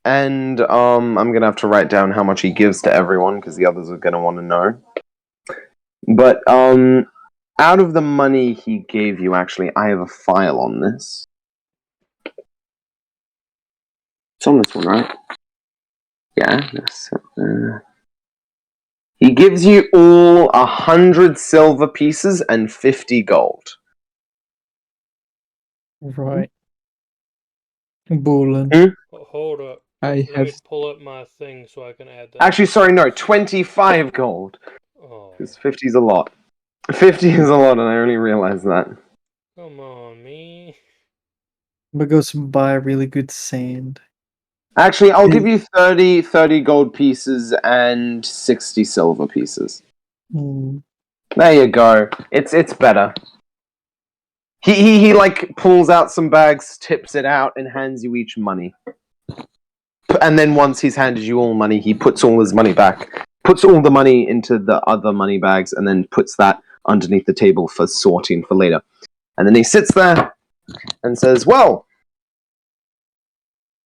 And I'm gonna have to write down how much he gives to everyone because the others are gonna want to know. But out of the money he gave you, actually, I have a file on this. It's on this one, right? Yeah. He gives you all 100 silver pieces and 50 gold. Right. Bullen. Hold up. I Let me have. pull up my thing so I can add that. Actually, sorry, no, 25 gold. Oh, Because 50 is a lot. 50 is a lot, and I only realized that. come on, me. But go buy really good sand. Actually, I'll give you 30 gold pieces and 60 silver pieces. Mm. There you go. It's better. He like pulls out some bags, tips it out, and hands you each money. And then once he's handed you all money, he puts all his money back, puts all the money into the other money bags, and then puts that underneath the table for sorting for later. And then he sits there and says, "Well,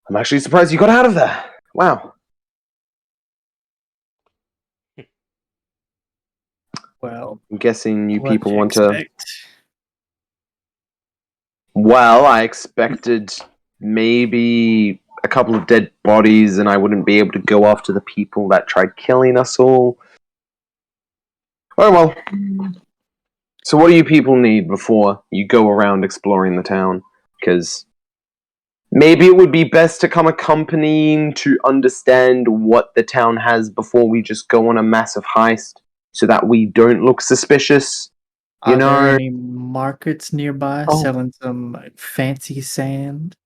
I'm actually surprised you got out of there. Wow." Well, I'm guessing you what people you want to... expect? Well, I expected maybe a couple of dead bodies and I wouldn't be able to go after the people that tried killing us all. Oh well. So what do you people need before you go around exploring the town? Because maybe it would be best to come accompanying to understand what the town has before we just go on a massive heist so that we don't look suspicious. Are there any markets nearby selling some fancy sand?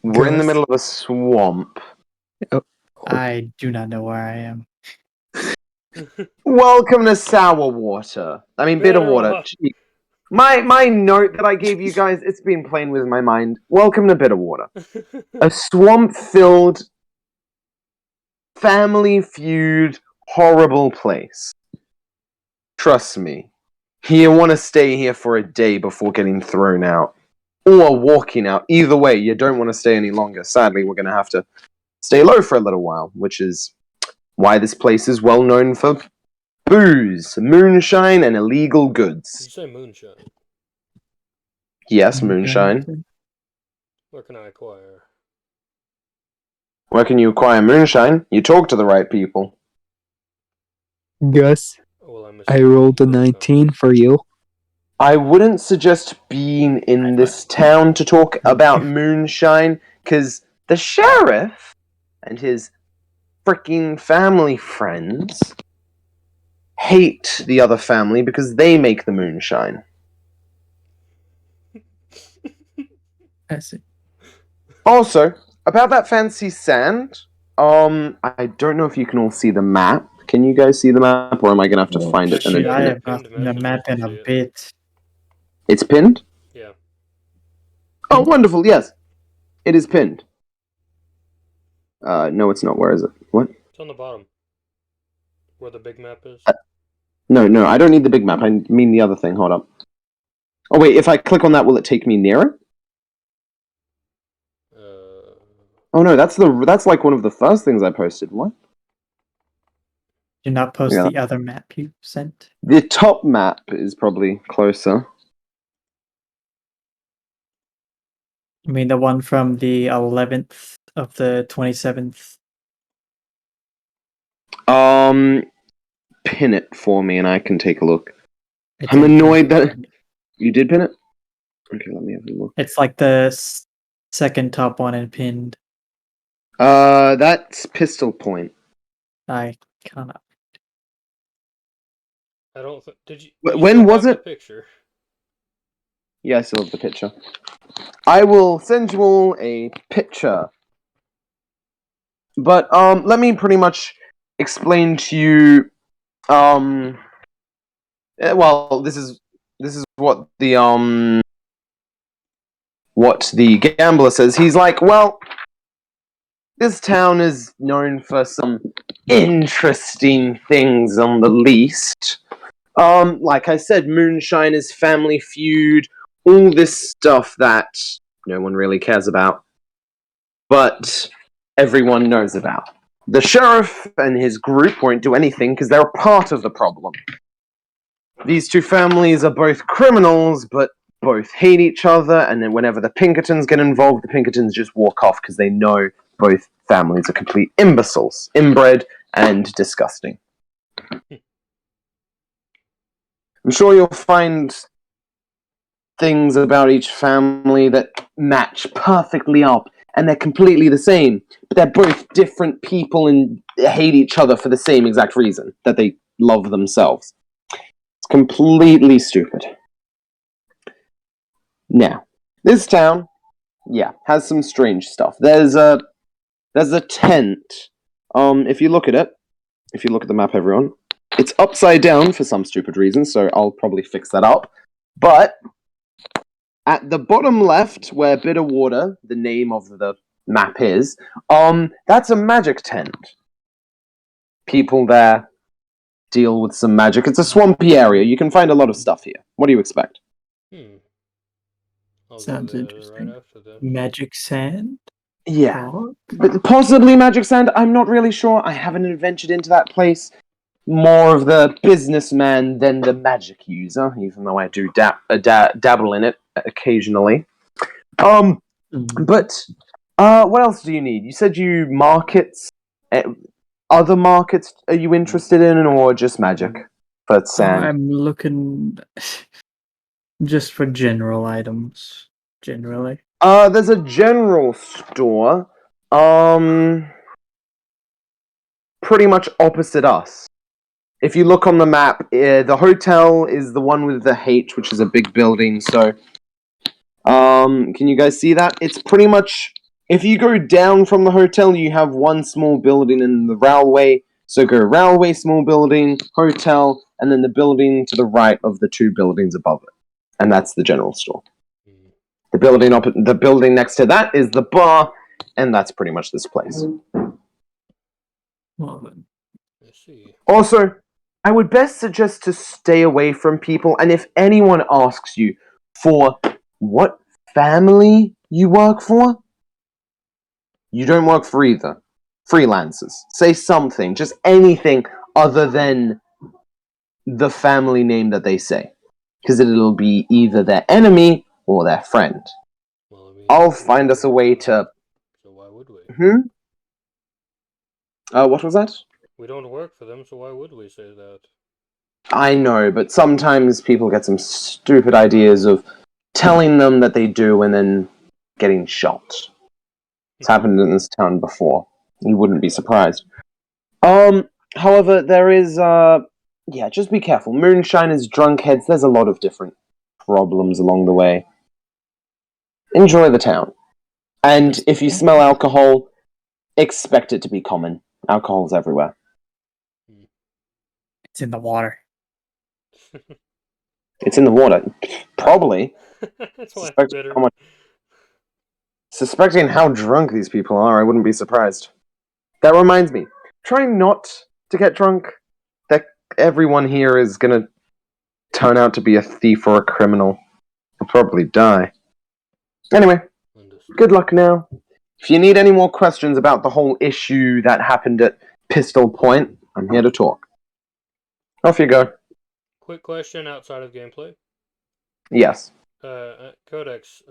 We're in the middle of a swamp. I do not know where I am. Welcome to Sour Water. I mean, Bitter Water. Gee. My note that I gave you guys, it's been playing with my mind. Welcome to Bitter Water. A swamp-filled, family feud, horrible place. Trust me. You want to stay here for a day before getting thrown out. Or walking out. Either way, you don't want to stay any longer. Sadly, we're going to have to stay low for a little while, which is why this place is well known for booze, moonshine, and illegal Did you goods. say moonshine? Yes, moonshine. Where can I acquire? Where can you acquire moonshine? You talk to the right people. Gus, Well, I rolled a 19 for you. I wouldn't suggest being in this town to talk about moonshine, because the sheriff and his freaking family friends hate the other family because they make the moonshine. I see. Also, about that fancy sand, I don't know if you can all see the map. Can you guys see the map, or am I gonna have to find it and then I pin have it? not seen the map in a bit. It's pinned? Yeah. Oh, wonderful, yes. It is pinned. No, it's not. Where is it? What? It's on the bottom. Where the big map is. No, I don't need the big map. I mean the other thing. Hold up. Oh, wait, if I click on that, will it take me near it? Oh, no, that's like one of the first things I posted. What? Do not post the other map you sent. The top map is probably closer. I mean the one from the 11th of the 27th. Pin it for me and I can take a look. I'm annoyed that... You did pin it? Okay, let me have a look. It's like the second top one and pinned. That's Pistol Point. I cannot. I don't think... Did you... When was it? The picture? Yeah, I still have the picture. I will send you all a picture. But, let me pretty much explain to you, well, this is what the gambler says. He's like, well, this town is known for some interesting things on the least. Like I said, moonshine is family feud, all this stuff that no one really cares about. but everyone knows about. The sheriff and his group won't do anything because they're a part of the problem. These two families are both criminals, but both hate each other, and then whenever the Pinkertons get involved, the Pinkertons just walk off because they know both families are complete imbeciles, inbred, and disgusting. I'm sure you'll find things about each family that match perfectly up, and they're completely the same, but they're both different people and hate each other for the same exact reason, that they love themselves. It's completely stupid. Now, this town, has some strange stuff. There's a tent. If you look at it, if you look at the map, everyone, it's upside down for some stupid reason, so I'll probably fix that up. But at the bottom left, where Bitter Water, the name of the map is, that's a magic tent. People there deal with some magic. It's a swampy area. You can find a lot of stuff here. What do you expect? I'll Sounds go there interesting. right after this. Magic sand? Yeah. Frog? But possibly magic sand. I'm not really sure. I haven't ventured into that place. More of the businessman than the magic user, even though I do dabble in it occasionally. But what else do you need? You said you markets. Other markets are you interested in, or just magic for sand? I'm looking just for general items, generally. There's a general store. Pretty much opposite us. If you look on the map, the hotel is the one with the H, which is a big building. So, can you guys see that? It's pretty much, if you go down from the hotel, you have one small building in the railway. So go railway, small building, hotel, and then the building to the right of the two buildings above it. And that's the general store. The building next to that is the bar, and that's pretty much this place. Well, then. I see. Also, I would best suggest to stay away from people, and if anyone asks you for what family you work for, you don't work for either. Freelancers. Say something, just anything other than the family name that they say. Because it'll be either their enemy or their friend. Well, I mean, I'll find us a way to... So why would we? What was that? We don't work for them, so why would we say that? I know, but sometimes people get some stupid ideas of telling them that they do and then getting shot. It's happened in this town before. You wouldn't be surprised. However, there is, just be careful. Moonshiners, drunkheads, there's a lot of different problems along the way. Enjoy the town. And if you smell alcohol, expect it to be common. Alcohol's everywhere. It's in the water. It's in the water. Probably. That's why it's bitter. Suspecting how drunk these people are, I wouldn't be surprised. That reminds me. Try not to get drunk. Everyone here is gonna turn out to be a thief or a criminal. You'll probably die. Anyway, good luck now. If you need any more questions about the whole issue that happened at Pistol Point, I'm here to talk. Off you go. Quick question outside of gameplay. Yes. Codex,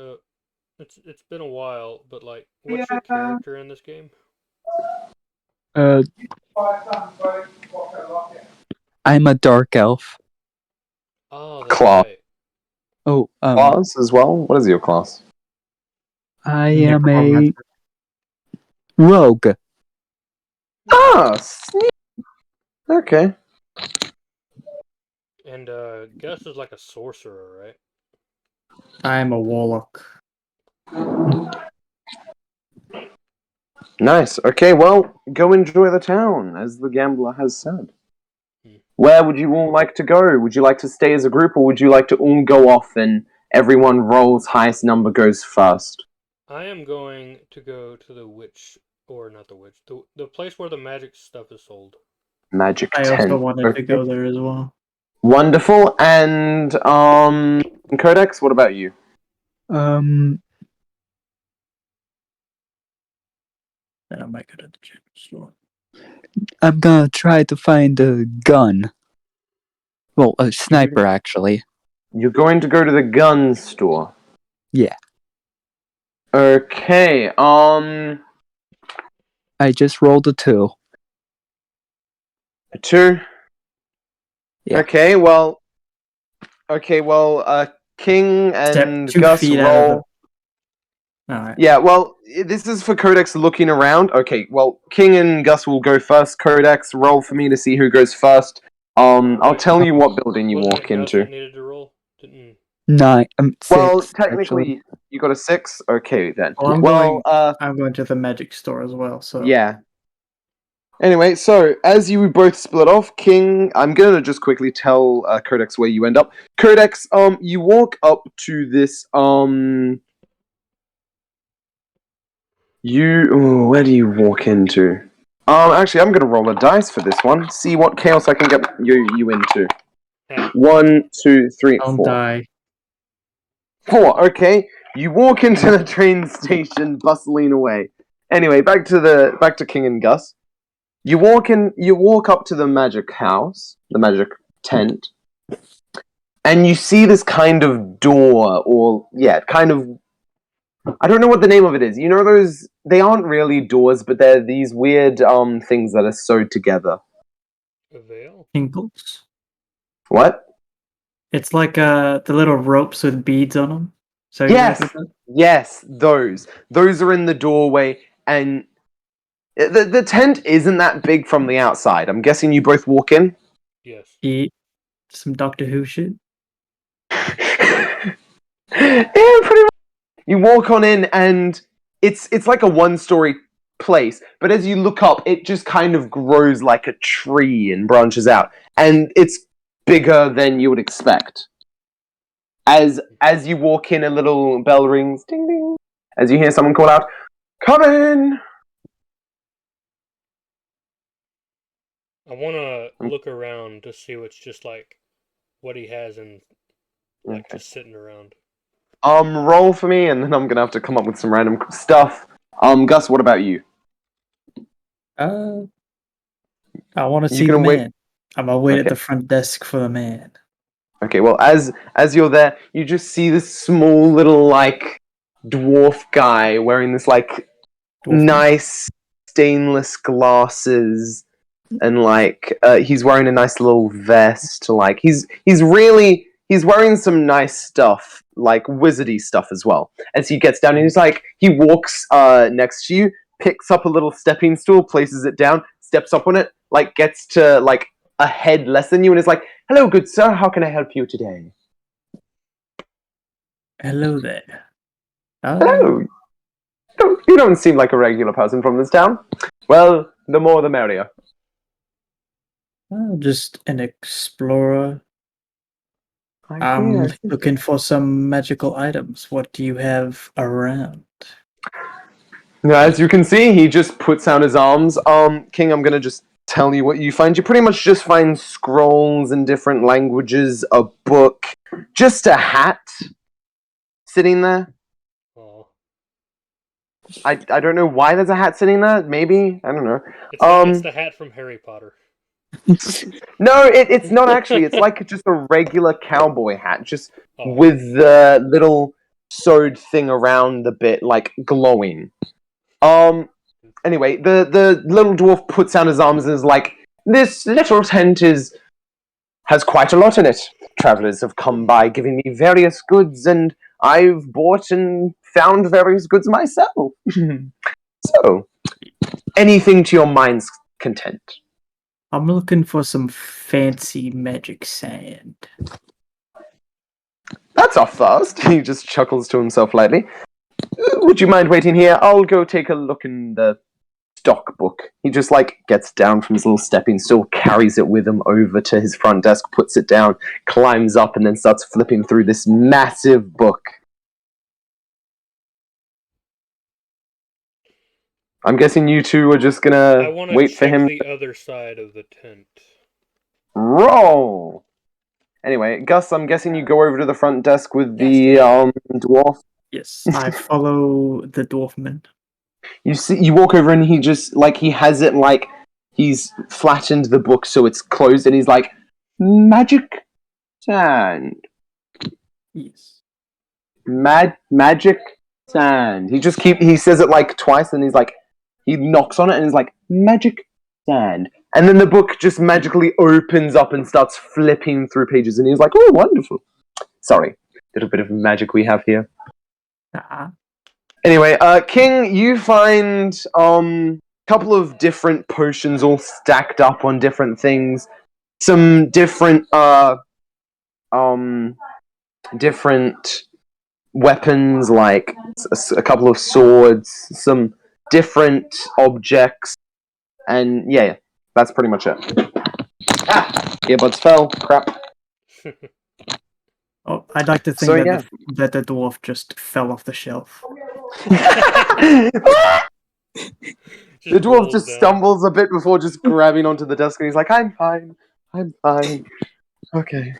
it's been a while, but like, what's your character in this game? I'm a dark elf. Oh, that's Claw. right. Oh, Class as well? What is your class? I am a rogue. Ah, sneak. Okay. And Gus is like a sorcerer, right? I'm a warlock. Nice. Okay, well, go enjoy the town, as the gambler has said. Where would you all like to go? Would you like to stay as a group, or would you like to all go off and everyone rolls highest number goes first? I am going to go to the witch, or not the witch, the place where the magic stuff is sold. Magic I 10. also wanted to go there as well. Wonderful. And Codex, what about you? Then I might go to the general store. I'm gonna try to find a gun. Well, a sniper, actually. You're going to go to the gun store. Yeah. Okay, I just rolled a 2. a 2. Yeah. Okay, well, King Step and 2 Gus feet out of roll. Alright. Yeah, well, this is for Codex looking around. Okay, well, King and Gus will go first. Codex, roll for me to see who goes first. I'll tell you what building you Wasn't walk it Gus that into. needed to roll? Didn't 9. 6. Well, actually. technically, you got a 6. Okay, then. Well, Well, I'm going to the magic store as well, so yeah. Anyway, so as you both split off, King, I'm gonna just quickly tell Codex where you end up. Codex, you walk up to this where do you walk into? Actually, I'm gonna roll a dice for this one. See what chaos I can get you into. Hat. 1, 2, 3, don't 4. die. 4. Okay, you walk into the train station, bustling away. Anyway, back to King and Gus. You walk up to the magic house, the magic tent, and you see this kind of door, or kind of. I don't know what the name of it is. You know those? They aren't really doors, but they're these weird things that are sewed together. a veil? Tinkles. What? It's like the little ropes with beads on them. So Yes! you guys with Yes, those. Those are in the doorway, and the tent isn't that big from the outside. I'm guessing you both walk in. Yes. that? Eat some Doctor Who shit. Yeah, pretty much. You walk on in, and it's like a one-story place. But as you look up, it just kind of grows like a tree and branches out, and it's bigger than you would expect. As you walk in, a little bell rings, ding ding. As you hear someone call out, "Come in!" I want to look around to see what's just like what he has and like Okay. just sitting around. Roll for me, and then I'm gonna have to come up with some random stuff. Gus, what about you? I want to You see the gonna wait- man. I'm gonna wait at Okay. the front desk for the man. Okay, well, as you're there, you just see this small little like dwarf guy wearing this like Dwarf man. nice stainless glasses, and like he's wearing a nice little vest. Like he's wearing some nice stuff, like wizardy stuff as well. As he gets down, and he walks next to you, picks up a little stepping stool, places it down, steps up on it, like gets to like a head less than you, and is like, "Hello, good sir. How can I help you today?" Hello there. Hello. You don't seem like a regular person from this town. Well, the more the merrier. Just an explorer. I I'm see. looking for some magical items. What do you have around? As you can see, he just puts out his arms. King, I'm gonna just tell you what you find. You pretty much just find scrolls in different languages, a book, just a hat sitting there. Oh, I don't know why there's a hat sitting there. Maybe, I don't know. it's the hat from Harry Potter. No, it's not actually. It's like just a regular cowboy hat, just Oh. with the little sewed thing around the bit, like glowing. Anyway, the little dwarf puts out his arms and is like, "This little tent has quite a lot in it. Travelers have come by giving me various goods, and I've bought and found various goods myself. So, anything to your mind's content." I'm looking for some fancy magic sand. "That's a first." He just chuckles to himself lightly. "Would you mind waiting here? I'll go take a look in the stock book." He just like gets down from his little stepping stool, carries it with him over to his front desk, puts it down, climbs up, and then starts flipping through this massive book. I'm guessing you two are just I gonna want to wait for check him. the other side of the tent. Roll! Anyway, Gus, I'm guessing you go over to the front desk with the Yes. dwarf. Yes, I follow the dwarfman. you walk over and he just like he has it like he's flattened the book so it's closed and he's like magic sand. Yes. Magic sand. He says it like twice and he's like he knocks on it and he's like magic sand. And then the book just magically opens up and starts flipping through pages and he's like, oh wonderful. Sorry. Little bit of magic we have here. Anyway, King, you find a couple of different potions all stacked up on different things. Some different different weapons, like a couple of swords, some different objects, and yeah, that's pretty much it. Earbuds fell. Crap. Oh, I'd like to think So, that, yeah. that the dwarf just fell off the shelf. The dwarf rolls just down. stumbles a bit before just grabbing onto the desk, and he's like, "I'm fine. I'm fine. Okay."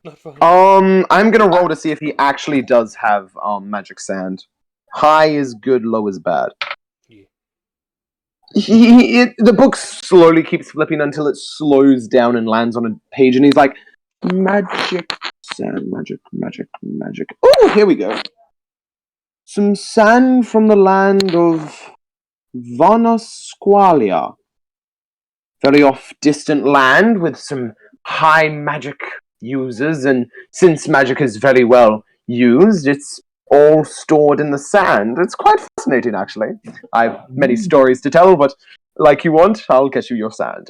Not fun. I'm gonna roll to see if he actually does have magic sand. High is good, low is bad. Yeah. The book slowly keeps flipping until it slows down and lands on a page, and he's like, magic sand, magic. Oh, here we go. Some sand from the land of Vanasqualia. Very off-distant land with some high magic users, and since magic is very well used, it's all stored in the sand. It's quite fascinating, actually. I have many stories to tell, but like you want, I'll get you your sand.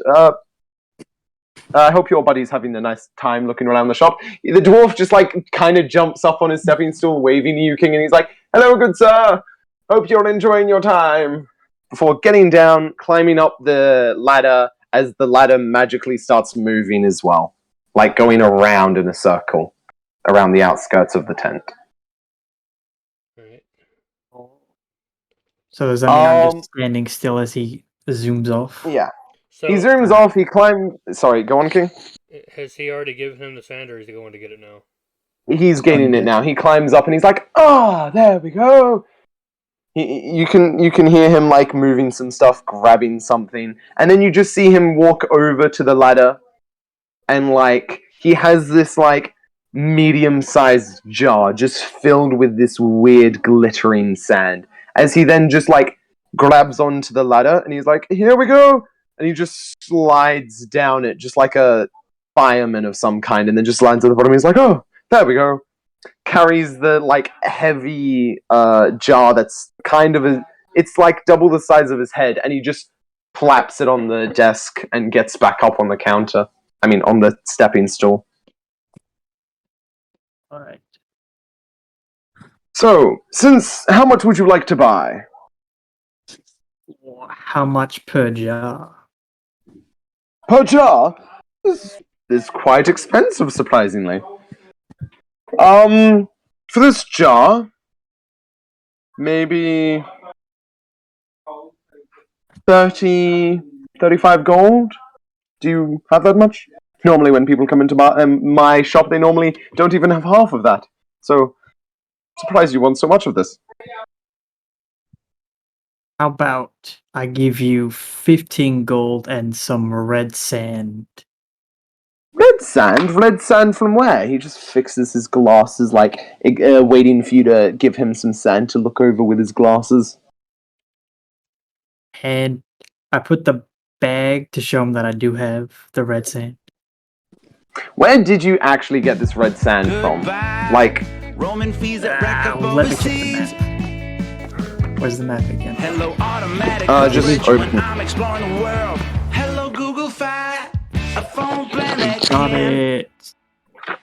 I hope your buddy's having a nice time looking around the shop. The dwarf just like kind of jumps up on his stepping stool, waving to you, King, and he's like, "Hello, good sir. Hope you're enjoying your time." Before getting down, climbing up the ladder as the ladder magically starts moving as well, like going around in a circle around the outskirts of the tent. Alright. So does that mean I'm Um, just standing still as he zooms off? Yeah. So, He zooms off, he climbs... Sorry, go on, King. has he already given him the sand, or is he going to get it now? He's gaining it now. He climbs up and he's like, there we go. You can hear him like moving some stuff, grabbing something, and then you just see him walk over to the ladder, and like he has this like medium-sized jar just filled with this weird glittering sand. As he then just like grabs onto the ladder and he's like, "Here we go," and he just slides down it just like a fireman of some kind, and then just lands at the bottom. He's like, "Oh, there we go." Carries the like heavy jar that's kind of it's like double the size of his head, and he just plaps it on the desk and gets back up on the counter. I mean, on the stepping stool. Alright. So, how much would you like to buy? How much per jar? Per jar? This is quite expensive, surprisingly. For this jar, maybe 35 gold? Do you have that much? Normally when people come into my shop, they normally don't even have half of that. So, surprised you want so much of this. How about I give you 15 gold and some red sand? Red sand? Red sand from where? He just fixes his glasses, like, waiting for you to give him some sand to look over with his glasses. And I put the bag to show him that I do have the red sand. Where did you actually get this red sand from? Like, Roman fees that rack up Let me check overseas. the map. Where's the map again? Hello, automatic. just rich open when it. I'm exploring the world. Hello, Google Fi. A phone plan that Got can. it.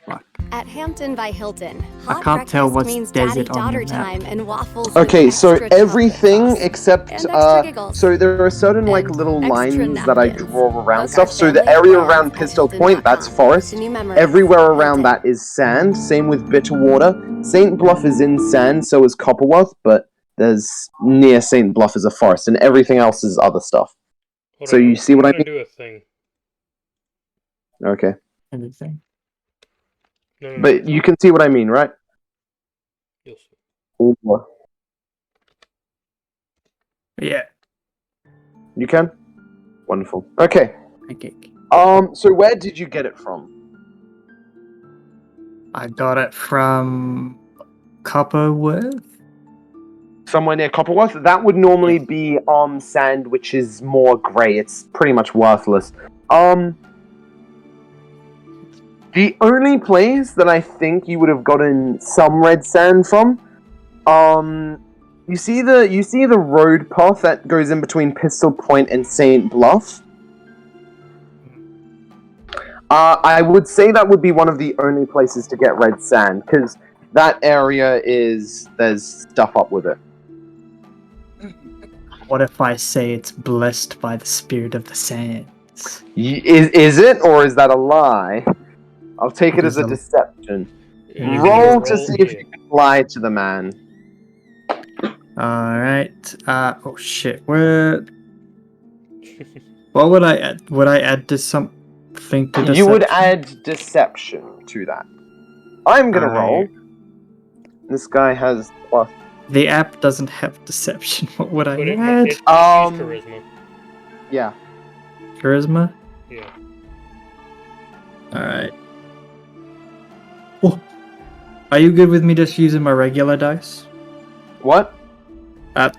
Fuck. At Hampton by Hilton, hot can't tell breakfast what's means desert on daddy-daughter the map. time and waffles. okay, with so extra chocolate everything sauce. except, And extra giggles. so there are certain, like, And little extra lines that I napkins. draw around Book our stuff. So the family area plans around at Pistol Point, that's Hilton.com. forest. To new memories. Everywhere around Hilton. that is sand. Same with Bitterwater. St. Bluff is in sand, so is Copperworth, but there's near St. Bluff is a forest, and everything else is other stuff. Hold So on, you see what I I'm mean? gonna do a thing. Okay. Everything. No. But you can see what I mean, right? You'll see. Or- Yeah. You can? Wonderful. Okay. Okay. So where did you get it from? I got it from Copperworth. Somewhere near Copperworth? That would normally be sand, which is more grey. It's pretty much worthless. The only place that I think you would have gotten some red sand from, you see the road path that goes in between Pistol Point and Saint Bluff? I would say that would be one of the only places to get red sand, because that area there's stuff up with it. What if I say it's blessed by the spirit of the sands? Is it, or is that a lie? I'll take it as a It is deception. Yeah, Roll roll, to see if you can lie to the man. Alright. Oh shit. What would I add? Would I add to something to deception? You would add deception to that. I'm gonna roll. This guy has plus. The app doesn't have deception. What would I But add? just use charisma. Yeah. Charisma? Yeah. Alright. Oh. Are you good with me just using my regular dice? What?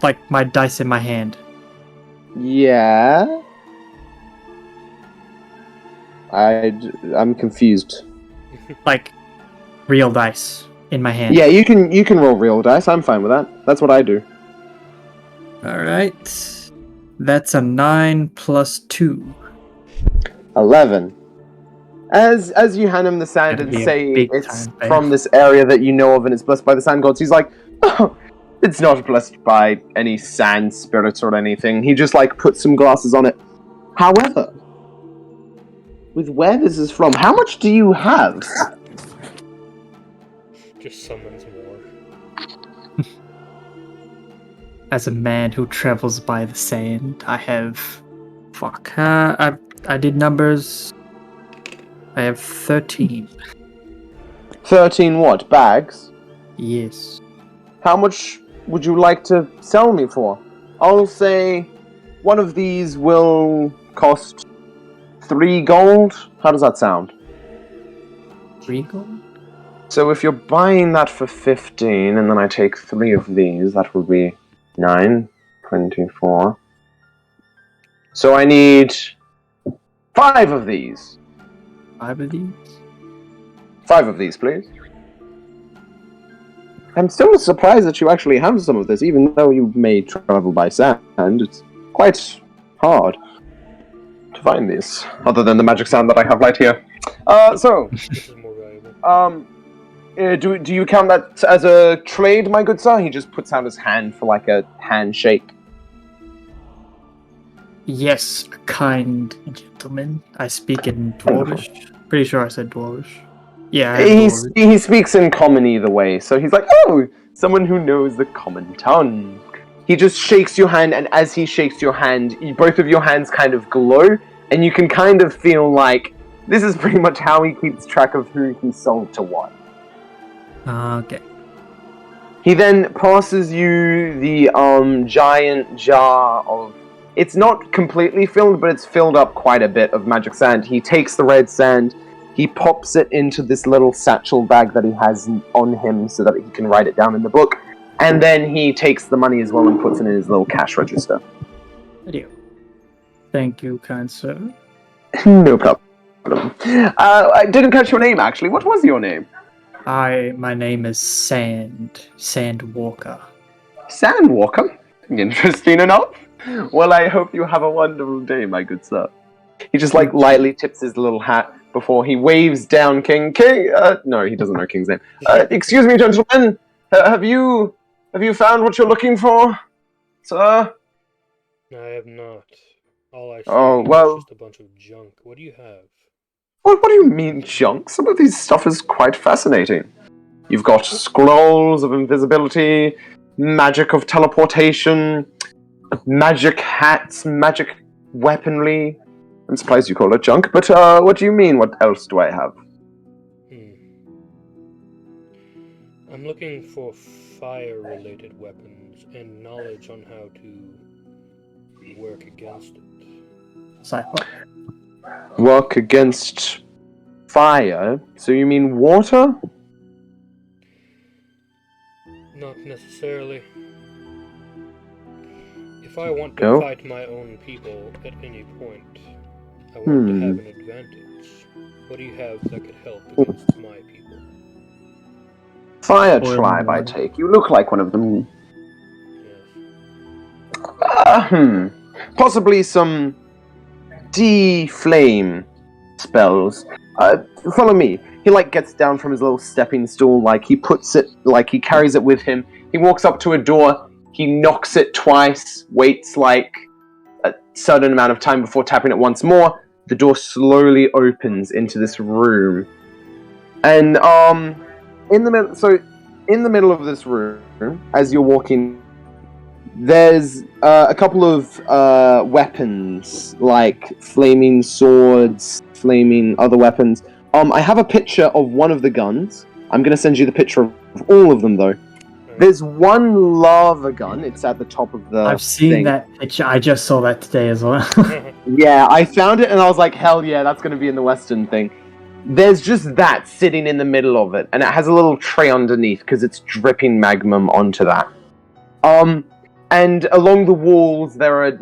Like my dice in my hand. Yeah. I'm confused. Like real dice in my hand. Yeah, you can roll real dice. I'm fine with that. That's what I do. Alright. That's a 9 plus 2. 11. As you hand him the sand That'd and be a say big it's time fail. from this area that you know of and it's blessed by the sand gods, he's like, oh, it's not blessed by any sand spirits or anything. He just puts some glasses on it. However, with where this is from, how much do you have? Just summons more. As a man who travels by the sand, I have... Fuck. I did numbers... I have 13. 13 what? Bags? Yes. How much would you like to sell me for? I'll say one of these will cost 3 gold. How does that sound? 3 gold? So if you're buying that for 15, and then I take 3 of these, that will be 9, 24. So I need 5 of these. 5 of these? 5 of these, please. I'm still surprised that you actually have some of this, even though you may travel by sand. It's quite hard to find these, other than the magic sand that I have right here. So, This is more valuable. do you count that as a trade, my good sir? He just puts out his hand for a handshake. Yes, a kind gentleman. I speak in Dwarvish. Pretty sure I said Dwarvish. Yeah, I have Dwarvish. He speaks in common either way, so he's like, oh, someone who knows the common tongue. He just shakes your hand, and as he shakes your hand, both of your hands kind of glow, and you can kind of feel like this is pretty much how he keeps track of who he sold to what. Okay. He then passes you the giant jar of... It's not completely filled, but it's filled up quite a bit of magic sand. He takes the red sand, he pops it into this little satchel bag that he has on him so that he can write it down in the book, and then he takes the money as well and puts it in his little cash register. Video. Thank you, kind sir. No problem. I didn't catch your name, actually. What was your name? My name is Sandwalker. Sandwalker? Interesting enough. Well, I hope you have a wonderful day, my good sir. He just lightly tips his little hat before he waves down King. No, he doesn't know King's name. Excuse me, gentlemen. Have you found what you're looking for, sir? No, I have not. All I see well- is just a bunch of junk. What do you have? What do you mean, junk? Some of these stuff is quite fascinating. You've got scrolls of invisibility, magic of teleportation, magic hats, magic weaponry. I'm surprised you call it junk, but what do you mean? What else do I have? I'm looking for fire-related weapons and knowledge on how to work against it. Cypher. Work against fire? So you mean water? Not necessarily. If I want to No? fight my own people at any point, I want to have an advantage. What do you have that could help against my people? Fire Oil tribe, I water. take. You look like one of them. Yes. Possibly some deflame spells. Follow me. He gets down from his little stepping stool, he puts it, he carries it with him. He walks up to a door, he knocks it twice, waits a certain amount of time before tapping it once more. The door slowly opens into this room. And in the middle of this room, as you're walking, there's a couple of weapons, like flaming swords, flaming other weapons. I have a picture of one of the guns. I'm going to send you the picture of all of them, though. There's one lava gun. It's at the top of the I've seen thing. that picture. I just saw that today as well. Yeah, I found it and I was like, hell yeah, that's going to be in the Western thing. There's just that sitting in the middle of it, and it has a little tray underneath because it's dripping magma onto that. And along the walls there are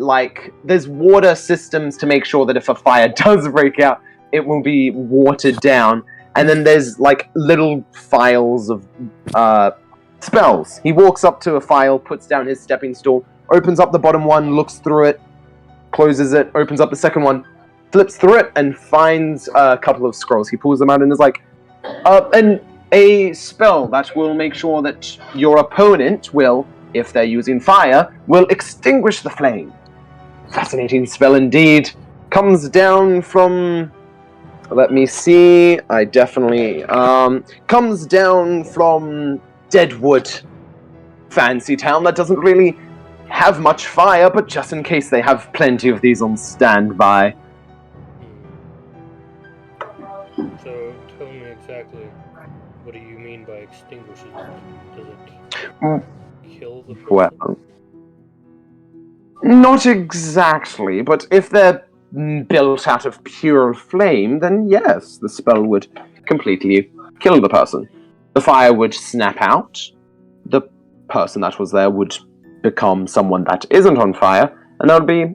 there's water systems to make sure that if a fire does break out, it will be watered down. And then there's little files of spells. He walks up to a file, puts down his stepping stool, opens up the bottom one, looks through it, closes it, opens up the second one, flips through it, and finds a couple of scrolls. He pulls them out and is like, and a spell that will make sure that your opponent will, if they're using fire, will extinguish the flame. Fascinating spell indeed. Comes down from... Let me see. I definitely... comes down from Deadwood. Fancy town that doesn't really have much fire, but just in case they have plenty of these on standby. So, tell me exactly, what do you mean by extinguishing it? Does it kill the person? Well, not exactly, but if they're built out of pure flame, then yes, the spell would completely kill the person. The fire would snap out, the person that was there would become someone that isn't on fire, and that would be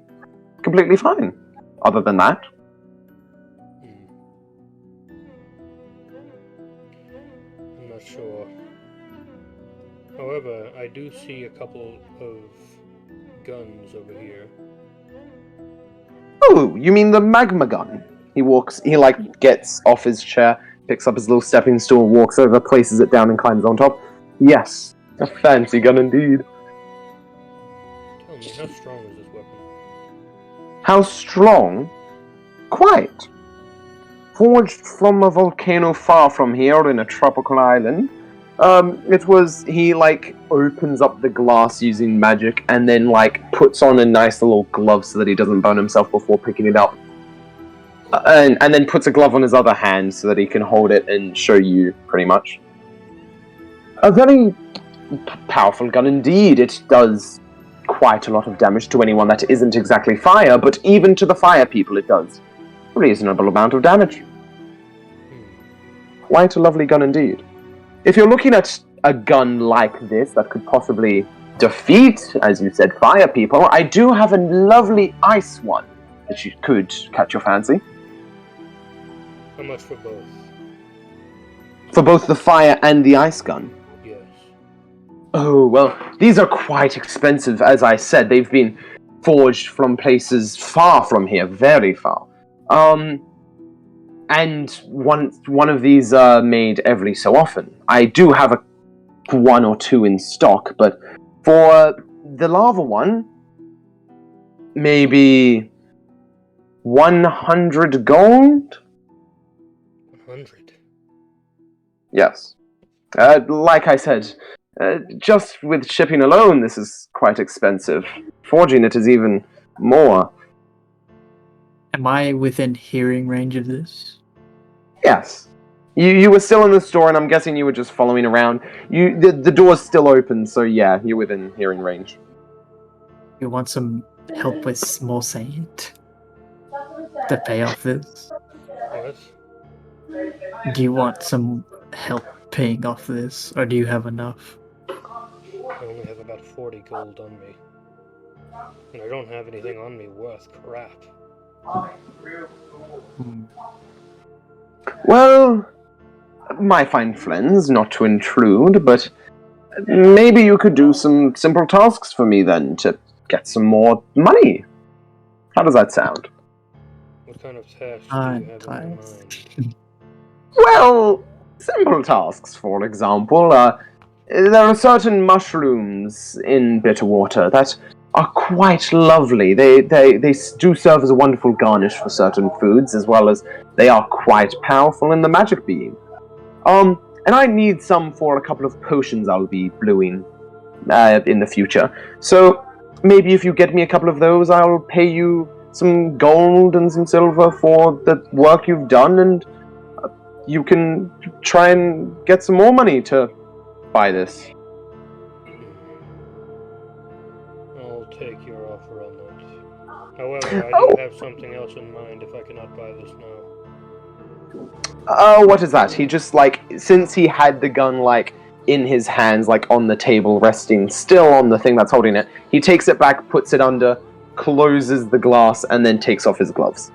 completely fine. Other than that, I'm not sure. However, I do see a couple of guns over here. oh, you mean the magma gun? He gets off his chair, picks up his little stepping stool, walks over, places it down, and climbs on top. Yes, a fancy gun indeed. Tell me, how strong is this weapon? How strong? Quite. Forged from a volcano far from here in a tropical island. He opens up the glass using magic and then puts on a nice little glove so that he doesn't burn himself before picking it up. And then puts a glove on his other hand so that he can hold it and show you, pretty much. A very powerful gun indeed. It does quite a lot of damage to anyone that isn't exactly fire, but even to the fire people it does a reasonable amount of damage. Quite a lovely gun indeed. If you're looking at a gun like this that could possibly defeat, as you said, fire people, I do have a lovely ice one that you could catch your fancy. How much for both? For both the fire and the ice gun. Yes. Oh, well, these are quite expensive, as I said. They've been forged from places far from here, very far. And one of these are made every so often. I do have one or two in stock, but for the lava one, maybe 100 gold? 100. Yes. Like I said, just with shipping alone, this is quite expensive. Forging it is even more. Am I within hearing range of this? Yes. You were still in the store, and I'm guessing you were just following around. The door's still open, so yeah, you're within hearing range. You want some help with small saint to pay off this? What? Do you want some help paying off this, or do you have enough? I only have about 40 gold on me. And I don't have anything on me worth crap. Well, my fine friends, not to intrude, but maybe you could do some simple tasks for me then to get some more money. How does that sound? What kind of tasks do you have in your mind? Well, simple tasks, for example. There are certain mushrooms in Bitterwater that are quite lovely. They do serve as a wonderful garnish for certain foods, as well as they are quite powerful in the magic beam. And I need some for a couple of potions I'll be brewing in the future. So maybe if you get me a couple of those, I'll pay you some gold and some silver for the work you've done, and you can try and get some more money to buy this. I'll take your offer on that. However, I do have something else in mind if I cannot buy this now. What is that? He just, since he had the gun, in his hands, on the table, resting still on the thing that's holding it, he takes it back, puts it under, closes the glass, and then takes off his gloves.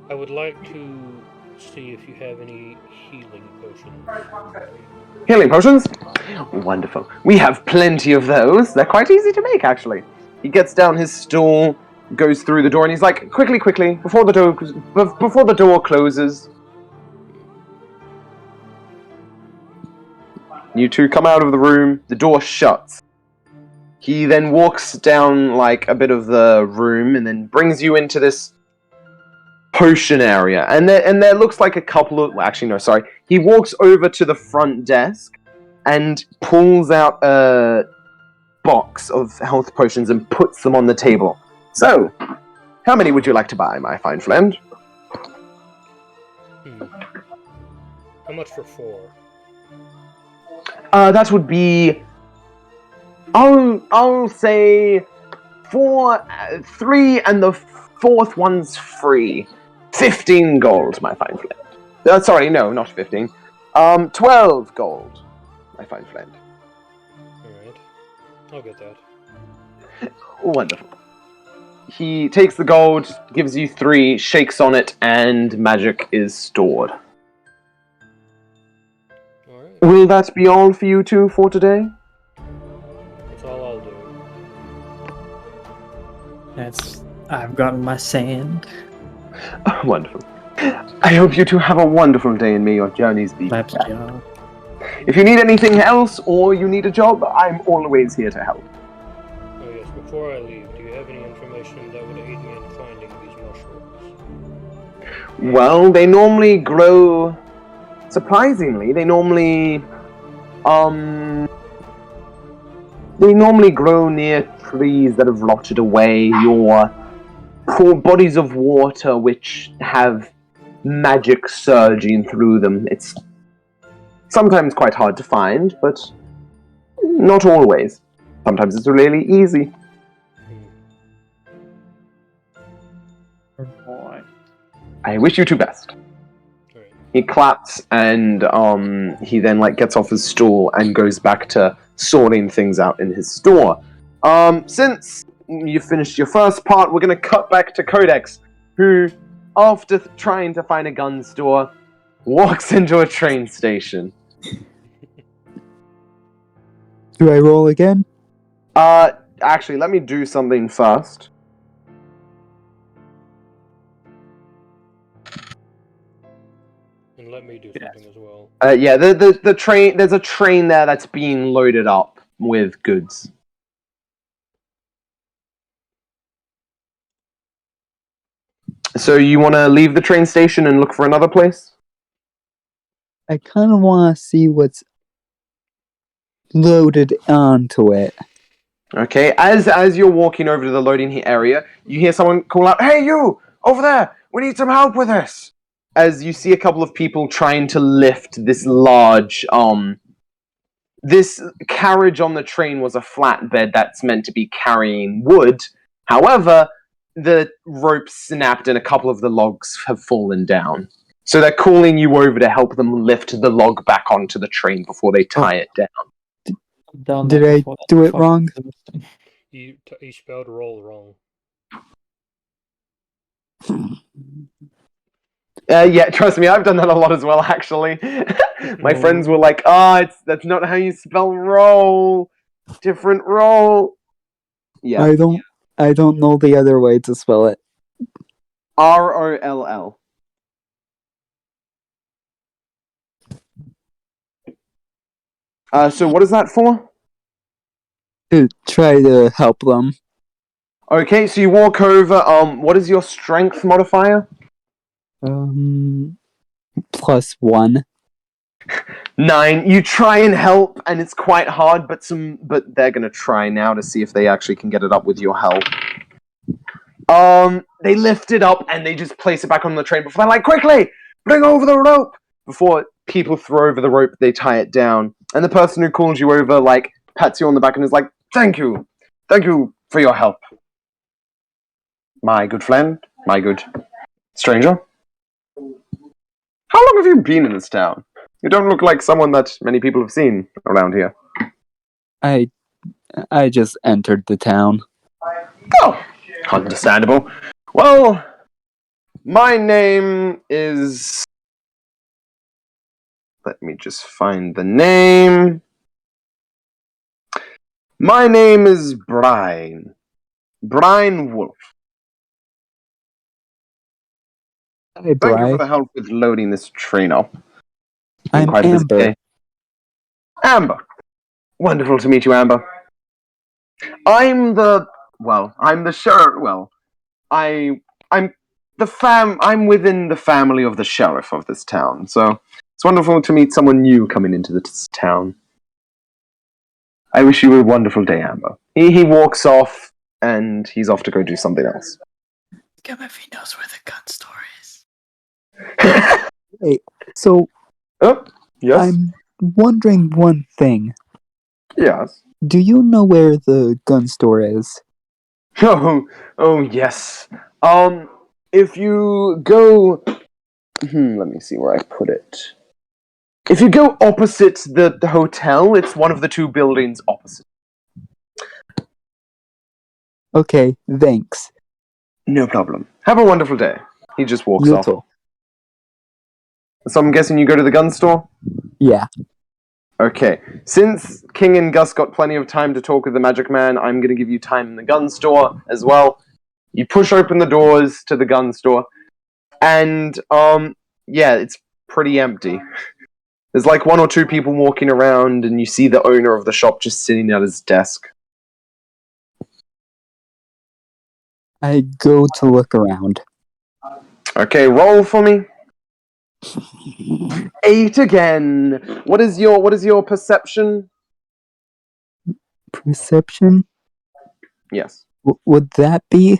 I would like to see if you have any healing potions. Healing potions? Wonderful. We have plenty of those. They're quite easy to make, actually. He gets down his stool, goes through the door, and he's like, quickly, before the door closes. You two come out of the room, the door shuts. He then walks down, a bit of the room, and then brings you into this potion area. And there looks like a couple of... Actually, no, sorry. He walks over to the front desk and pulls out a box of health potions and puts them on the table. So, how many would you like to buy, my fine friend? How much for 4? That would be... I'll say 3, and the 4th one's free. 15 gold, my fine friend. Sorry, no, not 15. 12 gold, my fine friend. Alright. I'll get that. Wonderful. He takes the gold, gives you 3, shakes on it, and magic is stored. Alright. Will that be all for you two for today? That's all I'll do. I've gotten my sand. Wonderful. I hope you two have a wonderful day and may your journeys be. That's a job. If you need anything else or you need a job, I'm always here to help. Oh yes, before I leave, do you have any information that would aid me in finding these mushrooms? Well, they normally grow... Surprisingly, they normally grow near trees that have rotted away, or bodies of water which have magic surging through them. It's sometimes quite hard to find, but not always. Sometimes it's really easy. I wish you two best. Alright. He claps and he then gets off his stool and goes back to sorting things out in his store. Since you finished your first part, we're gonna cut back to Codex, who, after trying to find a gun store, walks into a train station. Do I roll again? Actually, let me do something first. And let me do something as well. Yeah, the train. There's a train there that's being loaded up with goods. So you want to leave the train station and look for another place? I kind of want to see what's loaded onto it. Okay, as you're walking over to the loading area, you hear someone call out, "Hey, you! Over there! We need some help with this!" As you see a couple of people trying to lift this large, this carriage on the train was a flatbed that's meant to be carrying wood, However, the rope snapped and a couple of the logs have fallen down. So they're calling you over to help them lift the log back onto the train before they tie it down. Done Did that I before, that's do it fucking wrong? exhausting. You spelled roll wrong. Yeah, trust me, I've done that a lot as well, actually. My friends were like, that's not how you spell roll. Different roll. Yeah. I don't know the other way to spell it. ROLL. So what is that for? To try to help them. Okay, so you walk over. What is your strength modifier? +1. 9. You try and help, and it's quite hard, but they're gonna try now to see if they actually can get it up with your help. They lift it up and they just place it back on the train before they're like, quickly, bring over the rope! Before people throw over the rope, they tie it down. And the person who calls you over, like, pats you on the back and is like, thank you for your help. My good friend, my good stranger. How long have you been in this town? You don't look like someone that many people have seen around here. I just entered the town. Oh, understandable. Well, my name is... Let me just find the name. My name is Brian. Brian Wolf. Hi, Thank you Bri. for the help with loading this train up. It's been I'm quite a busy Amber. day. Amber. Wonderful to meet you, Amber. I'm the sheriff. Well, I'm within the family of the sheriff of this town, so it's wonderful to meet someone new coming into this town. I wish you a wonderful day, Amber. He walks off, and he's off to go do something else. Come if he knows where the gun store is. Hey, so Oh, yes? I'm wondering one thing. Yes. Do you know where the gun store is? Oh, yes. If you go... let me see where I put it. If you go opposite the hotel, it's one of the two buildings opposite. Okay, thanks. No problem. Have a wonderful day. He just walks You off. too. So I'm guessing you go to the gun store? Yeah. Okay. Since King and Gus got plenty of time to talk with the magic man, I'm going to give you time in the gun store as well. You push open the doors to the gun store, and, yeah, it's pretty empty. There's like one or two people walking around, and you see the owner of the shop just sitting at his desk. I go to look around. Okay, roll for me. 8 again. What is your perception? Perception? Yes. Would that be?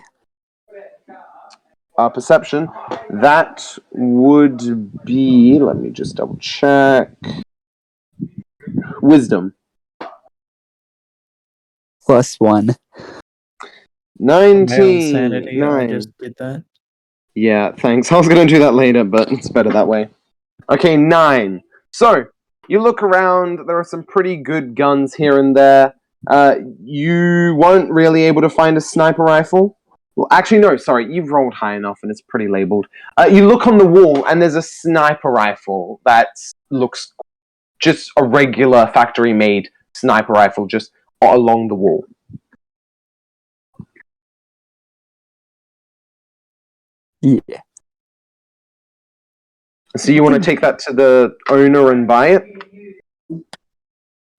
Perception. That would be. Let me just double check. Wisdom. +1. 19. Sanity, I 9. just did that. Yeah, thanks. I was going to do that later, but it's better that way. Okay, 9. So, you look around, there are some pretty good guns here and there. You weren't really able to find a sniper rifle. Well, actually, no, sorry, you've rolled high enough and it's pretty labeled. You look on the wall and there's a sniper rifle that looks just a regular factory-made sniper rifle just along the wall. Yeah. So you want to take that to the owner and buy it?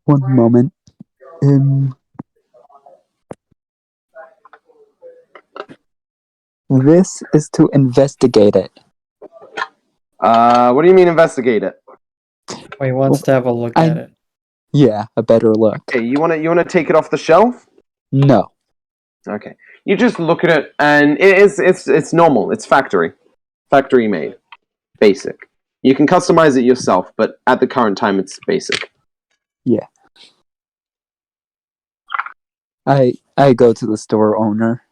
One moment. This is to investigate it. What do you mean investigate it? Wait, wants to have a look I- at it. Yeah, a better look. Okay, you wanna take it off the shelf? No. Okay. You just look at it and it's normal. It's factory made. Basic. You can customize it yourself, but at the current time it's basic. Yeah. I go to the store owner.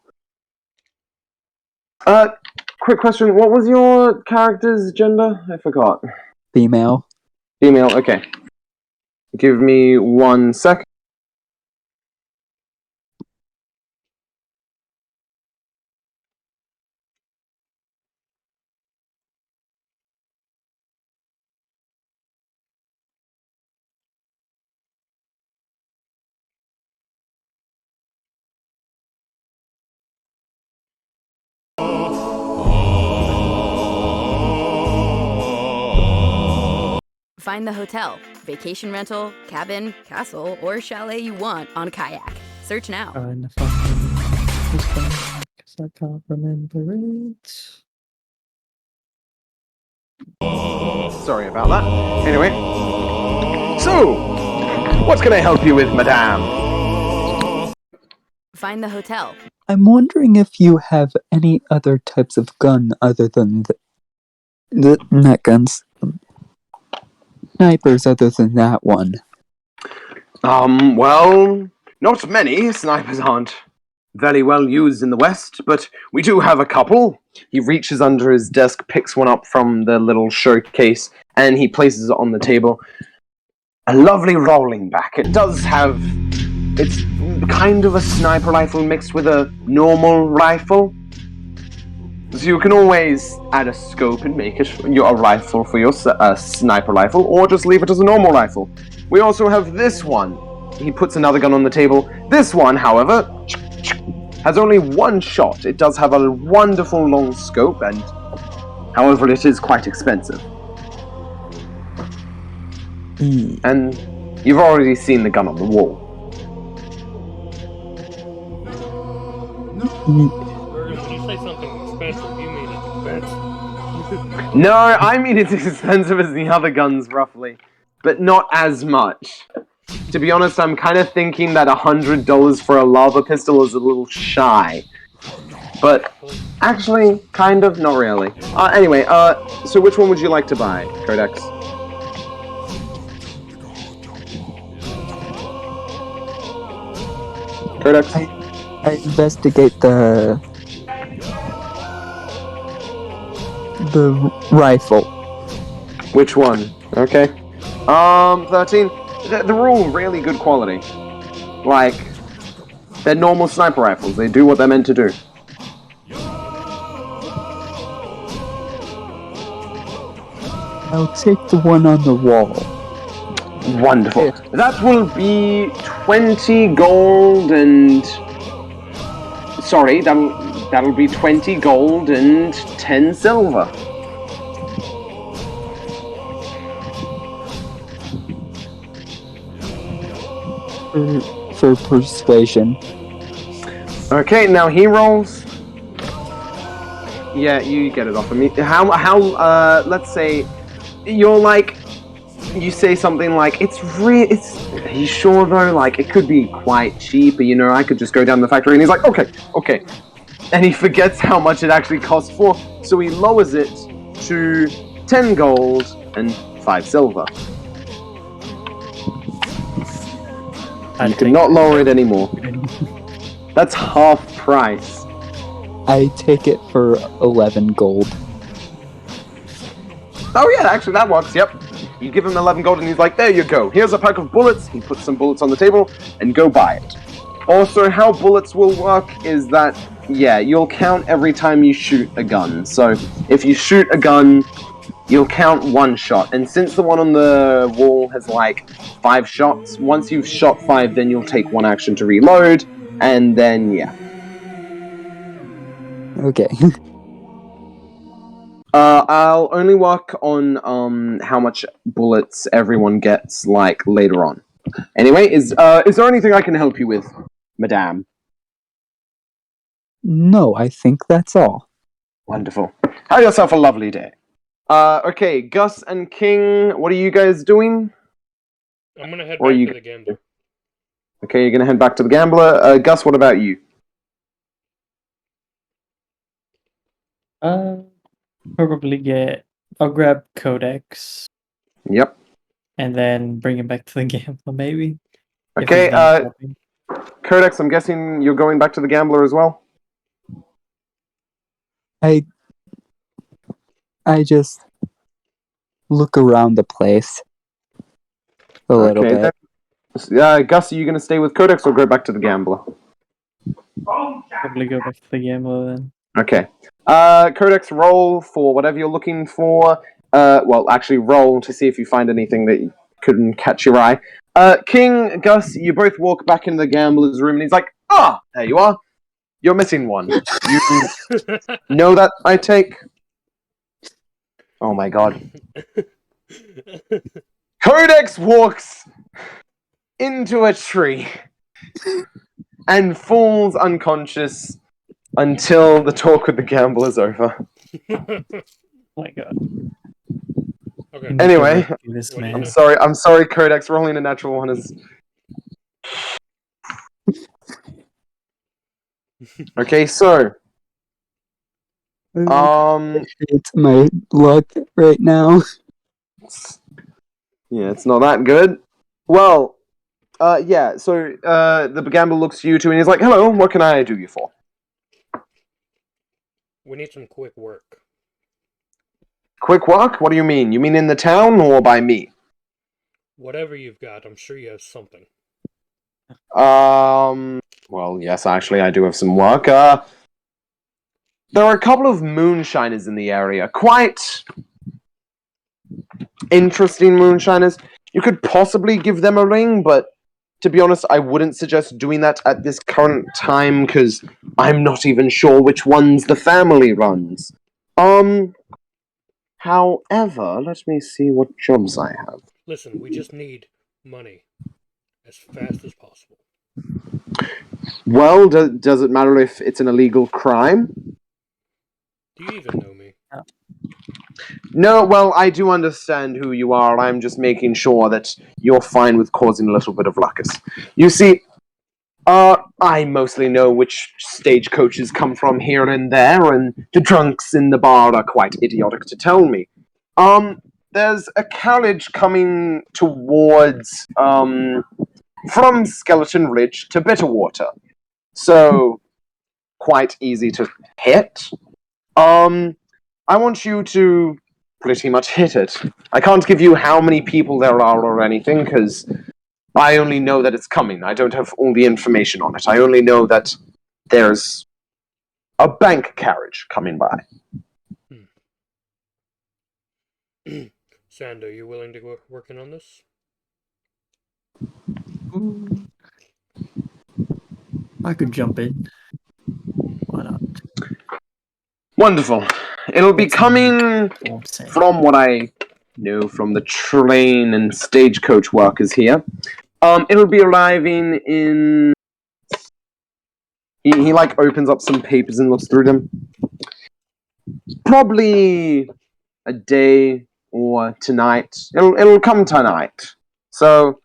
Quick question. What was your character's gender? I forgot. Female. Female, okay. Give me 1 second. Find the hotel, vacation rental, cabin, castle, or chalet you want on Kayak. Search now. Trying to find this one, 'cause I can't remember it. Sorry about that. Anyway. So, what can I help you with, madame? Find the hotel. I'm wondering if you have any other types of gun other than not guns. Snipers other than that one. Well, not many. Snipers aren't very well used in the West, but we do have a couple. He reaches under his desk, picks one up from the little showcase, and he places it on the table. A lovely rolling back. It does have... It's kind of a sniper rifle mixed with a normal rifle. So you can always add a scope and make it a rifle for your sniper rifle, or just leave it as a normal rifle. We also have this one. He puts another gun on the table. This one, however, has only one shot. It does have a wonderful long scope, and however, it is quite expensive. And you've already seen the gun on the wall. When you say something expensive, you mean it's expensive. No, I mean it's as expensive as the other guns, roughly. But not as much. To be honest, I'm kind of thinking that $100 for a lava pistol is a little shy. But actually, kind of, not really. Anyway, so which one would you like to buy, Codex? Codex? I investigate the rifle. Which one? Okay. 13. They're all really good quality. Like, they're normal sniper rifles. They do what they're meant to do. I'll take the one on the wall. Wonderful. Yeah. That will be 20 gold and... Sorry, that'll be 20 gold and 10 silver. For persuasion. Okay, now he rolls. Yeah, you get it off of me. How, let's say, you're like, you say something like, are you sure though? Like, it could be quite cheap, you know, I could just go down to the factory, and he's like, okay. And he forgets how much it actually costs for, so he lowers it to 10 gold and 5 silver. You cannot lower it anymore. That's half price. I take it for 11 gold. Oh yeah, actually that works, yep. You give him 11 gold and he's like, there you go, here's a pack of bullets. He puts some bullets on the table and go buy it. Also, how bullets will work is that, yeah, you'll count every time you shoot a gun. So, if you shoot a gun, you'll count 1 shot. And since the one on the wall has like 5 shots, once you've shot 5, then you'll take 1 action to reload, and then, yeah. Okay. I'll only work on how much bullets everyone gets, like, later on. Anyway, is there anything I can help you with, madame? No, I think that's all. Wonderful. Have yourself a lovely day. Okay, Gus and King, what are you guys doing? I'm gonna head Or back you- to the gambler. Okay, you're gonna head back to the gambler. Gus, what about you? I'll grab Codex Yep. and then bring him back to the gambler, maybe. if Okay, he's done shopping. Codex, I'm guessing you're going back to the gambler as well? I just look around the place a little bit. Gus, are you going to stay with Codex or go back to the gambler? Probably go back to the gambler then. Okay. Codex, roll for whatever you're looking for. Well, actually, roll to see if you find anything that couldn't catch your eye. King, Gus, you both walk back into the gambler's room, and he's like, there you are. You're missing one. You know that, I take? Oh my god. Codex walks into a tree and falls unconscious until the talk with the gambler is over. Oh my god. Okay. Anyway, This What do you man. say? I'm sorry, Codex. Rolling a natural one is. Okay, so It's my luck right now. yeah, it's not that good. Well, yeah. So the gambler looks to you two, and he's like, "Hello, what can I do you for?" We need some quick work. Quick work? What do you mean? You mean in the town or by me? Whatever you've got, I'm sure you have something. Well, yes, actually, I do have some work. There are a couple of moonshiners in the area. Quite interesting moonshiners. You could possibly give them a ring, but to be honest, I wouldn't suggest doing that at this current time, because I'm not even sure which ones the family runs. However, let me see what jobs I have. Listen, we just need money as fast as possible. Well, does it matter if it's an illegal crime? Do you even know me? No, well, I do understand who you are. I'm just making sure that you're fine with causing a little bit of ruckus. You see, I mostly know which stagecoaches come from here and there, and the drunks in the bar are quite idiotic to tell me. There's a carriage coming towards, from Skeleton Ridge to Bitterwater. So, quite easy to hit. I want you to pretty much hit it. I can't give you how many people there are or anything, because I only know that it's coming. I don't have all the information on it. I only know that there's a bank carriage coming by. Sand, are you willing to go working on this? I could jump in. Why not? Wonderful. It'll be It's coming all I'm saying. from what I know from the train and stagecoach workers here. It'll be arriving in... He like opens up some papers and looks through them. Probably a day or tonight. It'll come tonight. So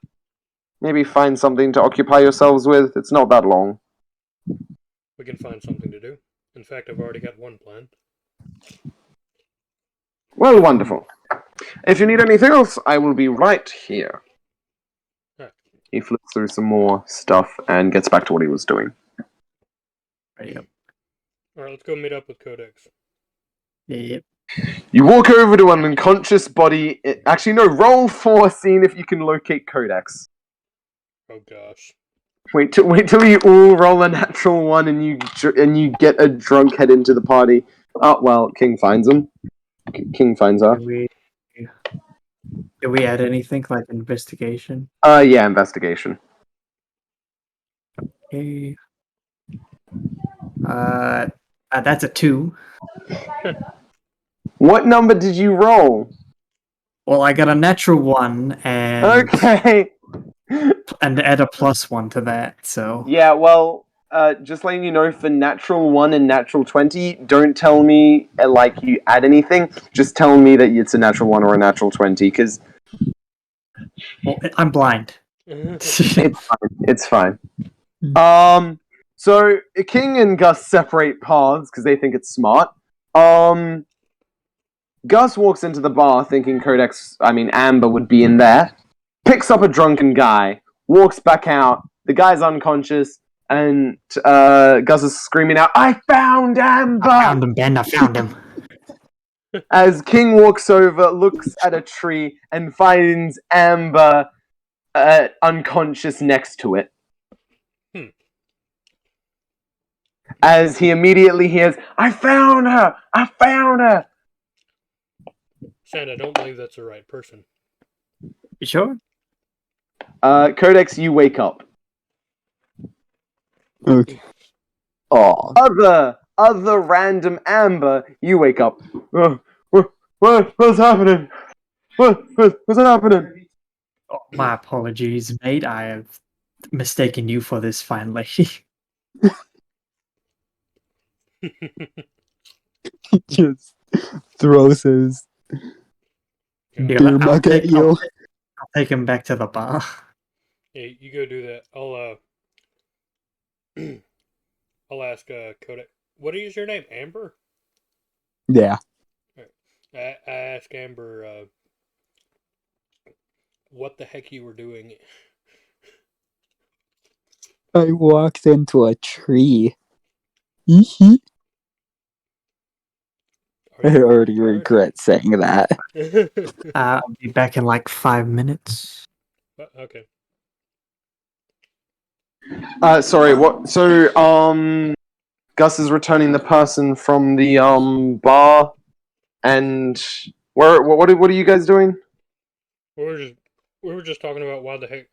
maybe find something to occupy yourselves with. It's not that long. We can find something to do. In fact, I've already got one planned. Well, wonderful. If you need anything else, I will be right here. Huh. He flips through some more stuff and gets back to what he was doing. Ready up. Alright, let's go meet up with Codex. Yep. You walk over to an unconscious body. Actually, no, roll for seeing if you can locate Codex. Oh gosh. Wait till you all roll a natural one and you get a drunk head into the party. Oh, well, King finds him. King finds her. Did we add anything like investigation? Yeah, investigation. Okay. That's a 2. What number did you roll? Well, I got a natural 1 and Okay. and add a +1 to that. So Yeah, well, just letting you know, for natural 1 and natural 20, don't tell me, like, you add anything. Just tell me that it's a natural 1 or a natural 20, because well, I'm blind. it's fine. So, King and Gus separate paths, because they think it's smart. Gus walks into the bar thinking Amber would be in there, picks up a drunken guy, walks back out, the guy's unconscious, And Gus is screaming out, "I found Amber!" I found him, Ben. I found him. As King walks over, looks at a tree, and finds Amber unconscious next to it. As he immediately hears, "I found her! I found her!" Sand, I don't believe that's the right person. You sure? Codex, you wake up. Okay. Oh, Other random Amber, you wake up. What's happening? What's happening? Oh, my apologies, mate. I have mistaken you for this fine lady. he just throws his Yeah, beer mug at you. I'll take him back to the bar. Hey, you go do that. I'll ask Kodak. What is your name? Amber? Yeah. I ask Amber what the heck you were doing. I walked into a tree. I already regret saying that. I'll be back in like 5 minutes. Okay. Sorry, what? So, Gus is returning the person from the bar, and what are you guys doing? We were just talking about why the heck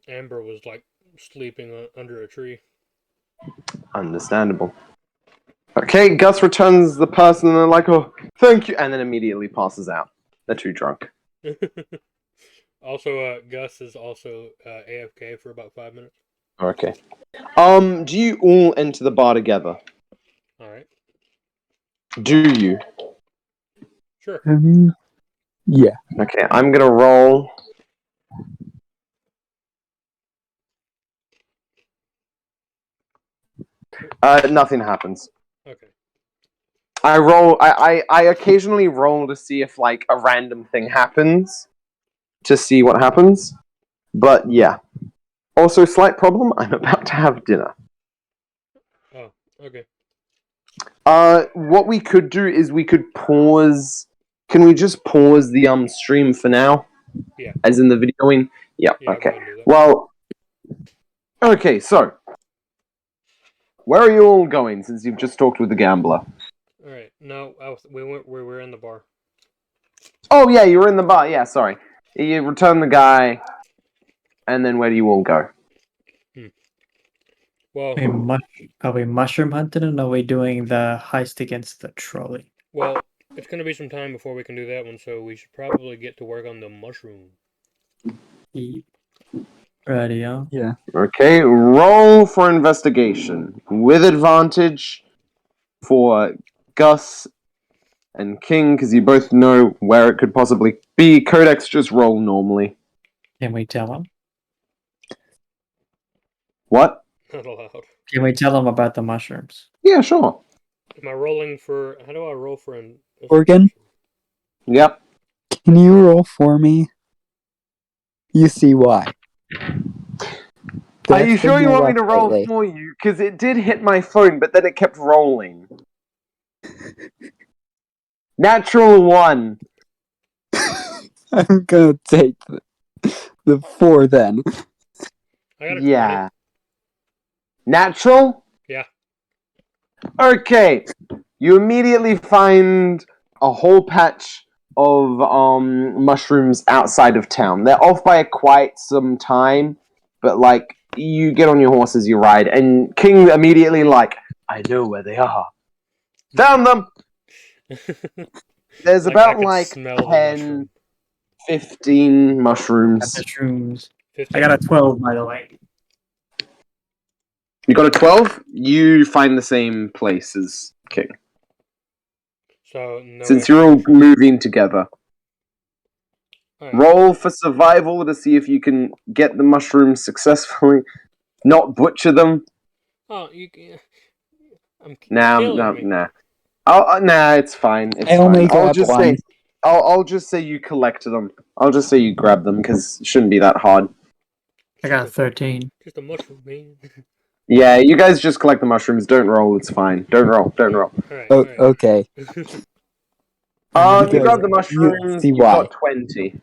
Amber was like sleeping under a tree. Understandable. Okay, Gus returns the person, and they're like, "Oh, thank you," and then immediately passes out. They're too drunk. Also, Gus is also AFK for about 5 minutes. Okay. Do you all enter the bar together? All right. Do you? Sure. Yeah. Okay, I'm gonna roll. Nothing happens. Okay. I occasionally roll to see if like a random thing happens, to see what happens. But yeah. Also, slight problem. I'm about to have dinner. Oh, okay. What we could do is we could pause. Can we just pause the stream for now? Yeah. As in the videoing. Yep. Yeah, go Okay. ahead and do that. Well. Okay. So, where are you all going? Since you've just talked with the gambler. All right. No, we were in the bar. Oh yeah, you were in the bar. Yeah, sorry. You return the guy, and then where do you all go? Well, Are we mushroom hunting, and are we doing the heist against the trolley? well, it's gonna be some time before we can do that one, so we should probably get to work on the mushroom. Ready, huh? Yeah. Okay, roll for investigation with advantage for Gus and King, because you both know where it could possibly be. Codex, just roll normally. Can we tell him? What? Not allowed. Can we tell him about the mushrooms? Yeah, sure. Am I rolling for? How do I roll for an? Morgan? Yep. Can you roll for me? You see why. Are you That's sure been you my want me to luck roll lately. for you? Because it did hit my phone, but then it kept rolling. Natural 1. I'm gonna take the 4 then. I got a Yeah. Natural? Yeah. Okay. You immediately find a whole patch of mushrooms outside of town. They're off by quite some time, but like you get on your horse as you ride, and King immediately like, I know where they are. Found them. There's Like, I about could like smell the 10, mushroom. 15 mushrooms. Mushrooms. 15? I got a 12, by the way. You got a 12? You find the same place as King. So no. Since you're all moving together. All right. Roll for survival to see if you can get the mushrooms successfully. Not butcher them. Oh, you. I'm Nah, killing me. nah. Nah, it's fine. It's I only fine. got one. I'll just say you collect them. I'll just say you grab them because it shouldn't be that hard. I got a 13. Just a mushroom, man. Yeah, you guys just collect the mushrooms. Don't roll. It's fine. Don't roll. Don't roll. Alright, Oh, alright. okay. You Because got the you mushrooms. see You why. got 20.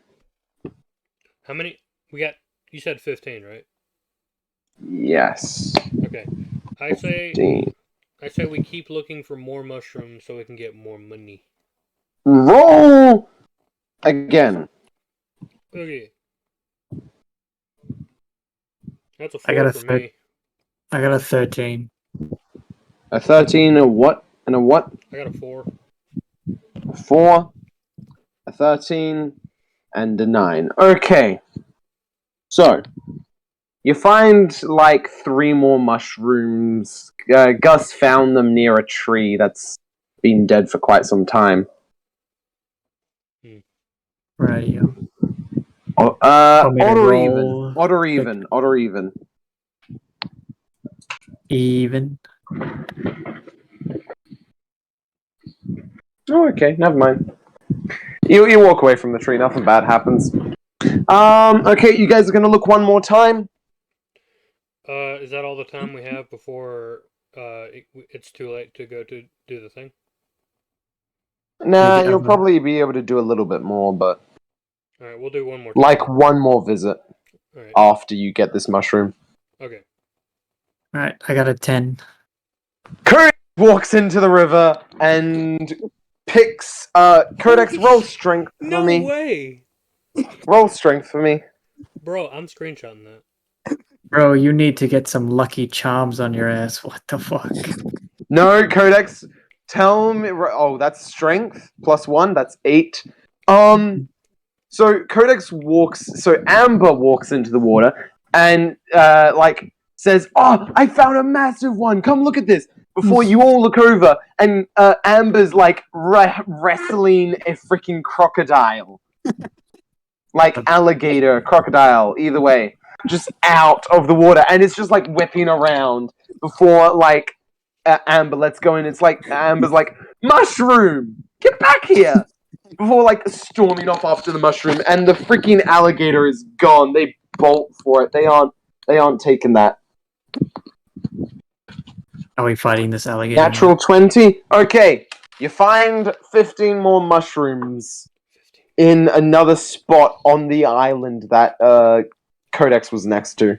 How many? We got. You said 15, right? Yes. Okay. I say 15. we keep looking for more mushrooms so we can get more money. Roll again. Okay. That's a I 4 got a for third. me. I got a 13. A 13, a what? And a what? I got a 4. A 4, a 13, and a 9. Okay. So, you find like 3 more mushrooms. Gus found them near a tree that's been dead for quite some time. Radio. Odd me to or roll? even? Odd or even? Odd or even? Even. Oh, okay. Never mind. You walk away from the tree. Nothing bad happens. Okay, you guys are gonna look one more time. Is that all the time we have before it's too late to go to do the thing? Nah, Maybe you'll I'm gonna- probably be able to do a little bit more, but Alright, we'll do one more time. like one more visit Alright. after you get this mushroom. Okay. Alright, I got a 10. Codex walks into the river and picks. Codex, roll strength for No me. way! Roll strength for me. Bro, I'm screenshotting that. Bro, you need to get some lucky charms on your ass. What the fuck? No, Codex. Tell me. Oh, that's strength +1. That's 8. So Codex walks. So Amber walks into the water and like says, "Oh, I found a massive one. Come look at this." Before you all look over, and Amber's like wrestling a freaking crocodile, like alligator, crocodile, either way, just out of the water, and it's just like whipping around before like Amber lets go, and it's like Amber's like, "Mushroom, get back here!" Before like storming off after the mushroom, and the freaking alligator is gone. They bolt for it. They aren't taking that. Are we fighting this alligator? Natural 20. Okay, you find 15 more mushrooms in another spot on the island that Codex was next to.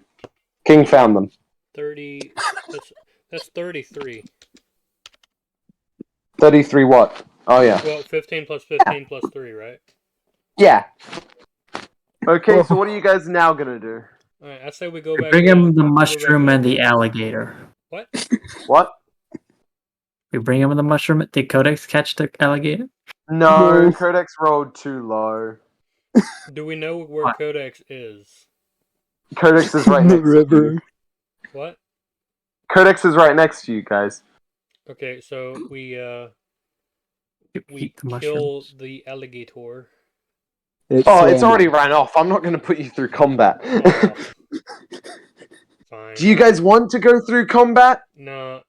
King found them. 30. That's 33. 33 what? Oh yeah. Well, 15 plus 15 plus 3, right? Yeah. Okay, so what are you guys now gonna do? Alright, I say we go back. Bring to him the go back mushroom to- and the alligator. What? What? We bring him the mushroom. Did Codex catch the alligator? No, No. Codex rolled too low. Do we know where What? Codex is? Codex is right In the next to you. river. What? Codex is right next to you guys. Okay, so we Eat the kill mushrooms. the alligator. Oh, it's swam already off. ran off. I'm not gonna put you through combat. Oh. Fine. Do you guys want to go through combat? No.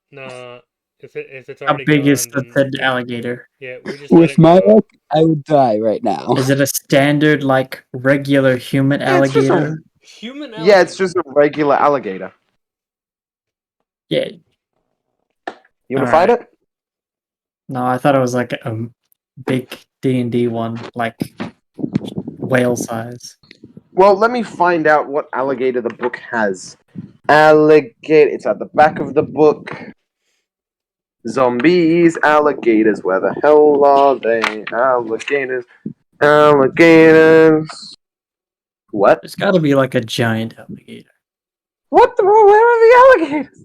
If it's How already big gone, is the then said alligator? yeah, we just let With it my go. luck, I would die right now. Is it a standard, like, regular human Yeah, it's just a- alligator? Human alligator. Yeah, it's just a regular alligator. Yeah. You want to fight it? No, I thought it was like a big D&D one, like whale size. Well, let me find out what alligator the book has. Alligator. It's at the back of the book. Zombies, alligators. Where the hell are they? Alligators. Alligators. What? There's got to be like a giant alligator. What the? Where are the alligators?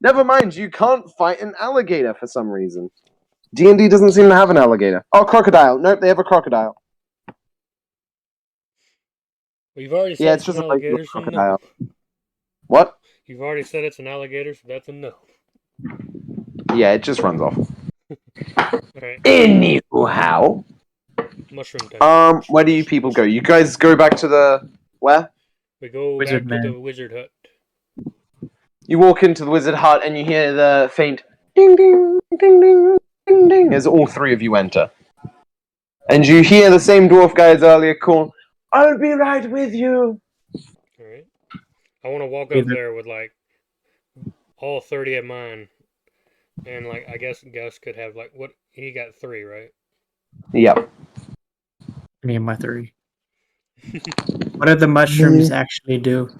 Never mind. You can't fight an alligator for some reason. D&D doesn't seem to have an alligator. Oh, crocodile. Nope, they have a crocodile. We've already said Yeah, it's it's just an a regular alligator, so no. crocodile. What? You've already said it's an alligator, so that's a no. Yeah, it just runs off. Alright, Anyhow. mushroom time. Where do you people go? You guys go back to the... Where? We go Wizard back to man. the wizard hut. You walk into the wizard hut and you hear the faint ding ding ding ding ding ding as all 3 of you enter. And you hear the same dwarf guy as earlier call, "I'll be right with you." Alright. I want to walk up there with, like, all 30 of mine, and like I guess Gus could have like what he got 3, right? Yeah. Me and my 3. What do the mushrooms actually do?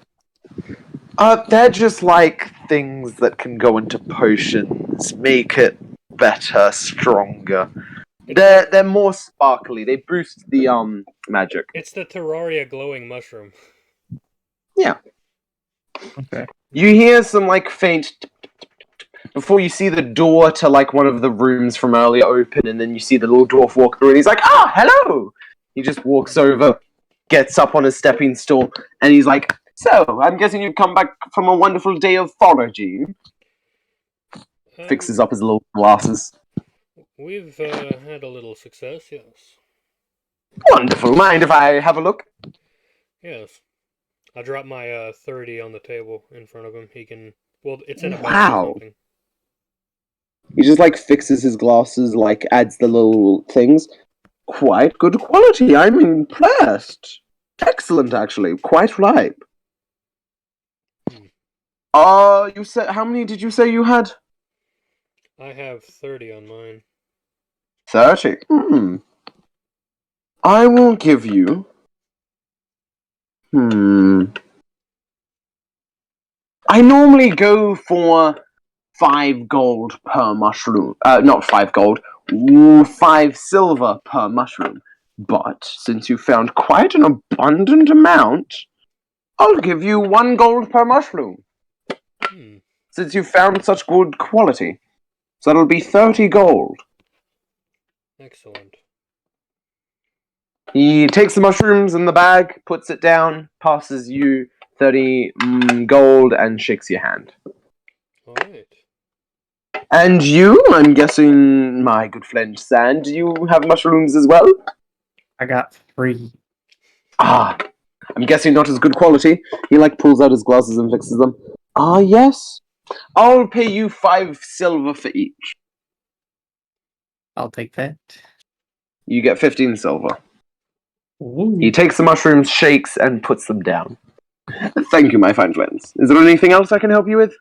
They're just like things that can go into potions, make it better, stronger. They're more sparkly. They boost the magic. It's the Terraria glowing mushroom. Yeah. Okay. You hear some like faint before you see the door to like one of the rooms from earlier open, and then you see the little dwarf walk through, and he's like, "Ah, hello!" He just walks over, gets up on his stepping stool, and he's like, "So, I'm guessing you've come back from a wonderful day of foraging." Fixes up his little glasses. We've had a little success, yes. Wonderful. Mind if I have a look? Yes. I dropped my 30 on the table in front of him. He can. Well, it's in a box Wow. or something. He just like fixes his glasses, like adds the little things. Quite good quality. I'm impressed. Excellent, actually. Quite ripe. You said how many did you say you had? I have 30 on mine. 30. I will give you. I normally go for 5 gold per mushroom. Not 5 gold. 5 silver per mushroom. But since you found quite an abundant amount, I'll give you 1 gold per mushroom. Since you found such good quality. So that'll be 30 gold. Excellent. He takes the mushrooms in the bag, puts it down, passes you 30 gold, and shakes your hand. Alright. And you, I'm guessing, my good friend Sand, do you have mushrooms as well? I got 3. Ah, I'm guessing not as good quality. He like pulls out his glasses and fixes them. Ah, yes. I'll pay you 5 silver for each. I'll take that. You get 15 silver. Ooh. He takes the mushrooms, shakes, and puts them down. Thank you, my fine friends. Is there anything else I can help you with?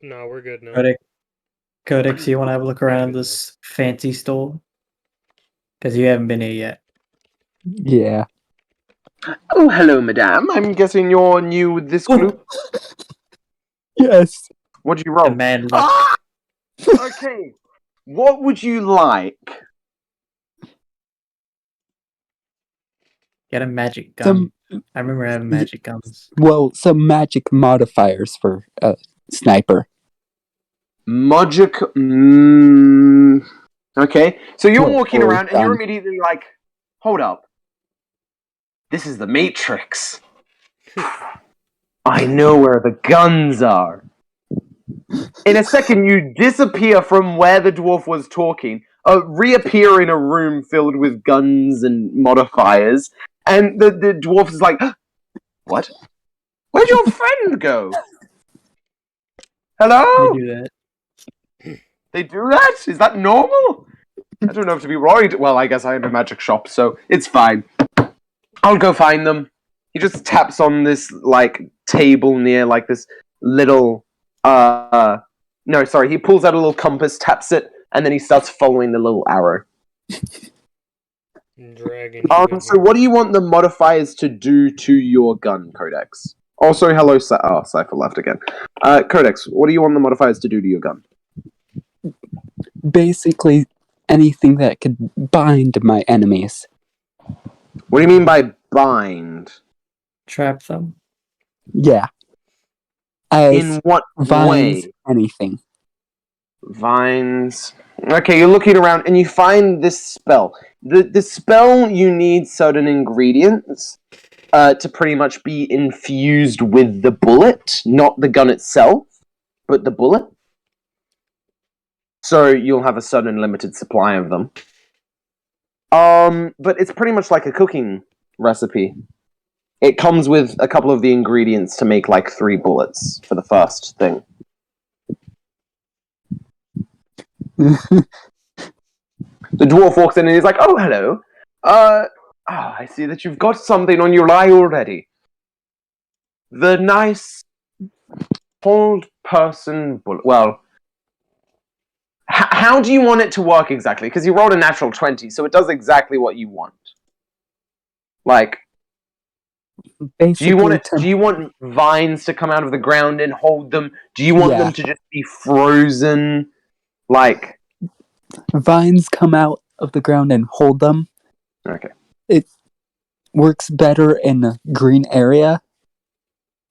No, we're good now. Codex, you want to have a look around this fancy store? Because you haven't been here yet. Yeah. Oh, hello, madame. I'm guessing you're new with this group. Yes. What'd you roll? The man left. Ah! Okay. What would you like? Get a magic gun. I remember having magic guns. Well, some magic modifiers for sniper. Magic. Okay. So you're walking or around and you're gun. immediately like, hold up. This is the Matrix. I know where the guns are. In a second, you disappear from where the dwarf was talking, reappear in a room filled with guns and modifiers, and the dwarf is like, what? Where'd your friend go? Hello? They do that. They do that? Is that normal? I don't know if to be worried. Well, I guess I have a magic shop, so it's fine. I'll go find them. He just taps on this, like, table near, like, this little, no, sorry, he pulls out a little compass, taps it, and then he starts following the little arrow. Dragon. So what do you want the modifiers to do to your gun, Codex? Also, hello, Cypher left again. Codex, what do you want the modifiers to do to your gun? Basically, anything that could bind my enemies. What do you mean by bind? Trap them. Yeah. As In what vines, way? anything. Vines. Okay, you're looking around and you find this spell. The spell, you need certain ingredients to pretty much be infused with the bullet, not the gun itself, but the bullet. So you'll have a certain limited supply of them. But it's pretty much like a cooking recipe. It comes with a couple of the ingredients to make like 3 bullets for the first thing. The dwarf walks in and he's like, oh, hello. I see that you've got something on your eye already. the nice hold person bullet. Well, how do you want it to work exactly? Because you rolled a natural 20, so it does exactly what you want. Like, Basically, do you want vines to come out of the ground and hold them? Do you want them to just be frozen? Like, vines come out of the ground and hold them. okay. It works better in a green area.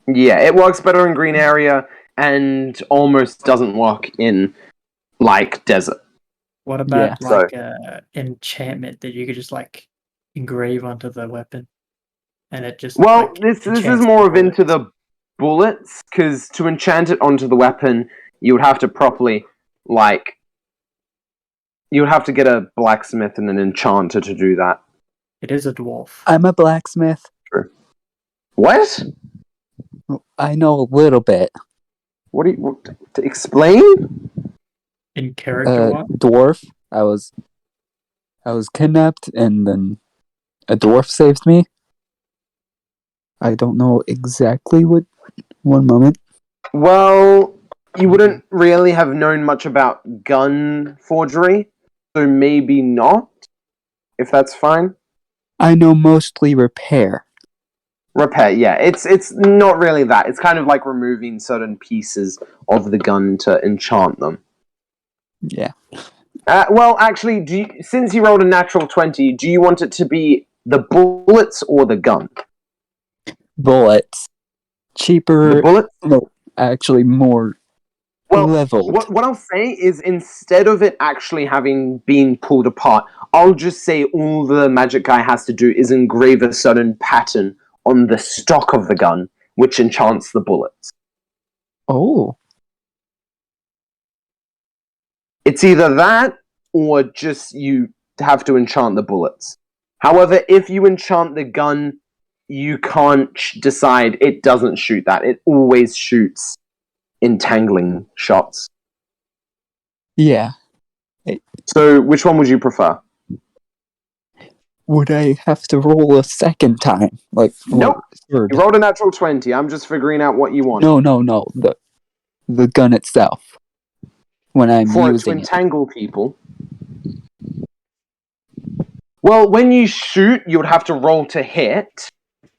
Yeah, it works better in green area and almost doesn't work in, like, desert. What about Yeah. like enchantment that you could just like engrave onto the weapon, and it just Well, like, this is enchants more the of into bullets? the bullets, because to enchant it onto the weapon, you would have to properly, like, you would have to get a blacksmith and an enchanter to do that. It is a dwarf. I'm a blacksmith. What? I know a little bit. What do you to explain? In character, what? Dwarf. I was kidnapped, and then a dwarf saved me. I don't know exactly what. One moment. Well, you wouldn't really have known much about gun forgery, so maybe not, if that's fine. I know mostly repair. Repair, yeah. It's not really that. It's kind of like removing certain pieces of the gun to enchant them. Yeah. Well, actually, since you rolled a natural 20, do you want it to be the bullets or the gun? Bullets. Cheaper. The bullets? No, actually more leveled. What I'll say is, instead of it actually having been pulled apart, I'll just say all the magic guy has to do is engrave a certain pattern on the stock of the gun, which enchants the bullets. Oh. It's either that, or just you have to enchant the bullets. However, if you enchant the gun, you can't decide it doesn't shoot that. It always shoots entangling shots. Yeah. So, which one would you prefer? Would I have to roll a second time? Like, Nope. Third? You rolled a natural 20. I'm just figuring out what you want. No. The gun itself. When I'm For it to using entangle people. Well, when you shoot, you would have to roll to hit,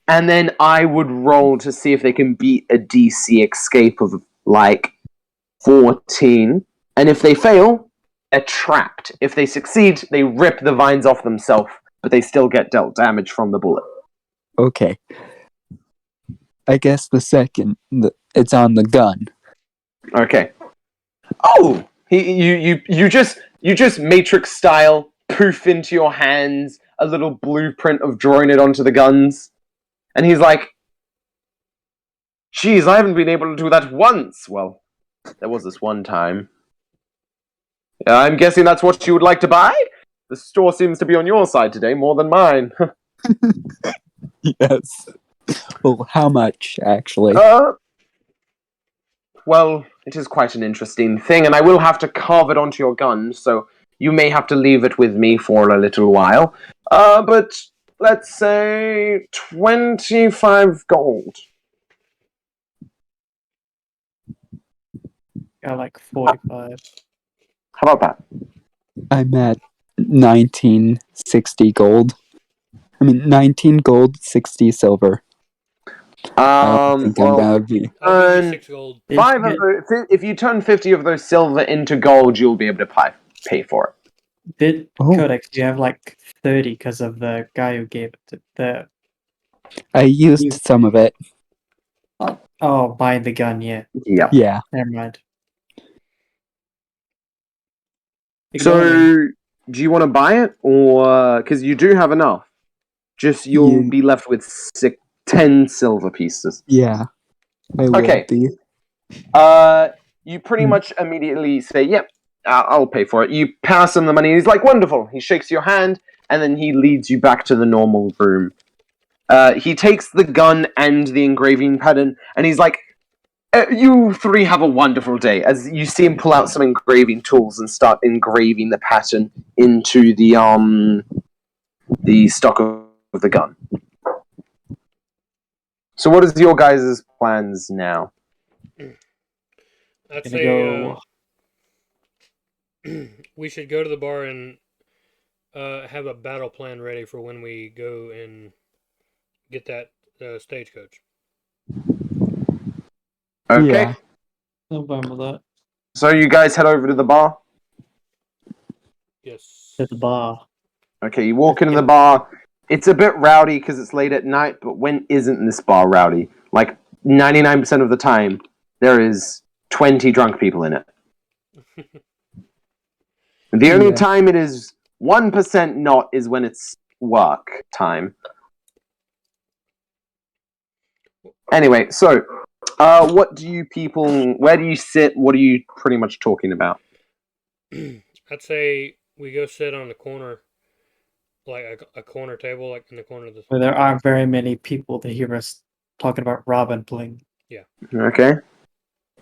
and then I would roll to see if they can beat a DC escape of, like, 14. And if they fail, they're trapped. If they succeed, they rip the vines off themselves, but they still get dealt damage from the bullet. Okay. I guess the second, it's on the gun. Okay. Oh, you just Matrix style poof into your hands a little blueprint of drawing it onto the guns, and he's like, "Geez, I haven't been able to do that once." Well, there was this one time. I'm guessing that's what you would like to buy. The store seems to be on your side today more than mine. Yes. Well, how much actually? Well, it is quite an interesting thing, and I will have to carve it onto your gun, so you may have to leave it with me for a little while. But let's say 25 gold. Got like 45. How about that? I'm at 1960 gold. 19 gold, 60 silver. I don't think I'm gonna be. I'll give you 6 gold. If you turn 50 of those silver into gold, you'll be able to pay for it. Codex, you have like 30 because of the guy who gave it. I used some of it. Oh, buy the gun, yeah. Yeah. Never mind. So, do you want to buy it, or because you do have enough? Just you'll be left with 10 silver pieces. Yeah, I will be. You pretty much immediately say, "Yep, I'll pay for it." You pass him the money. He's like, "Wonderful." He shakes your hand, and then he leads you back to the normal room. He takes the gun and the engraving pattern, and he's like, "You three have a wonderful day." As you see him pull out some engraving tools and start engraving the pattern into the stock of the gun. So what is your guys' plans now? I'd Gonna say go. we should go to the bar and have a battle plan ready for when we go and get that stagecoach. Okay. Yeah. No problem with that. So you guys head over to the bar. Yes. At the bar. Okay, you walk into the bar. It's a bit rowdy because it's late at night, but when isn't this bar rowdy? Like 99% of the time, there is 20 drunk people in it. The only Yeah. time it is 1% not is when it's work time. Anyway, so, what do you people, where do you sit? What are you pretty much talking about? I'd say we go sit on the corner, like a corner table, like in the corner of the. Where there aren't very many people to hear us talking about Robin Bling. Okay.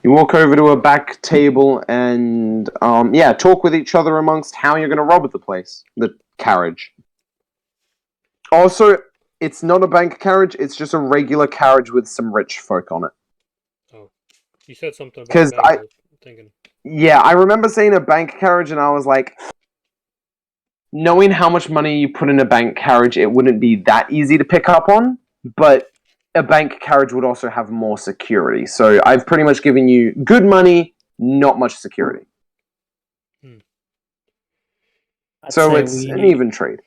You walk over to a back table and, talk with each other amongst how you're going to rob the place, the carriage. Also, it's not a bank carriage, it's just a regular carriage with some rich folk on it. Oh, you said something about 'Cause bank. I was thinking. Yeah, I remember seeing a bank carriage and I was like, knowing how much money you put in a bank carriage, it wouldn't be that easy to pick up on, but a bank carriage would also have more security. So I've pretty much given you good money, not much security. I'd So say it's an we even trade.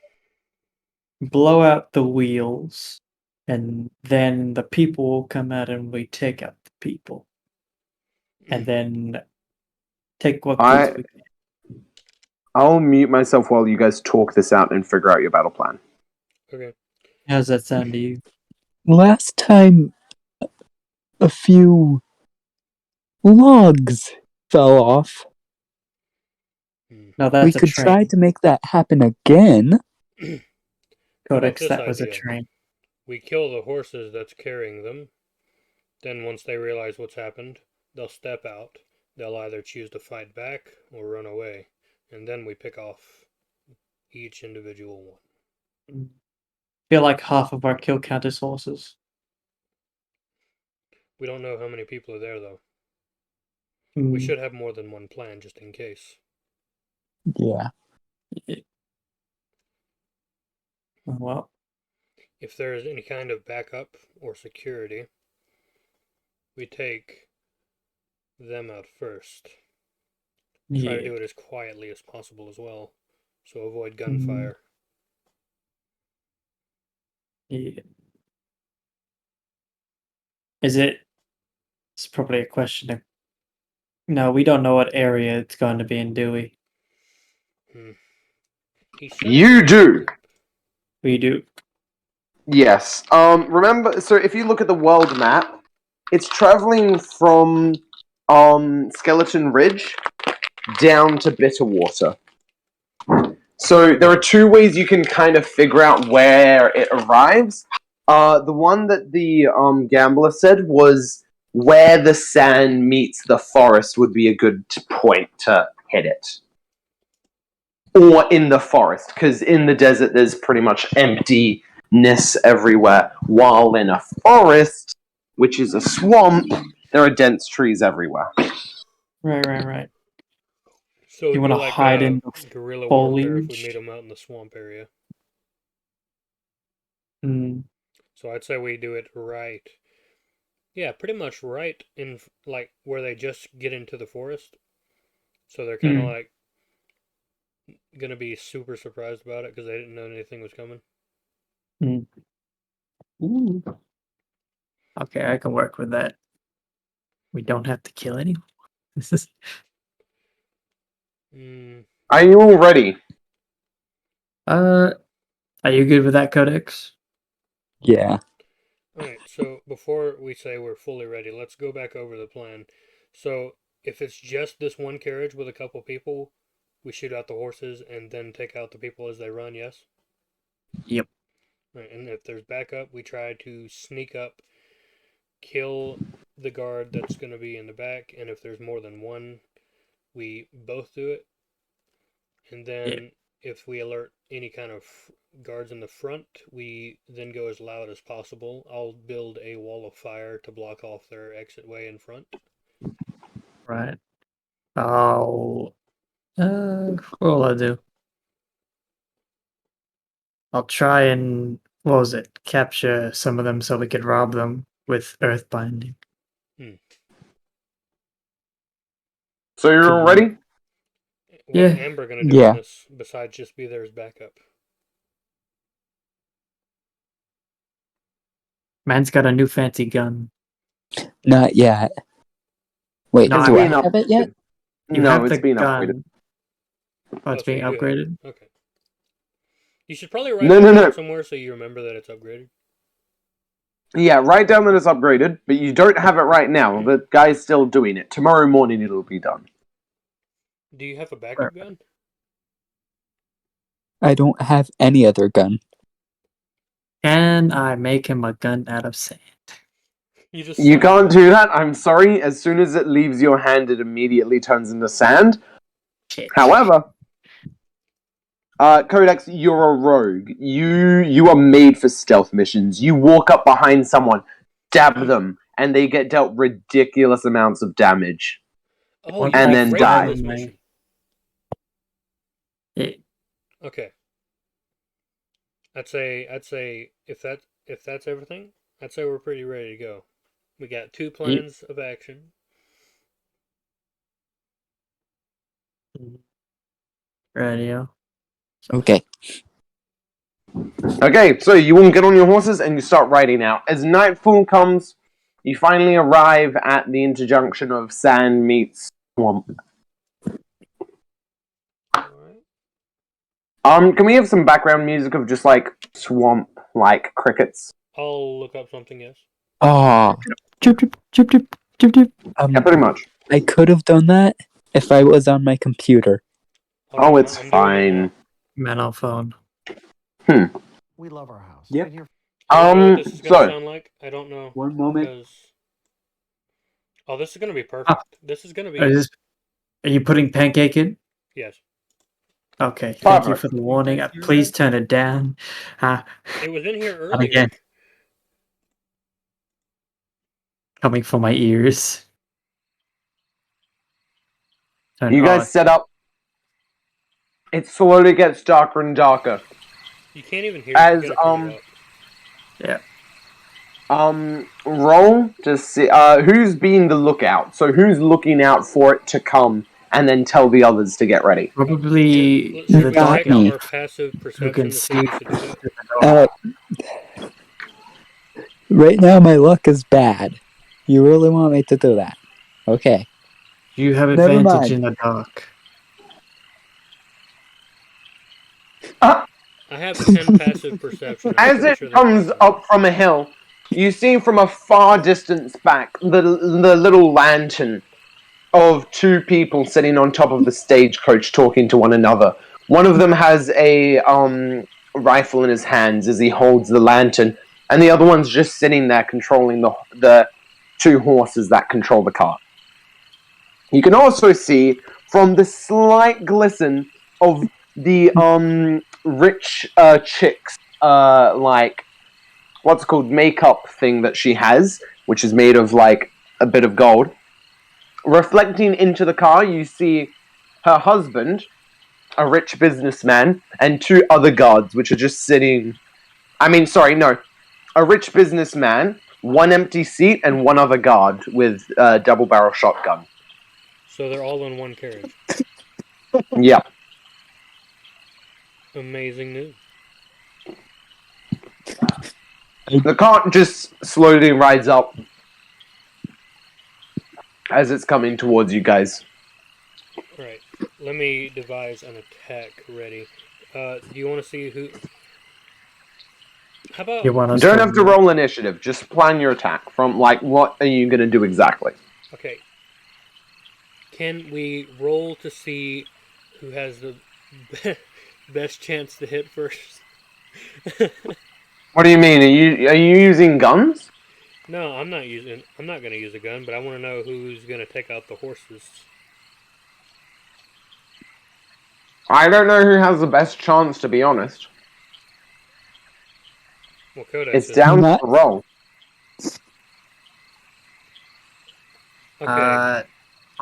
blow out the wheels, and then the people will come out and we take out the people. And then take what goods we can. I'll mute myself while you guys talk this out and figure out your battle plan. Okay. How's that sound to you? Last time, a few logs fell off. No, that's We a could train. try to make that happen again. Codex, this that was a idea? train. We kill the horses that's carrying them. Then once they realize what's happened, they'll step out. They'll either choose to fight back or run away, and then we pick off each individual one. Feel like half of our kill count is horses. We don't know how many people are there though. Mm. We should have more than one plan just in case. Yeah. Well, If there is any kind of backup or security, we take them out first. Try to do it as quietly as possible as well, so avoid gunfire. Yeah. It's probably a question of. No, we don't know what area it's going to be in, do we? You do! We do. Yes. Remember, so if you look at the world map, it's traveling from Skeleton Ridge down to Bitterwater. So there are two ways you can kind of figure out where it arrives. The one that the gambler said was where the sand meets the forest would be a good point to hit it. Or in the forest, because in the desert there's pretty much emptiness everywhere, while in a forest, which is a swamp, there are dense trees everywhere. Right. So You want to like hide in the guerrilla warfare if we foliage? meet them out in the swamp area. Mm. So I'd say we do it right. Yeah, pretty much right in like where they just get into the forest. So they're kind of like gonna be super surprised about it because they didn't know anything was coming. Ooh. Okay, I can work with that. We don't have to kill anyone. This is. Are you all ready? Are you good with that, Codex? Yeah. Alright, so before we say we're fully ready, let's go back over the plan. So if it's just this one carriage with a couple people, we shoot out the horses and then take out the people as they run, yes? Yep. Right, and if there's backup, we try to sneak up, kill the guard that's going to be in the back, and if there's more than one, we both do it. And then if we alert any kind of guards in the front, we then go as loud as possible. I'll build a wall of fire to block off their exit way in front. Right. I'll. What will I do? I'll try and capture some of them so we could rob them with earth binding. So you're all ready? What's Amber gonna do Yeah. on this besides just be there as backup? Man's got a new fancy gun. Not yet. Wait, No, do I been have it yet? You No, have it's the been gun. upgraded. Oh, it's so being you do have upgraded? it. Okay. You should probably write No, it no, down no. somewhere so you remember that it's upgraded. Yeah, write down that it's upgraded, but you don't have it right now. The guy's still doing it. Tomorrow morning it'll be done. Do you have a backup gun? I don't have any other gun. Can I make him a gun out of sand? You can't do that, I'm sorry. As soon as it leaves your hand, it immediately turns into sand. Shit. However, Codex, you're a rogue. You are made for stealth missions. You walk up behind someone, stab them, and they get dealt ridiculous amounts of damage. Oh, And you'd be then great die. for this mission. Okay. I'd say if that's everything, I'd say we're pretty ready to go. We got 2 plans of action. Radio. Okay. Okay, so you all get on your horses and you start riding out. As nightfall comes, you finally arrive at the interjunction of sand meets swamp. Alright. Can we have some background music of just like swamp, like crickets? I'll look up something, yes. Oh, Chip, chip, chip, chip, chip, chip. Yeah, pretty much. I could have done that if I was on my computer. Oh, it's I'm doing it fine. now. Man on phone. We love our house. Yep. Been here I don't know what this is gonna So sound like. I don't know. One moment. Because... Oh, this is gonna be perfect. This is gonna be... Are you putting pancake in? Yes. Okay, thank you Perfect. for the warning. Please turn it down. It was in here Not earlier. again. Coming from my ears. Turn You on. guys set up. It slowly gets darker and darker. You can't even hear As, it. You gotta turn it up. Yeah. Roll to see who's being the lookout. So who's looking out for it to come, and then tell the others to get ready. Probably Should we got check me. our passive who perception can to see see who should do that? Right now my luck is bad. You really want me to do that? Okay. You have Never advantage mind. in the dark. I have 10 passive perception. I'm As pretty it sure comes that's up from a hill, you see from a far distance back the little lantern of 2 people sitting on top of the stagecoach talking to one another. One of them has a rifle in his hands as he holds the lantern, and the other one's just sitting there controlling the 2 horses that control the cart. You can also see from the slight glisten of the rich chick's like what's it called makeup thing that she has, which is made of like a bit of gold. Reflecting into the car, you see her husband, a rich businessman, and 2 other guards, which are just sitting. A rich businessman, 1 empty seat, and 1 other guard with a double-barrel shotgun. So they're all in one carriage. Yeah. Amazing news. The cart just slowly rides up as it's coming towards you guys. Right. Let me devise an attack ready. Do you want to see who... How about... You want You us don't have to roll initiative, just plan your attack from, like, what are you going to do exactly? Okay. Can we roll to see who has the best chance to hit first? What do you mean? Are you using guns? No, I'm not going to use a gun, but I want to know who's going to take out the horses. I don't know who has the best chance, to be honest. Well, Codex It's is... down Not- to roll. Okay. Are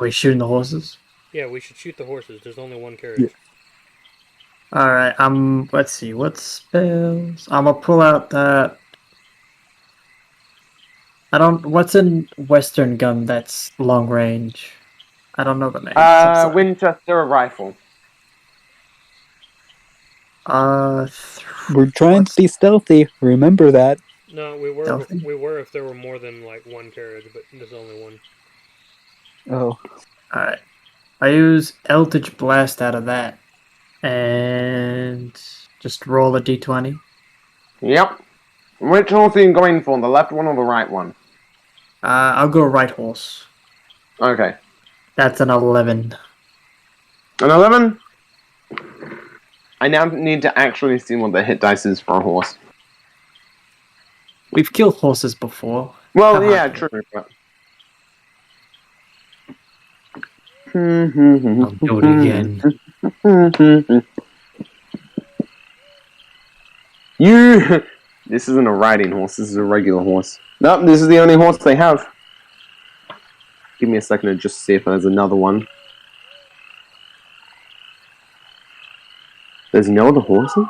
we shooting the horses? Yeah, we should shoot the horses. There's only one carriage. Alright, let's see, what spells? I'm gonna pull out that. What's in Western gun that's long range? I don't know the name. I'm sorry. Winchester rifle. We're trying to be stealthy. Remember that. No, we were Stealthy? we were if there were more than like one carriage, but there's only one. Oh, Alright. I use Eldritch Blast out of that. And just roll a d20. Yep. Which horse are you going for? The left one or the right one? I'll go right horse. Okay. That's an 11. An 11? I now need to actually see what the hit dice is for a horse. We've killed horses before. Well, How yeah, hard? true. But... I'll do it again. You... This isn't a riding horse, this is a regular horse. Nope, this is the only horse they have. Give me a second to just see if there's another one. There's no other horses?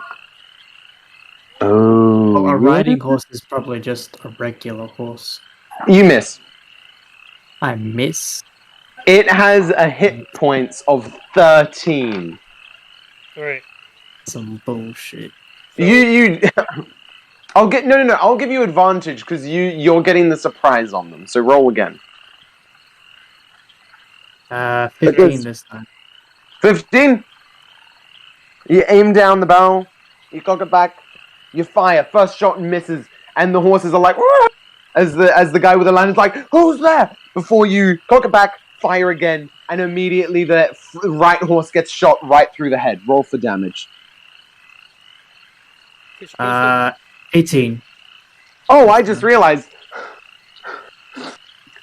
Oh, A yeah? riding horse is probably just a regular horse. You miss. I miss. It has a hit points of 13. Alright. Some bullshit. You I'll give you advantage because you're getting the surprise on them. So roll again. 15 this time. 15. You aim down the barrel. You cock it back. You fire. First shot misses, and the horses are like, "Whoa!" as the guy with the lantern's like, "Who's there?" Before you cock it back, fire again, and immediately the right horse gets shot right through the head. Roll for damage. 18. Oh, I just realized.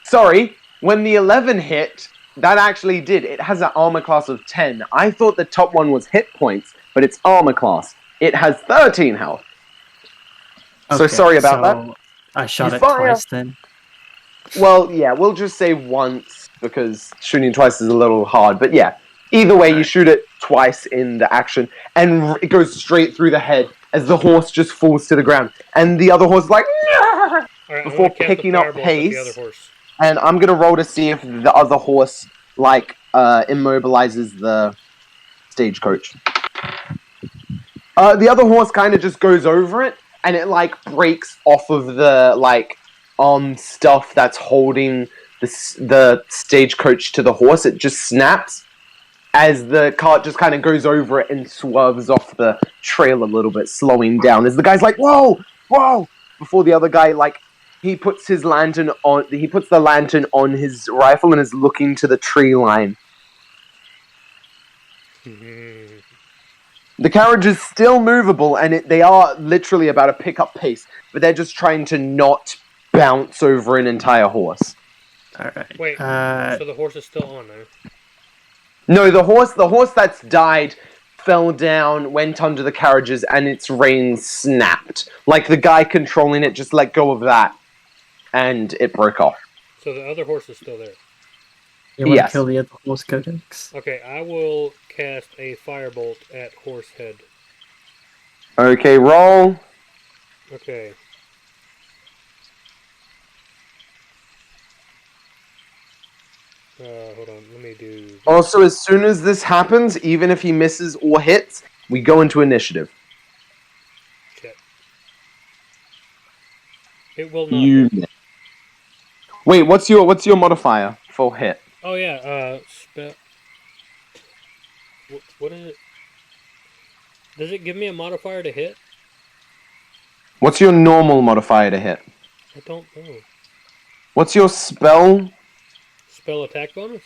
Sorry, when the 11 hit, that actually did. It has an armor class of 10. I thought the top one was hit points, but it's armor class. It has 13 health. So sorry about that. I shot You it fire. twice then. Well, yeah, we'll just say once, because shooting twice is a little hard. But yeah, either way, you shoot it twice in the action, and it goes straight through the head as the horse just falls to the ground. And the other horse is like, "Nyah!" before picking up pace. And I'm going to roll to see if the other horse, immobilizes the stagecoach. The other horse kind of just goes over it, and it, breaks off of the, stuff that's holding the stagecoach to the horse. It just snaps as the cart just kind of goes over it and swerves off the trail a little bit, slowing down. As the guy's like, "Whoa! Whoa!" Before the other guy, he puts the lantern on his rifle and is looking to the tree line. The carriage is still movable, and they are literally about to pick up pace, but they're just trying to not bounce over an entire horse. Alright. Wait, so the horse is still on there? No, the horse that's died fell down, went under the carriages, and its reins snapped. The guy controlling it just let go of that, and it broke off. So the other horse is still there? You want to kill the other horse, Codex? Okay, I will cast a firebolt at horse head. Okay, roll. Okay. Hold on, let me do... Also, as soon as this happens, even if he misses or hits, we go into initiative. Shit. It will not. Wait, what's your modifier for hit? Oh yeah, spell... What is it? Does it give me a modifier to hit? What's your normal modifier to hit? I don't know. What's your spell? Spell attack bonus?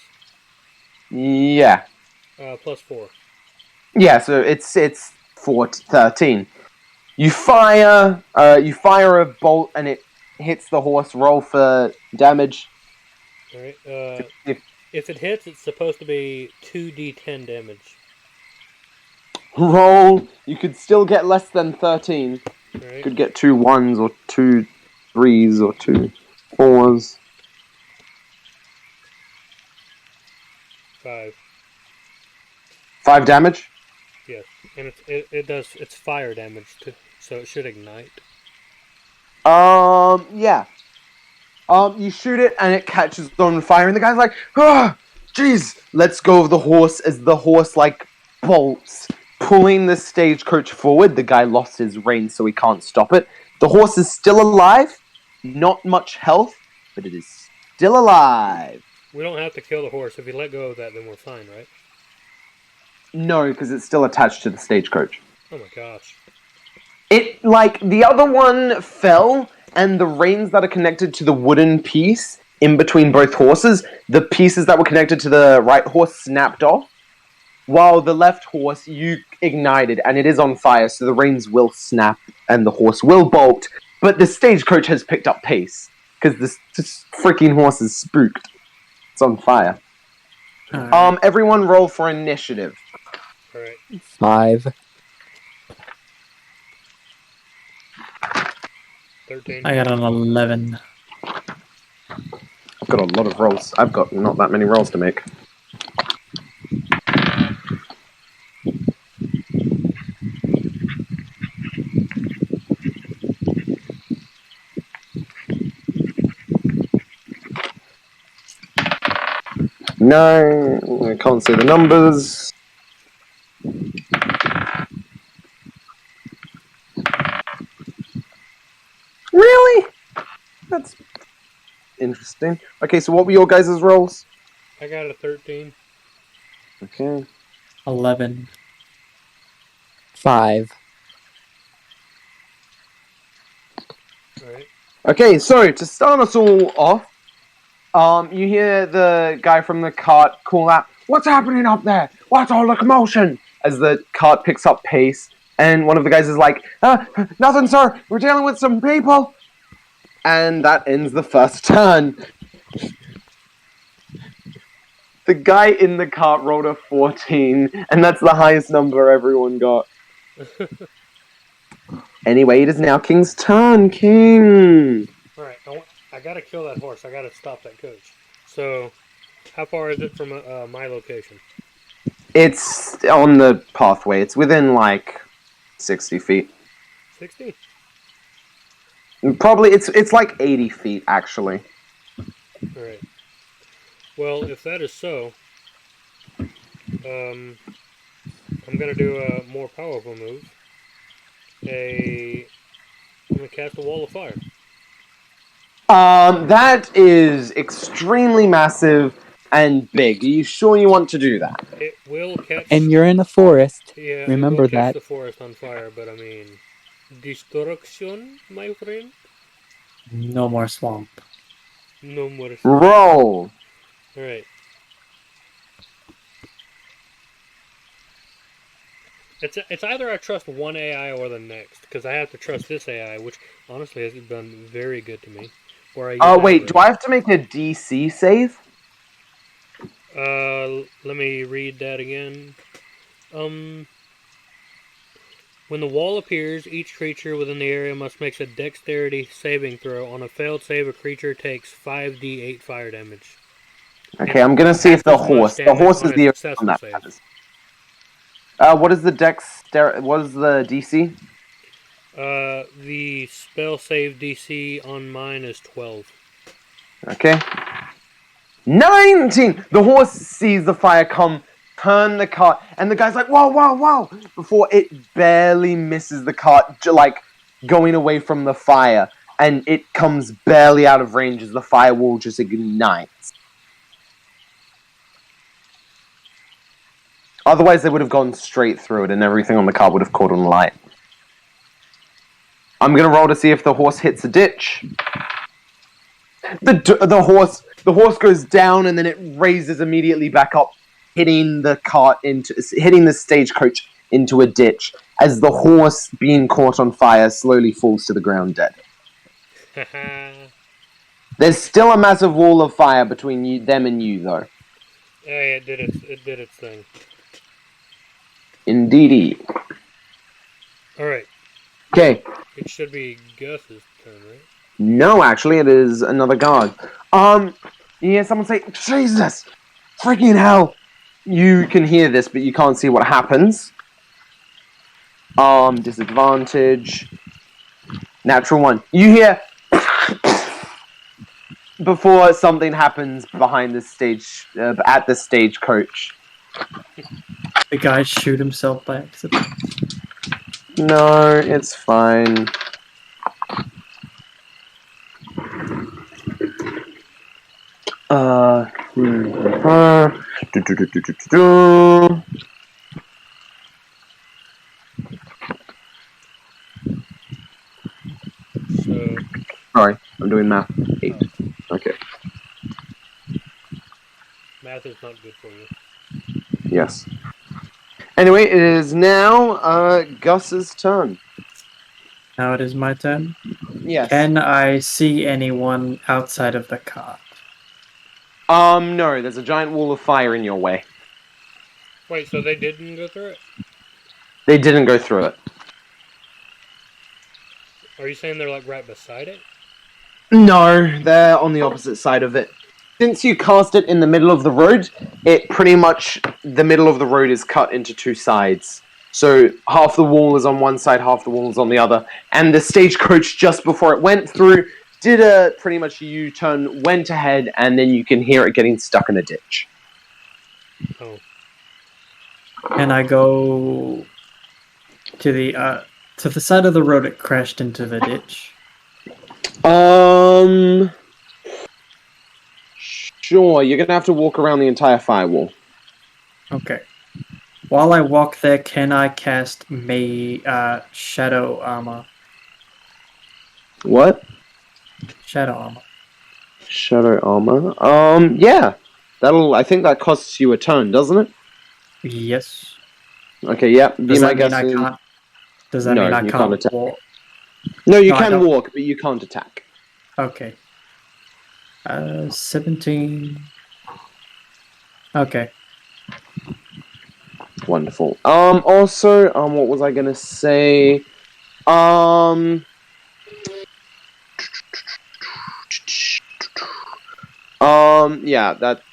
Yeah. +4. Yeah, so it's 13. You fire a bolt and it hits the horse. Roll for damage. Alright, if it hits, it's supposed to be 2d10 damage. Roll. You could still get less than 13. Right. You could get 2 1s or 2 3s or 2 4s. 5. 5 damage? Yes. And it's fire damage too, so it should ignite. Yeah. You shoot it and it catches on fire, and the guy's like, "Ah, jeez, let's go of the horse." As the horse like bolts, pulling the stagecoach forward. The guy lost his reins, so he can't stop it. The horse is still alive, not much health, but it is still alive. We don't have to kill the horse. If we let go of that, then we're fine, right? No, because it's still attached to the stagecoach. Oh my gosh. It, like, the other one fell, and the reins that are connected to the wooden piece in between both horses, the pieces that were connected to the right horse snapped off, while the left horse, you ignited, and it is on fire, so the reins will snap, and the horse will bolt, but the stagecoach has picked up pace, because this freaking horse is spooked. It's on fire. Alright. Everyone roll for initiative. Alright. 5. 13. I got an 11. I've got a lot of rolls. I've got not that many rolls to make. No, I can't see the numbers. Really? That's interesting. Okay, so what were your guys' rolls? I got a 13. Okay. 11. 5. Alright. Okay, so to start us all off, you hear the guy from the cart call out, "What's happening up there? What's all the commotion?" As the cart picks up pace, and one of the guys is like, "Nothing, sir. We're dealing with some people." And that ends the first turn. The guy in the cart rolled a 14, and that's the highest number everyone got. Anyway, it is now King's turn. King! Alright, I gotta kill that horse. I gotta stop that coach. So, how far is it from my location? It's on the pathway. It's within, like, 60 feet. 60? Probably, it's like 80 feet, actually. Alright. Well, if that is so, I'm gonna do a more powerful move. I'm gonna cast a wall of fire. That is extremely massive and big. Are you sure you want to do that? It will catch... And you're in a forest. Yeah, Remember it will catch that. the forest on fire, but I mean... Destruction, my friend? No more swamp. No more... Roll! Alright. It's either I trust one AI or the next, because I have to trust this AI, which honestly has been very good to me. Or Wait, do I have to make a DC save? Let me read that again. When the wall appears, each creature within the area must make a dexterity saving throw. On a failed save, a creature takes 5d8 fire damage. Okay, I'm gonna see if the horse... The horse is the... successful that save. matters. What is the what is the DC? The spell save DC on mine is 12. Okay. 19! The horse sees the fire come, turn the cart, and the guy's like, "Whoa, whoa, whoa!" Before it barely misses the cart, like, going away from the fire, and it comes barely out of range as the fire wall just ignites. Otherwise, they would have gone straight through it, and everything on the car would have caught on light. I'm gonna roll to see if the horse hits a ditch. The horse goes down, and then it raises immediately back up, hitting the stagecoach into a ditch. As the horse, being caught on fire, slowly falls to the ground dead. There's still a massive wall of fire between them and you, though. Yeah, it did its thing. Indeedy. Alright. Okay. It should be Gus's turn, right? No, actually, it is another guard. You hear someone say, Jesus! Freaking hell! You can hear this, but you can't see what happens. Disadvantage. Natural 1. You hear before something happens behind the stage, at the stagecoach. The guy shoot himself by accident. No, it's fine. So... Sorry, I'm doing math. 8. Okay. Math is not good for you. Yes. Anyway, it is now Gus's turn. Now it is my turn. Yes. Can I see anyone outside of the cart? No, there's a giant wall of fire in your way. Wait, so they didn't go through it? They didn't go through it. Are you saying they're like right beside it? No, they're on the opposite side of it. Since you cast it in the middle of the road, it pretty much, the middle of the road is cut into 2 sides. So half the wall is on one side, half the wall is on the other. And the stagecoach, just before it went through, did a pretty much a U-turn, went ahead, and then you can hear it getting stuck in a ditch. Oh. Can I go to the side of the road it crashed into the ditch? Sure, you're gonna have to walk around the entire firewall. Okay. While I walk there, can I cast shadow armor? What? Shadow armor. Shadow armor? Yeah. I think that costs you a turn, doesn't it? Yes. Okay, yeah. Does that mean I can't? Does that mean I can't attack. walk? No, you can walk, but you can't attack. Okay. 17. Okay. Wonderful. Also, what was I gonna say?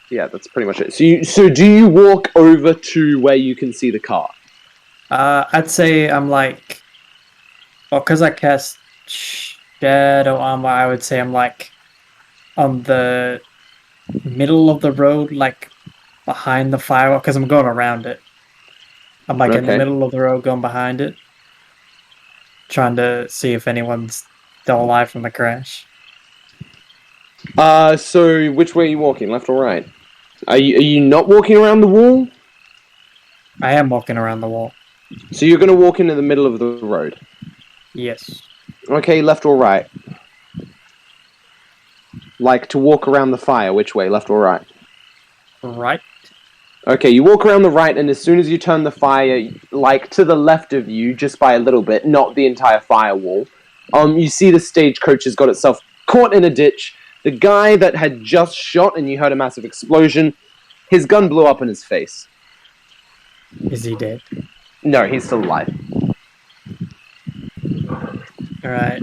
Yeah, that's pretty much it. So do you walk over to where you can see the car? I'd say I'm like, well, because I cast shadow armor, I would say I'm like on the middle of the road, like behind the firewall, because I'm going around it. I'm like in the middle of the road, going behind it, trying to see if anyone's still alive from the crash. So which way are you walking, left or right? Are you not walking around the wall? I am walking around the wall. So you're going to walk into the middle of the road? Yes. Okay, left or right? Like, to walk around the fire, which way, left or right? Right. Okay, you walk around the right, and as soon as you turn the fire, like, to the left of you, just by a little bit, not the entire firewall, you see the stagecoach has got itself caught in a ditch. The guy that had just shot, and you heard a massive explosion, his gun blew up in his face. Is he dead? No, he's still alive. Alright.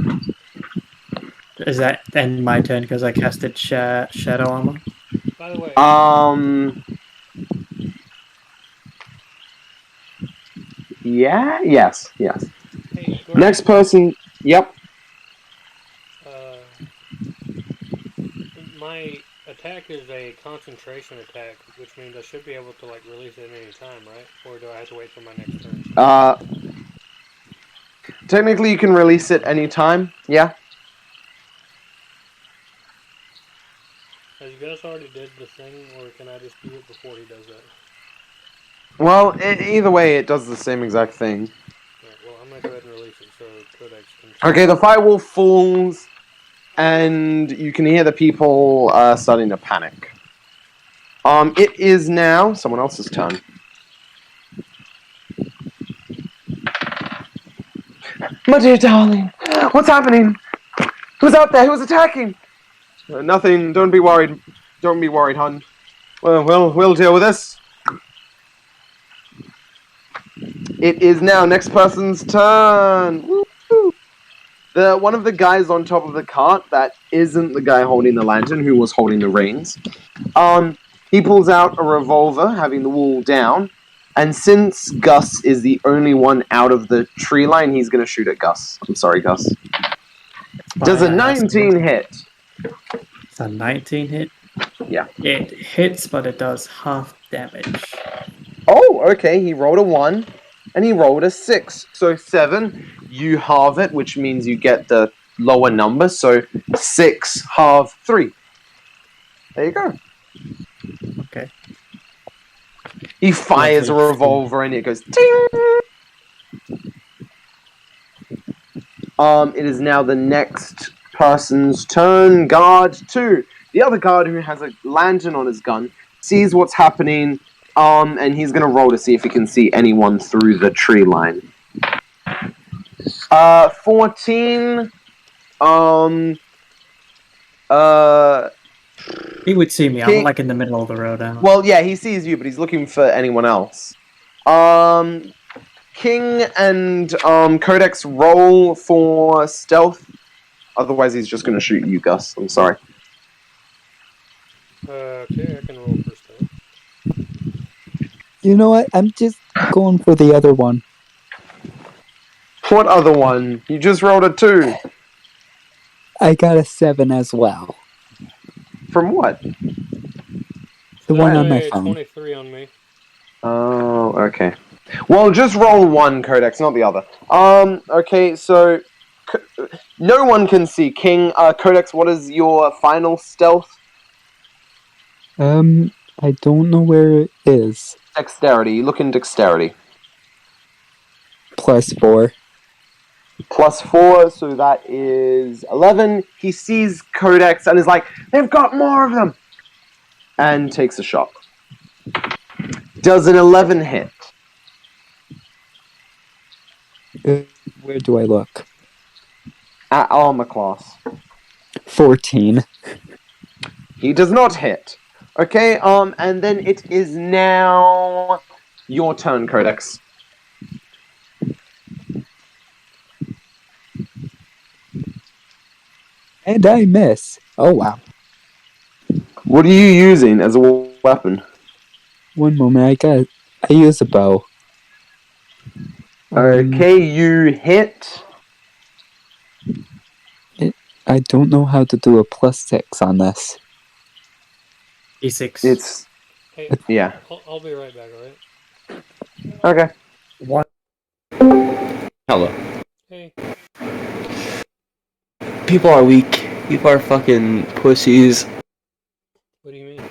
Is that then my turn because I casted shadow armor? By the way... Yeah? Yes. Hey, next person... Yep. My attack is a concentration attack, which means I should be able to, like, release it at any time, right? Or do I have to wait for my next turn? Technically you can release it any time, yeah? Has Gus already did the thing, or can I just do it before he does that? Well, either way, it does the same exact thing. Right, well, I'm going to go ahead and release it, so Codex can... Okay, the firewall falls, and you can hear the people starting to panic. It is now someone else's turn. My dear darling, what's happening? Who's out there? Who's attacking? Nothing. Don't be worried. Don't be worried, hon. Well, we'll deal with this. It is now next person's turn. Woo-hoo. One of the guys on top of the cart that isn't the guy holding the lantern, who was holding the reins. He pulls out a revolver, having the wall down, and since Gus is the only one out of the tree line, he's going to shoot at Gus. I'm sorry, Gus. Does a 19 hit? It's a 19 hit. Yeah. It hits, but it does half damage. Oh, okay. He rolled a 1, and he rolled a 6. So 7, you halve it, which means you get the lower number. So 6 halve 3. There you go. Okay. He fires a revolver, and it goes ting! It is now the next person's turn. Guard 2. The other guard who has a lantern on his gun sees what's happening, and he's going to roll to see if he can see anyone through the tree line. 14. He would see me. I'm like in the middle of the road now. Well, yeah, he sees you, but he's looking for anyone else. King and Codex roll for stealth. Otherwise, he's just going to shoot you, Gus. I'm sorry. Okay, I can roll for stealth. You know what? I'm just going for the other one. What other one? You just rolled a 2. I got a 7 as well. From what? The one on my phone. 23 on me. Oh, okay. Well, just roll 1, Codex, not the other. Okay, so no one can see King. Codex, what is your final stealth? I don't know where it is. Dexterity. Look in dexterity. +4. +4, so that is 11. He sees Codex and is like, they've got more of them! And takes a shot. Does an 11 hit? Where do I look? At armor class. 14. He does not hit. Okay, and then it is now your turn, Codex. And I miss. Oh, wow. What are you using as a weapon? One moment, I use a bow. Okay, you hit. I don't know how to do a +6 on this. E6. It's... Hey, yeah. I'll be right back, alright? Okay. What? Hello. Hey. People are weak. People are fucking pussies. What do you mean?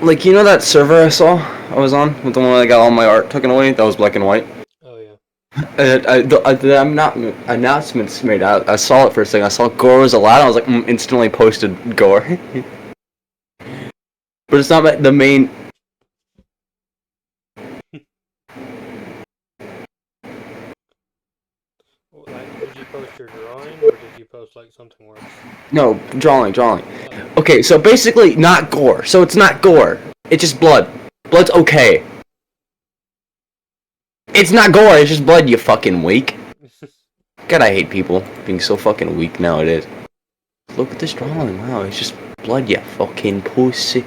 Like, you know that server I was on? With the one where I got all my art taken away? That was black and white? Oh, yeah. The announcements made out. I saw it for a second. I saw gore was allowed. I was like, instantly posted gore. But it's not the main... Like, did you post your drawing, or did you post, like, something worse? No, drawing. Oh. Okay, so basically, not gore. So it's not gore. It's just blood. Blood's okay. It's not gore, it's just blood, you fucking weak. God, I hate people being so fucking weak nowadays. Look at this drawing, wow, it's just blood, you fucking pussy.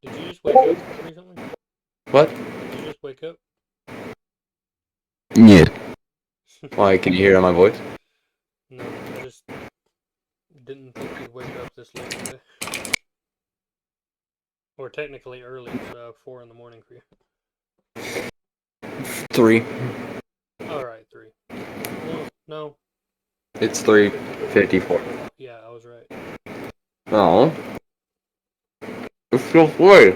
Did you just wake up recently? What? Did you just wake up? Yeah. Why, can you hear it on my voice? No, I just didn't think you'd wake up this late today. Or technically early, it's 4 in the morning for you. 3. Alright, 3. No. It's 3:54. Yeah, I was right. Oh. It's still 3.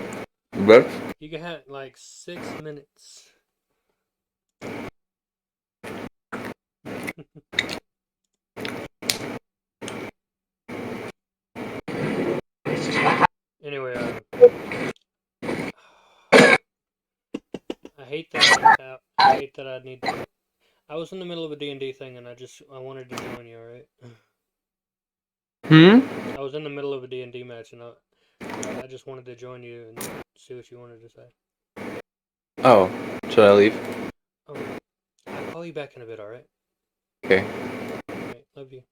But You can have like 6 minutes. Anyway, I hate that I need to... I was in the middle of a D&D thing and I wanted to join you, alright? I I was in the middle of a D&D match and I just wanted to join you and see what you wanted to say. Oh, should I leave? I'll call you back in a bit, alright? Okay. Alright, love you.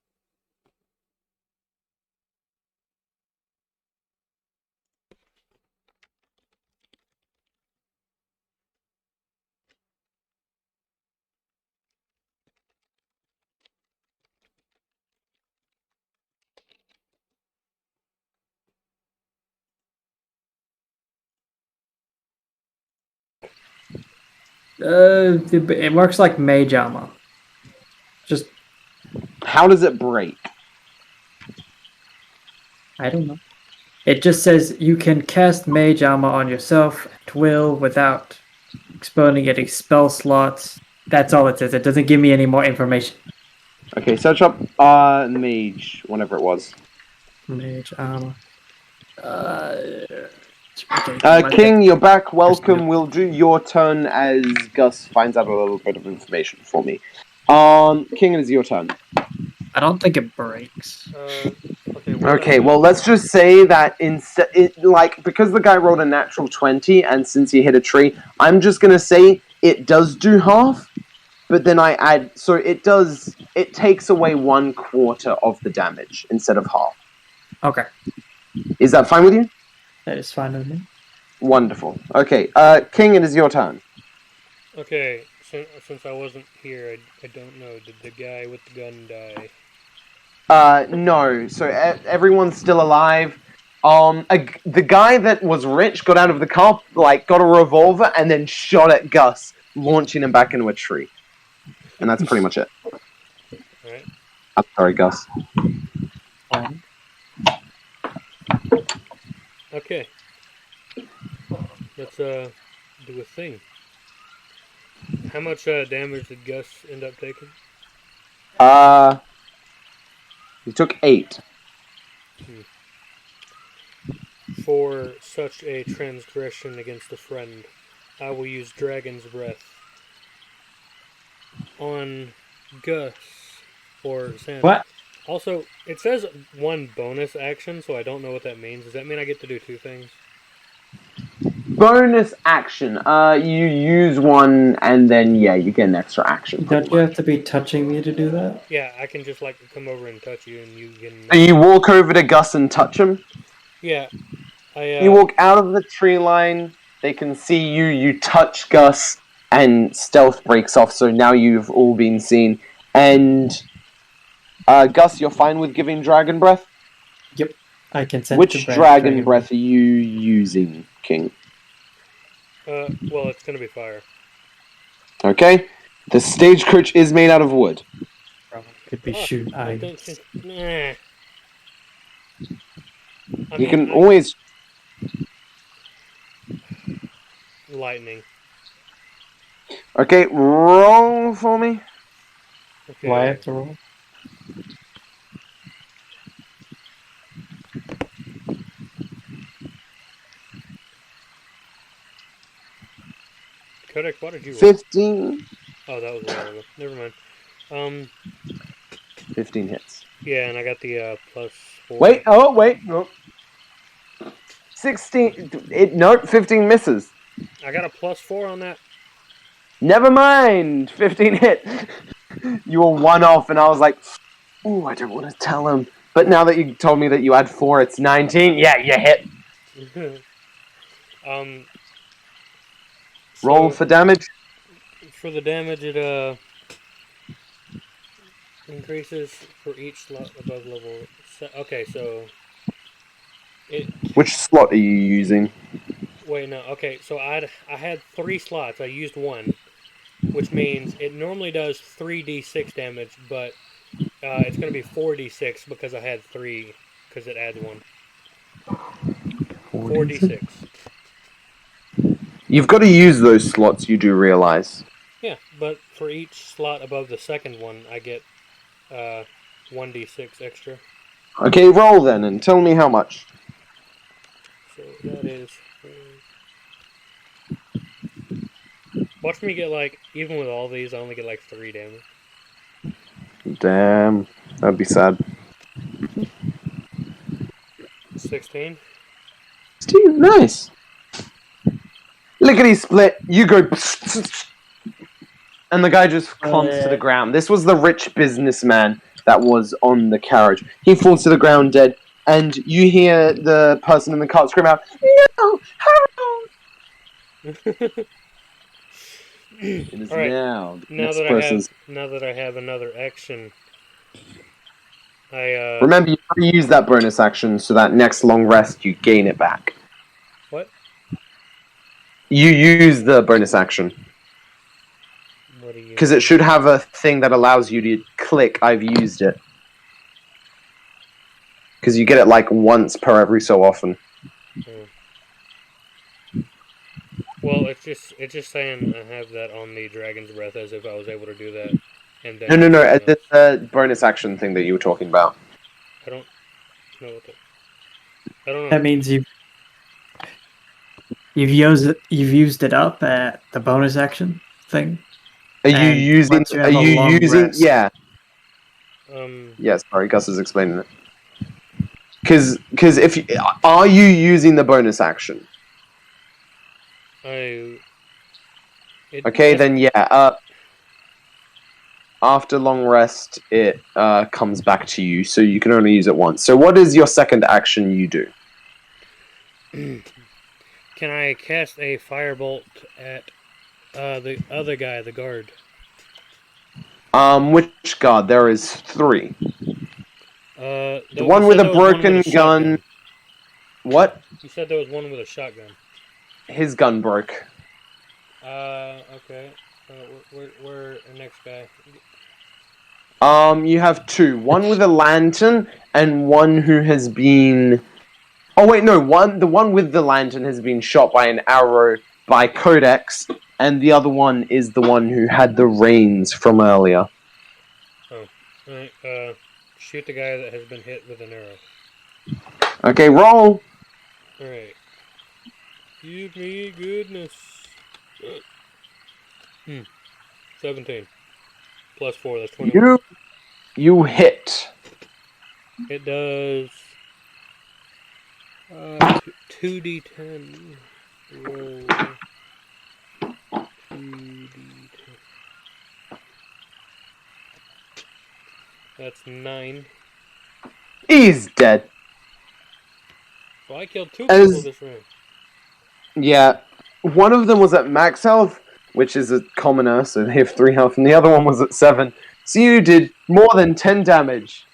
It works like mage armor. Just How does it break? I don't know. It just says you can cast mage armor on yourself at will without exploding any spell slots. That's all it says. It doesn't give me any more information. Okay, search up mage, whatever it was. Mage armor. King, you're back. Welcome. We'll do your turn as Gus finds out a little bit of information for me. King, it is your turn. I don't think it breaks. Okay, well, let's just say that because the guy rolled a natural 20, and since he hit a tree, I'm just gonna say it does do half, but then I add, so it takes away 1/4 of the damage instead of half. Okay. Is that fine with you? That is fine with me. Wonderful. Okay, King, it is your turn. Okay, since I wasn't here, I don't know. Did the guy with the gun die? No. So everyone's still alive. The guy that was rich got out of the car, got a revolver, and then shot at Gus, launching him back into a tree. And that's pretty much it. Alright. I'm sorry, Gus. Okay. Let's do a thing. How much damage did Gus end up taking? He took 8. For such a transgression against a friend, I will use Dragon's Breath on Gus or Sam. What? Also, it says 1 bonus action, so I don't know what that means. Does that mean I get to do 2 things? Bonus action. You use one, and then, you get an extra action. Don't you have to be touching me to do that? Yeah, I can just, come over and touch you, and you can... So you walk over to Gus and touch him? Yeah. You walk out of the tree line, they can see you, you touch Gus, and stealth breaks off, so now you've all been seen. And, Gus, you're fine with giving Dragon Breath? Yep. I can send Which Dragon Breath are you using, King? Well, it's gonna be fire. Okay. The stagecoach is made out of wood. Could be shooting items. Nah. You can always... Lightning. Okay, roll for me. Okay. Why I have to roll? Kodak, what did you roll? 15. Oh, that was a while ago. Never mind. 15 hits. Yeah, and I got the +4. Wait, no. 16. Nope, 15 misses. I got a +4 on that. Never mind. 15 hit. You were 1 off, and I was like, ooh, I don't want to tell him. But now that you told me that you had 4, it's 19. Yeah, you hit. Roll for damage. For the damage, it increases for each slot above level. Okay, so Which slot are you using? Wait, no. Okay, so I had 3 slots. I used 1, which means it normally does 3d6 damage, but it's going to be 4d6 because I had 3, because it adds 1. 4d6. You've got to use those slots, you do realize. Yeah, but for each slot above the second one, I get 1d6 extra. Okay, roll then, and tell me how much. So that is... Watch me get, even with all these, I only get, 3 damage. Damn, that'd be sad. 16? 16, nice. Lickety split, you go, and the guy just clumps to the ground. This was the rich businessman that was on the carriage. He falls to the ground dead, and you hear the person in the cart scream out, "No, Harold!" It is All right. now. Now that I have another action, Remember, you have to use that bonus action so that next long rest you gain it back. What? You use the bonus action. What do you? Because it should have a thing that allows you to click, I've used it. Because you get it like once per every so often. Well, it's just saying I have that on the Dragon's Breath as if I was able to do that. And then No. It's the bonus action thing that you were talking about. I don't know what that. I don't know. That means you've used it up at the bonus action thing. Are you using? Are you using? Rest. Yeah. Yeah. Sorry, Gus is explaining it. Because if are you using the bonus action? Okay, then yeah. After long rest, it comes back to you, so you can only use it once. So, what is your second action you do? Can I cast a firebolt at the other guy, the guard? Which guard? There is 3. The one with a broken gun. What? You said there was one with a shotgun. His gun broke. Okay. Where the next guy? You have 2. One with a lantern and one who has been... Oh wait, no. The one with the lantern has been shot by an arrow by Codex, and the other one is the one who had the reins from earlier. Oh. Alright, shoot the guy that has been hit with an arrow. Okay, roll! Alright. Give me goodness. 17. Plus 4, that's 21. You hit. It does 2d10. Roll 2d10. That's 9. He's dead. Well, I killed 2 people this round. Yeah. One of them was at max health, which is a commoner, so they have 3 health, and the other one was at 7. So you did more than 10 damage.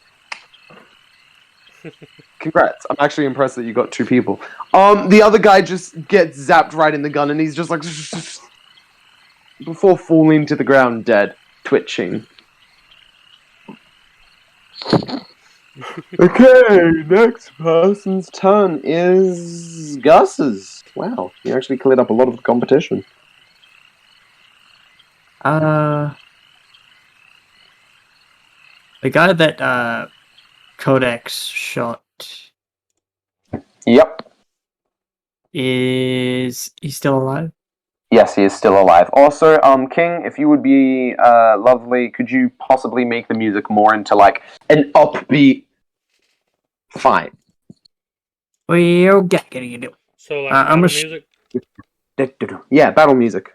Congrats. I'm actually impressed that you got 2 people. The other guy just gets zapped right in the gun, and he's just like... before falling to the ground dead, twitching. Okay, next person's turn is Gus's. Wow, you actually cleared up a lot of the competition. The guy that Codex shot. Yep. Is he still alive? Yes, he is still alive. Also, King, if you would be lovely, could you possibly make the music more into like an upbeat fight? Well, getting into it. So like battle music? Yeah, battle music.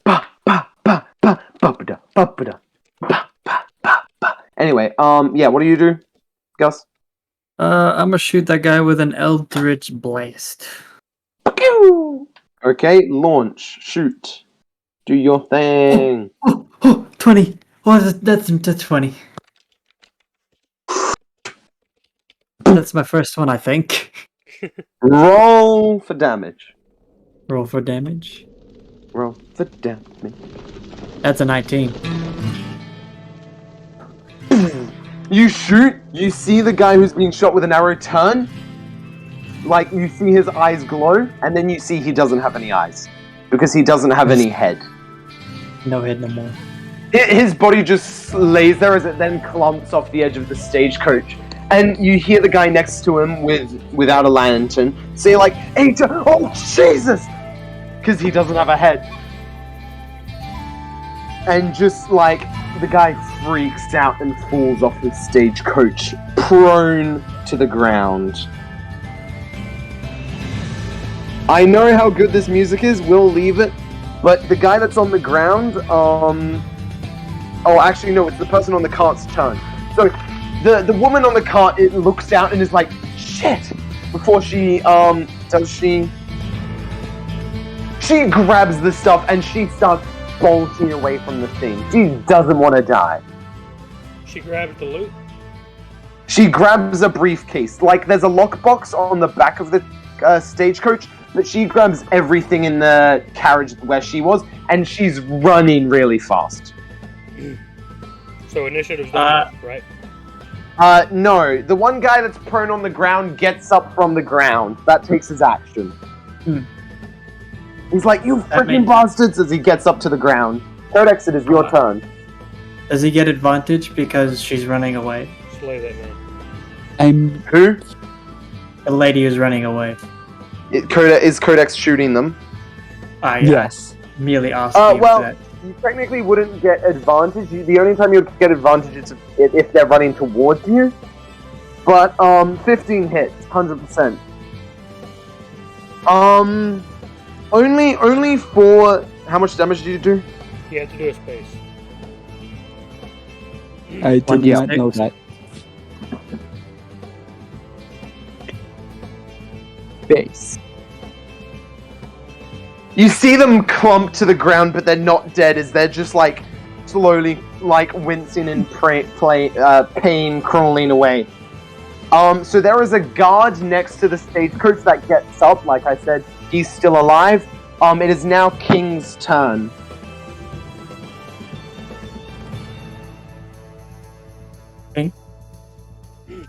Ba ba ba ba ba ba da ba ba da ba ba ba ba. Anyway, yeah, what do you do, Gus? I'm gonna shoot that guy with an Eldritch Blast. Okay, launch, shoot, do your thing. 20. Oh, that's 20. That's my first one, I think. Roll for damage. Roll for damage. Roll for damage. That's a 19. You shoot, you see the guy who's being shot with an arrow turn. Like, you see his eyes glow, and then you see he doesn't have any eyes. Because he doesn't have any head. No head no more. His body just lays there as it then clumps off the edge of the stagecoach. And you hear the guy next to him without a lantern say like, oh Jesus! Because he doesn't have a head. And just like, the guy freaks out and falls off the stagecoach, prone to the ground. I know how good this music is. We'll leave it. But the guy that's on the ground, oh, actually, no, it's the person on the cart's turn. So, the woman on the cart, it looks out and is like, shit! Before she, she grabs the stuff and she starts bolting away from the thing. She doesn't want to die. She grabs the loot? She grabs a briefcase. Like, there's a lockbox on the back of the stagecoach, but she grabs everything in the carriage where she was, and she's running really fast. So initiative's done, right? No. The one guy that's prone on the ground gets up from the ground. That takes his action. He's like, you freaking bastards, as he gets up to the ground. Codex, it is your turn. Does he get advantage because she's running away? Slay that man. Who? The lady who's running away. Is Codex shooting them? Yes. Merely asking well, that. you technically wouldn't get advantage. The only time you'd get advantage is if they're running towards you. But, 15 hits, 100%. Only for... How much damage did you do? You have to do a space. I did not know that. Base. You see them clump to the ground, but they're not dead, as they're just, like, slowly, like, wincing in pain, crawling away. So there is a guard next to the stagecoach that gets up, like I said, he's still alive. It is now King's turn.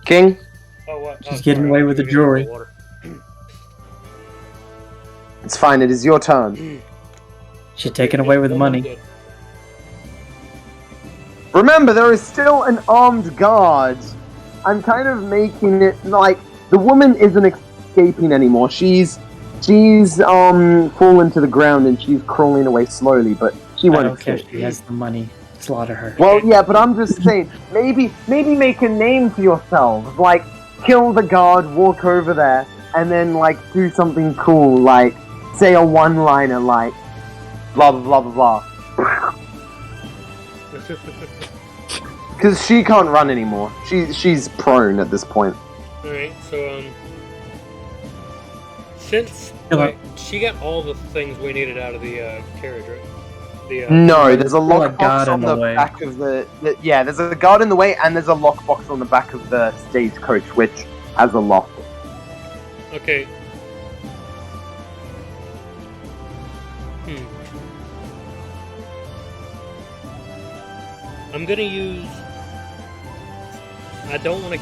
King? Oh, what? She's getting away with the jewelry. It's fine, it is your turn. She's taken away with the money. Remember, there is still an armed guard. I'm kind of making it like the woman isn't escaping anymore. She's fallen to the ground and she's crawling away slowly, but she won't I don't care escape. if she has the money. Slaughter her. Well, yeah, but I'm just saying, maybe make a name for yourselves. Like, kill the guard, walk over there, and then, like, do something cool, like, say a one-liner, like, blah, blah, blah, blah, blah. Because she can't run anymore. She's prone at this point. Alright, so, since, like, she got all the things we needed out of the, carriage, right? No, there's a lockbox on the way. back of yeah, there's a guard in the way, and there's a lockbox on the back of the stagecoach, which has a lock. Okay. I'm gonna use... I don't want to...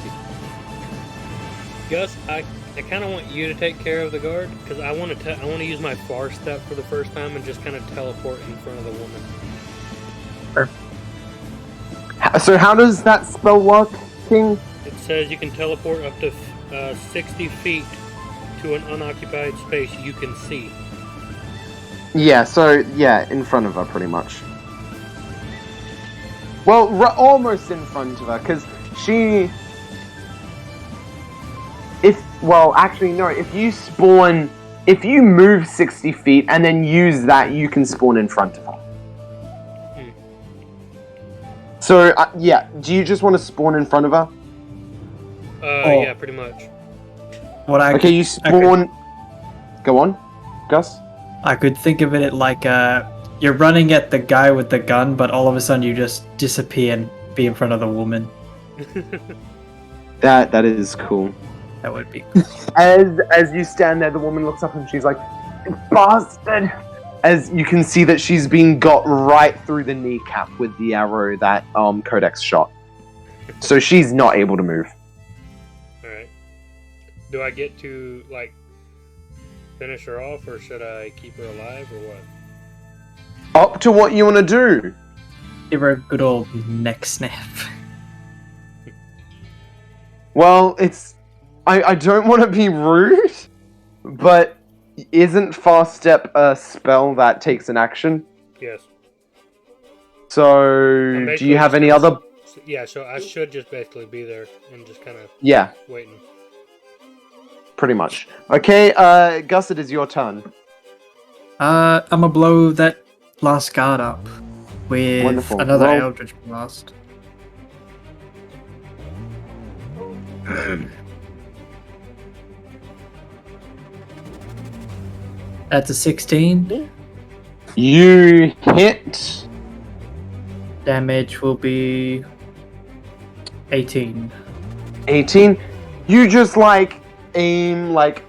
Gus, I kind of want you to take care of the guard, because I want to use my far step for the first time and just kind of teleport in front of the woman. So how does that spell work, King? It says you can teleport up to 60 feet to an unoccupied space you can see. Yeah, so, yeah, in front of her, pretty much. Well, almost in front of her, because she... Well, actually, no, if you move 60 feet and then use that, you can spawn in front of her. So, yeah, do you just want to spawn in front of her? Yeah, pretty much. Okay, you spawn... Go on, Gus? I could think of it like, you're running at the guy with the gun, but all of a sudden you just disappear and be in front of the woman. That is cool. That would be As you stand there, the woman looks up and she's like, bastard! As you can see that she's been got right through the kneecap with the arrow that Codex shot. So she's not able to move. Alright. Do I get to, like, finish her off, or should I keep her alive, or what? Up to what you want to do. Give her a good old neck snap. Well, it's... I don't want to be rude, but isn't Fast Step a spell that takes an action? Yes. So, do you have any other... Yeah, so I should just basically be there and just kind of yeah. waiting. Pretty much. Okay, Gus, it is your turn. I'm gonna blow that last guard up with Wonderful. another Roll. Eldritch Blast. That's a 16. You hit. Damage will be 18. 18. You just like aim like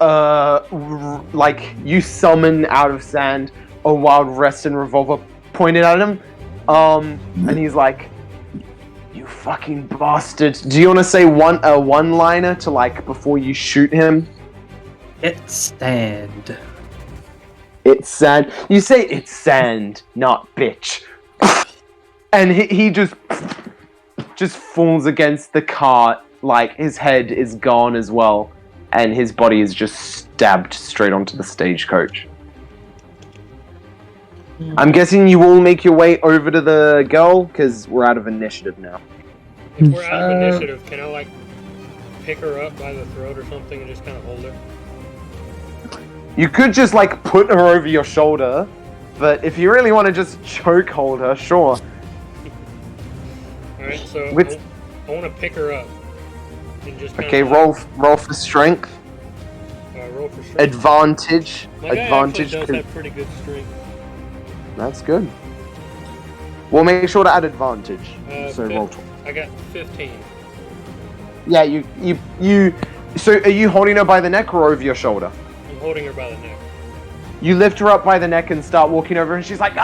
you summon out of sand a wild Reston revolver pointed at him. And he's like, "You fucking bastard." Do you want to say a one-liner to like before you shoot him? It's sand. It's sand. You say it's sand, not bitch. And he just falls against the cart, like his head is gone as well, and his body is just stabbed straight onto the stagecoach. I'm guessing you all make your way over to the girl, because we're out of initiative now. If we're out of initiative, can I like pick her up by the throat or something and just kind of hold her? You could just like put her over your shoulder, but if you really want to just choke hold her, sure. Alright, so I want to pick her up. And just Okay, roll for strength. Roll for strength. Advantage. My guy Advantage. actually does have pretty good strength. That's good. We'll make sure to add advantage. So roll. I got 15. Yeah, you. So are you holding her by the neck or over your shoulder? I'm holding her by the neck. You lift her up by the neck and start walking over, and she's like,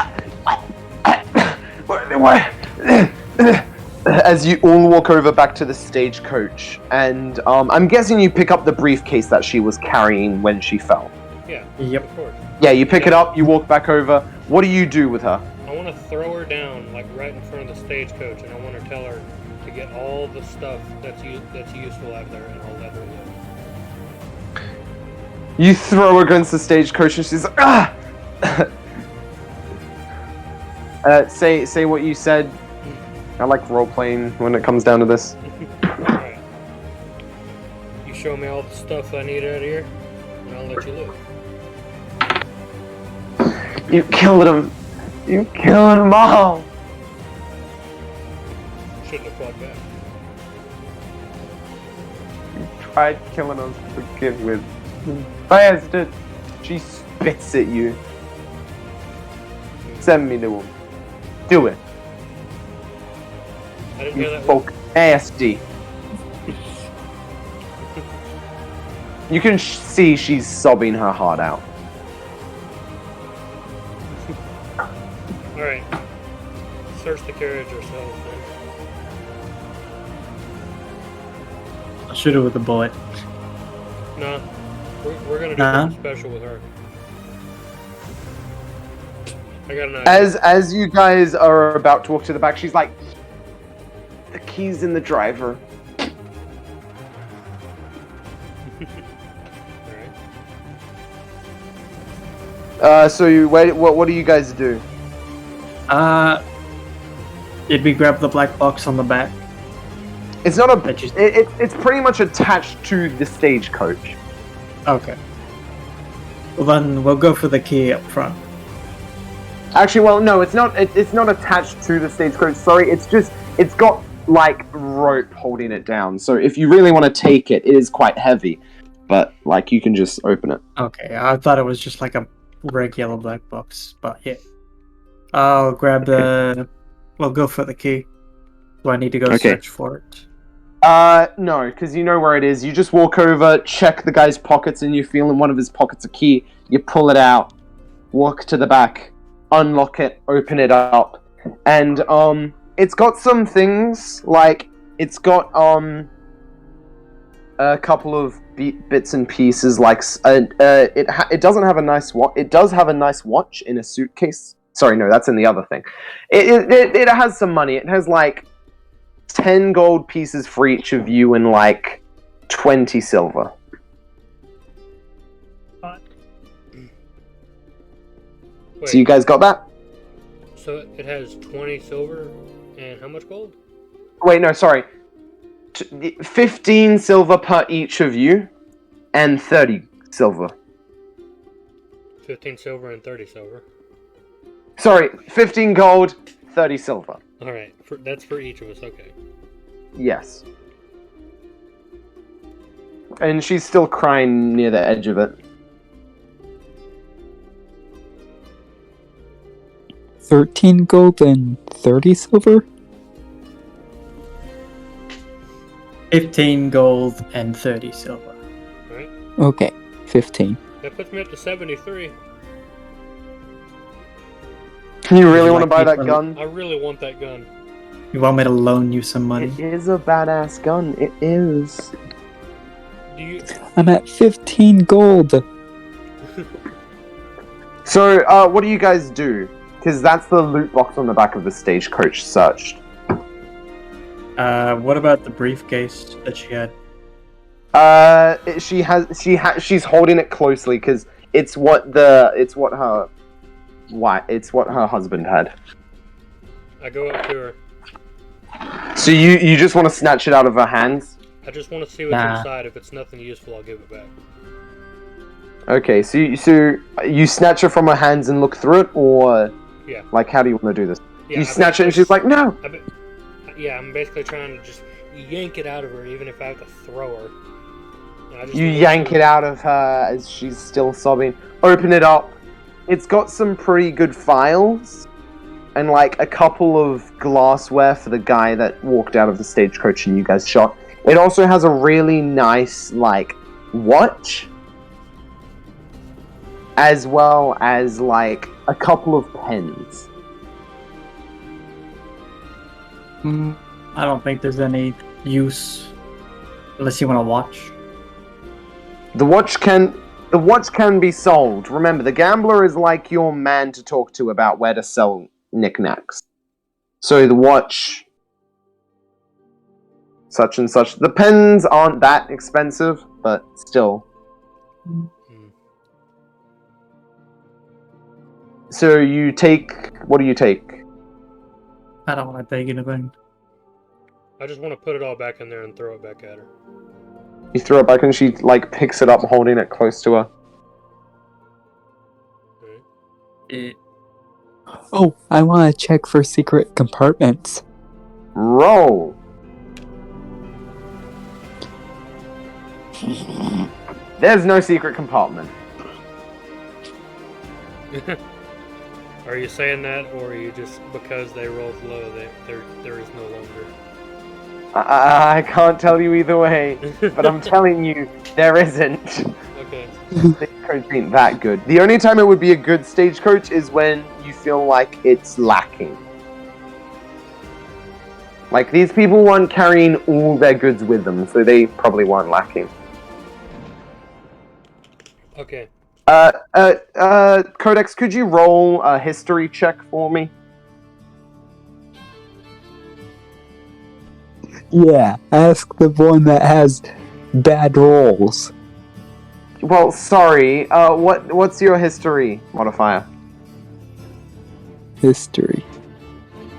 as you all walk over back to the stagecoach, and I'm guessing you pick up the briefcase that she was carrying when she fell. Yeah. Yep. Of course. Yeah, you pick it up, you walk back over. What do you do with her? I want to throw her down, like right in front of the stagecoach, and I want to tell her to get all the stuff that's useful out there, and I'll let her live. You throw her against the stagecoach, and she's like, ah! Say what you said. I like role playing when it comes down to this. Alright. You show me all the stuff I need out of here, and I'll let you live. You killed him. You killed them all. Shouldn't have fought back. You tried killing us to begin with. Bastard. She spits at you. Send me to him. Do it. I didn't hear You that folk nasty. You can see she's sobbing her heart out. Alright. Search the carriage ourselves then. I'll shoot her with a bullet. No. We're gonna do something special with her. I got an idea. As you guys are about to walk to the back, she's like, the key's in the driver. Alright. So you wait. What do you guys do? Did we grab the black box on the back? It's not a. It's pretty much attached to the stagecoach. Okay. Well then, we'll go for the key up front. Actually, well, no, it's not. It's not attached to the stagecoach. Sorry, it's got like rope holding it down. So if you really want to take it, it is quite heavy. But like you can just open it. Okay, I thought it was just like a regular black box, but yeah. I'll grab the. We'll go for the key. Do I need to go search for it? No, because you know where it is. You just walk over, check the guy's pockets, and you feel in one of his pockets a key. You pull it out, walk to the back, unlock it, open it up, and it's got some things like it's got a couple of bits and pieces like it doesn't have a nice watch. It does have a nice watch in a suitcase. Sorry, no, that's in the other thing. It has some money. It has like 10 gold pieces for each of you and like 20 silver. Wait, So you guys got that? so it has 20 silver and how much gold? Wait, no, sorry. 15 silver per each of you, and 30 silver. 15 silver and 30 silver. Sorry, 15 gold, 30 silver. Alright, that's for each of us, okay. Yes. And she's still crying near the edge of it. 13 gold and 30 silver? 15 gold and 30 silver. Alright. Okay, 15. That puts me up to 73. You really want to buy that gun? I really want that gun. You want me to loan you some money? It is a badass gun. It is. I'm at 15 gold. So, what do you guys do? Because that's the loot box on the back of the stagecoach searched. What about the briefcase that she had? She's holding it closely because it's what her husband had. I go up to her. So you just want to snatch it out of her hands? I just want to see what's inside. If it's nothing useful, I'll give it back. Okay, so you snatch it from her hands and look through it, or yeah, like how do you want to do this? Yeah, you snatch it and she's like, no. I'm basically trying to just yank it out of her, even if I have to throw her. You yank it out of her as she's still sobbing. Open it up. It's got some pretty good files. And like a couple of glassware for the guy that walked out of the stagecoach and you guys shot. It also has a really nice like watch. As well as like a couple of pens. I don't think there's any use unless you want to watch. The watch can be sold. Remember, the gambler is like your man to talk to about where to sell knickknacks. So the watch, such and such. The pens aren't that expensive, but still. So you take. What do you take? I don't want to take anything. I just want to put it all back in there and throw it back at her. You throw it back and she like picks it up, holding it close to her. Oh, I want to check for secret compartments. Roll. There's no secret compartment. Are you saying that, or are you just because they rolled low, there is no longer? I can't tell you either way, but I'm telling you, there isn't. Okay. Stagecoach ain't that good. The only time it would be a good stagecoach is when you feel like it's lacking. Like, these people weren't carrying all their goods with them, so they probably weren't lacking. Okay. Codex, could you roll a history check for me? Yeah, ask the one that has bad rolls. Well, sorry. What's your history modifier? History.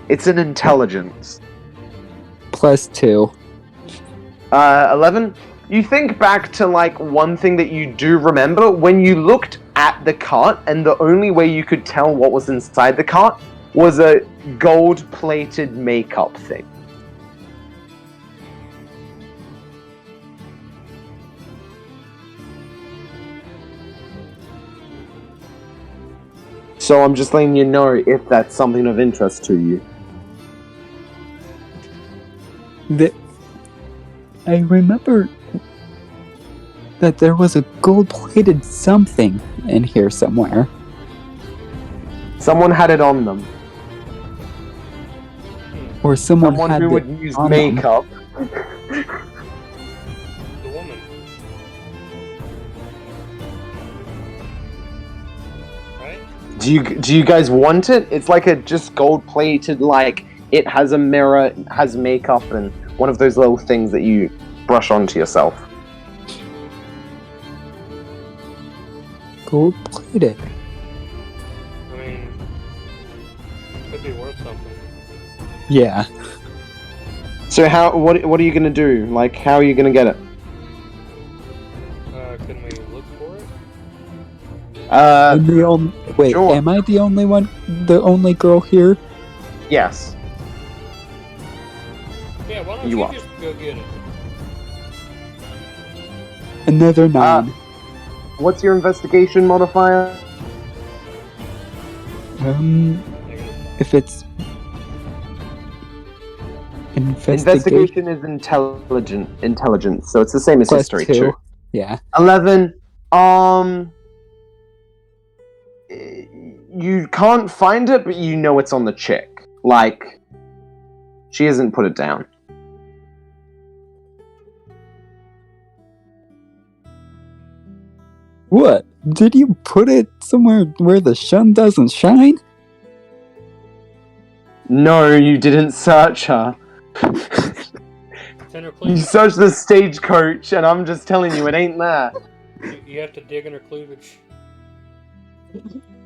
It's an intelligence. +2. 11? You think back to, like, one thing that you do remember when you looked at the cart, and the only way you could tell what was inside the cart was a gold-plated makeup thing. So I'm just letting you know if that's something of interest to you. I remember that there was a gold-plated something in here somewhere. Someone had it on them. Or someone had who it would use on makeup. The woman. Right? Do you guys want it? It's like a just gold-plated, like, it has a mirror, it has makeup, and one of those little things that you brush onto yourself. Gold-plated. I mean, could be worth something. Yeah. So what are you gonna do? Like, how are you gonna get it? Could I'm the only. Wait, sure. am I the only one? The only girl here? Yes. Yeah, why don't You you are. just go get it? Another 9. What's your investigation modifier? If it's Investigation is intelligence, so it's the same as plus history 2. too. Yeah. 11. You can't find it, but you know it's on the chick. Like, she hasn't put it down. What? Did you put it somewhere where the sun doesn't shine? No, you didn't search her. It's in her You cleavage. searched the stagecoach, and I'm just telling you, it ain't there. You have to dig in her cleavage.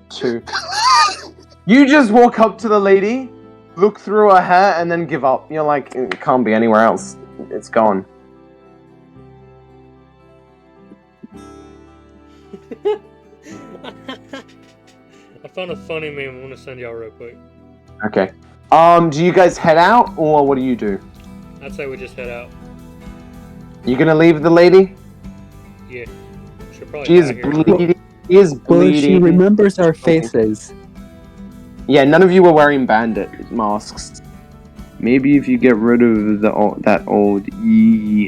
True. You just walk up to the lady, look through her hair, and then give up. You're like, it can't be anywhere else. It's gone. I found a funny meme I want to send y'all real quick. Okay. Do you guys head out, or what do you do? I'd say we just head out. You gonna leave the lady? Yeah. She'll probably She is die here. bleeding. She is Well, bleeding. she remembers our faces. Yeah, none of you were wearing bandit masks. Maybe if you get rid of that old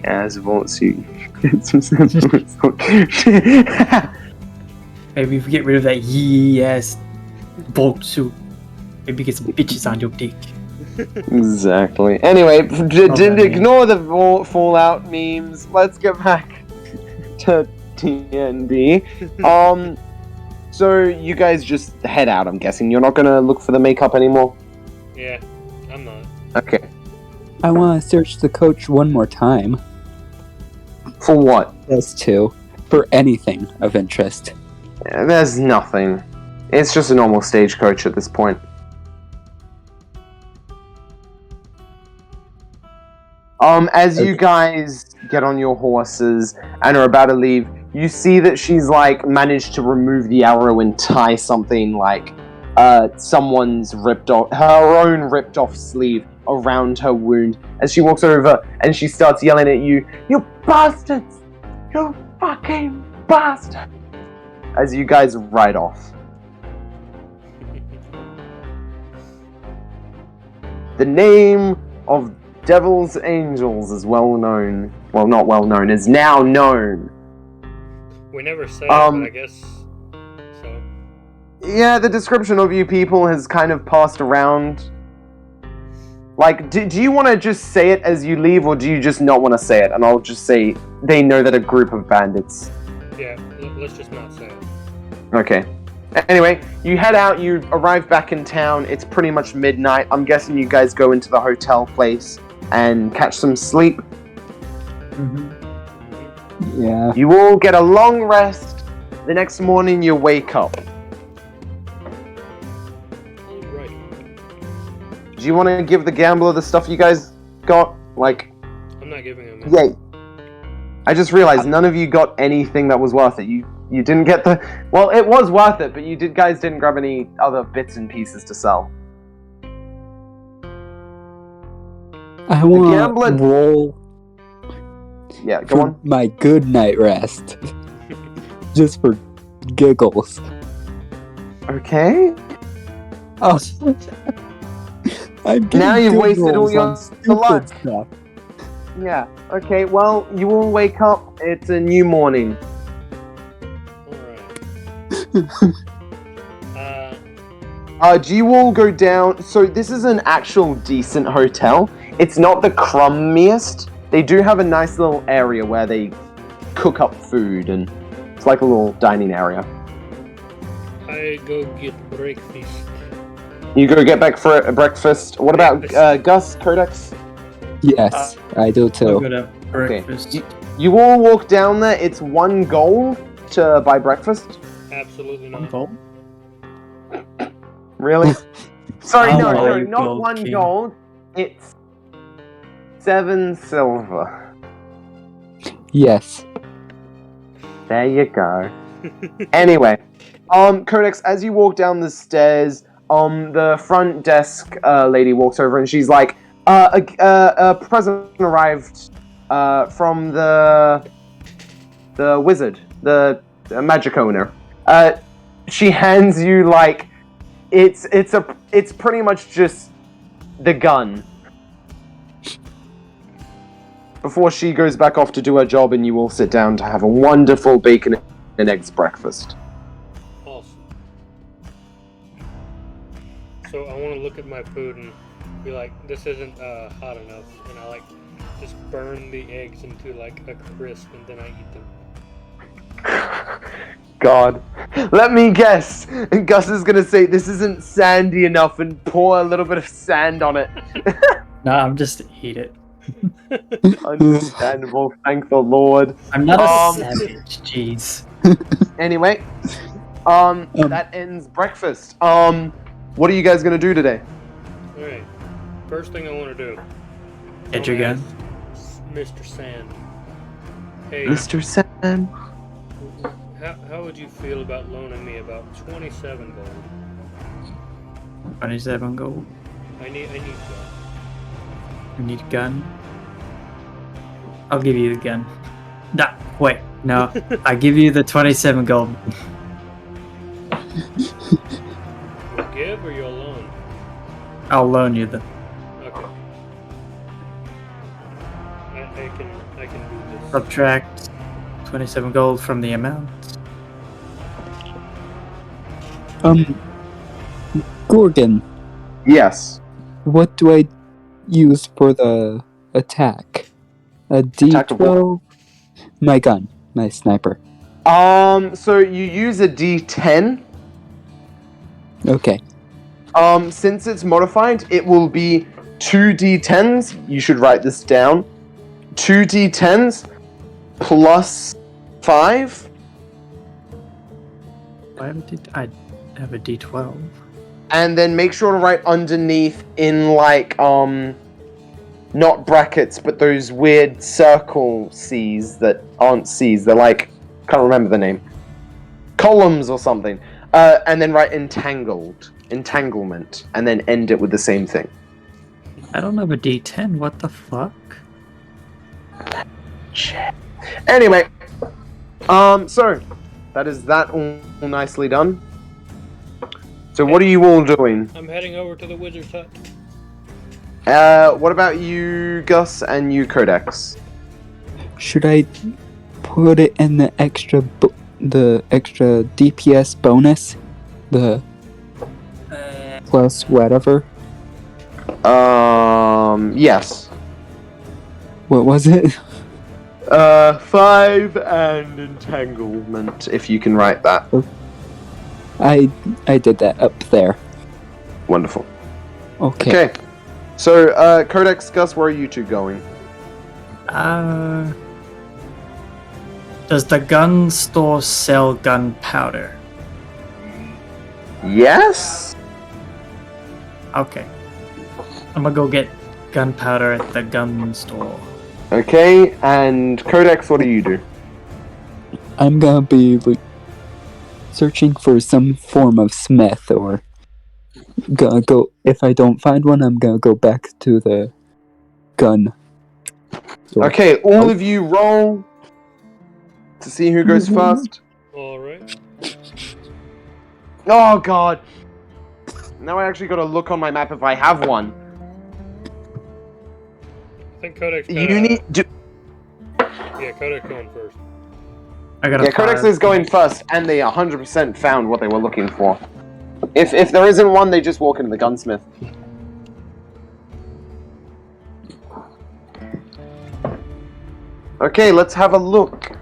ass vault suit. Maybe if you get rid of that yee-ass bolt suit, maybe get some bitches on your dick. Exactly. Anyway, ignore the Fallout memes. Let's get back to DND. So you guys just head out, I'm guessing. You're not gonna look for the makeup anymore? Yeah, I'm not. Okay. I want to search the coach one more time. For what? Plus 2. For anything of interest. There's nothing. It's just a normal stagecoach at this point. As you guys get on your horses and are about to leave, you see that she's like managed to remove the arrow and tie something like someone's her own ripped off sleeve around her wound as she walks over and she starts yelling at you, "You bastards! You fucking bastard!" as you guys ride off. The name of Devil's Angels is well known. Well, not well known, is now known. We never say it, but I guess so. Yeah, the description of you people has kind of passed around. Like, do you want to just say it as you leave, or do you just not want to say it? And I'll just say they know that a group of bandits. Yeah, let's just not say it. Okay. Anyway, you head out, you arrive back in town, it's pretty much midnight. I'm guessing you guys go into the hotel place and catch some sleep. Mm-hmm. Yeah. You all get a long rest. The next morning you wake up. Alright. Do you want to give the gambler the stuff you guys got? Like, I'm not giving him yeah. I just realized none of you got anything that was worth it. You didn't get the... Well, it was worth it, but you guys didn't grab any other bits and pieces to sell. I want to roll Yeah, go for on. my good night rest. Just for giggles. Okay. Oh. I'm Now you've wasted all your stupid luck. stuff. Yeah, okay, well, you all wake up. It's a new morning. Do you all go down? So this is an actual decent hotel. It's not the crummiest. They do have a nice little area where they cook up food, and it's like a little dining area. I go get breakfast. You go get back for a breakfast. What about Gus, Codex? Yes, I do too. I'll go to breakfast. Okay. You all walk down there. It's 1 gold to buy breakfast. Absolutely not. Gold? Really? Sorry, no, Oh, not gold 1 king. gold. It's 7 silver. Yes. There you go. Anyway, Codex, as you walk down the stairs, the front desk lady walks over and she's like, a present arrived from the wizard, the magic owner. She hands you like it's pretty much just the gun. Before she goes back off to do her job, and you all sit down to have a wonderful bacon and eggs breakfast. Awesome. So I want to look at my food and be like, this isn't hot enough, and I like just burn the eggs into like a crisp, and then I eat them. God. Let me guess. And Gus is gonna say this isn't sandy enough and pour a little bit of sand on it. No, I'm just eat it. Understandable, thank the Lord. I'm not a savage, jeez. Anyway, that ends breakfast. What are you guys gonna do today? Alright. First thing I want to do. Get your gun. Mr. Sand. Hey, Mr. Sand. how would you feel about loaning me about 27 gold? 27 gold. I need gold. You need a gun? I'll give you the gun. Nah, wait, no. I give you the 27 gold. You'll give or you'll loan? I'll loan you the. Okay. I can do this. Subtract 27 gold from the amount. Gorgon, Yes. what do I use for the attack? A D12? My gun, my sniper. So you use a D10. Okay. Since it's modified, it will be 2 D10s. You should write this down. 2 D10s plus 5. I have a D12. And then make sure to write underneath in like not brackets, but those weird circle C's that aren't C's. They're like, can't remember the name. Columns or something. And then write entanglement, and then end it with the same thing. I don't have a D10. What the fuck? Shit. Anyway, so that is that all nicely done. So what are you all doing? I'm heading over to the wizard's hut. What about you, Gus, and you, Codex? Should I put it in the extra DPS bonus? The plus whatever? Yes. What was it? 5 and entanglement, if you can write that. I did that up there. Wonderful. Okay. So, Codex, Gus, where are you two going? Does the gun store sell gunpowder? Yes? Okay. I'm gonna go get gunpowder at the gun store. Okay, and Codex, what do you do? I'm gonna be searching for some form of smith, or gonna go. If I don't find one, I'm gonna go back to the gun store. Okay, all of you roll to see who goes first. Alright. Oh god! Now I actually gotta look on my map if I have one. I think Codex. You need to. Yeah, Codex going first. I got Yeah, Codex is going first, and they 100% found what they were looking for. If there isn't one, they just walk into the gunsmith. Okay, let's have a look.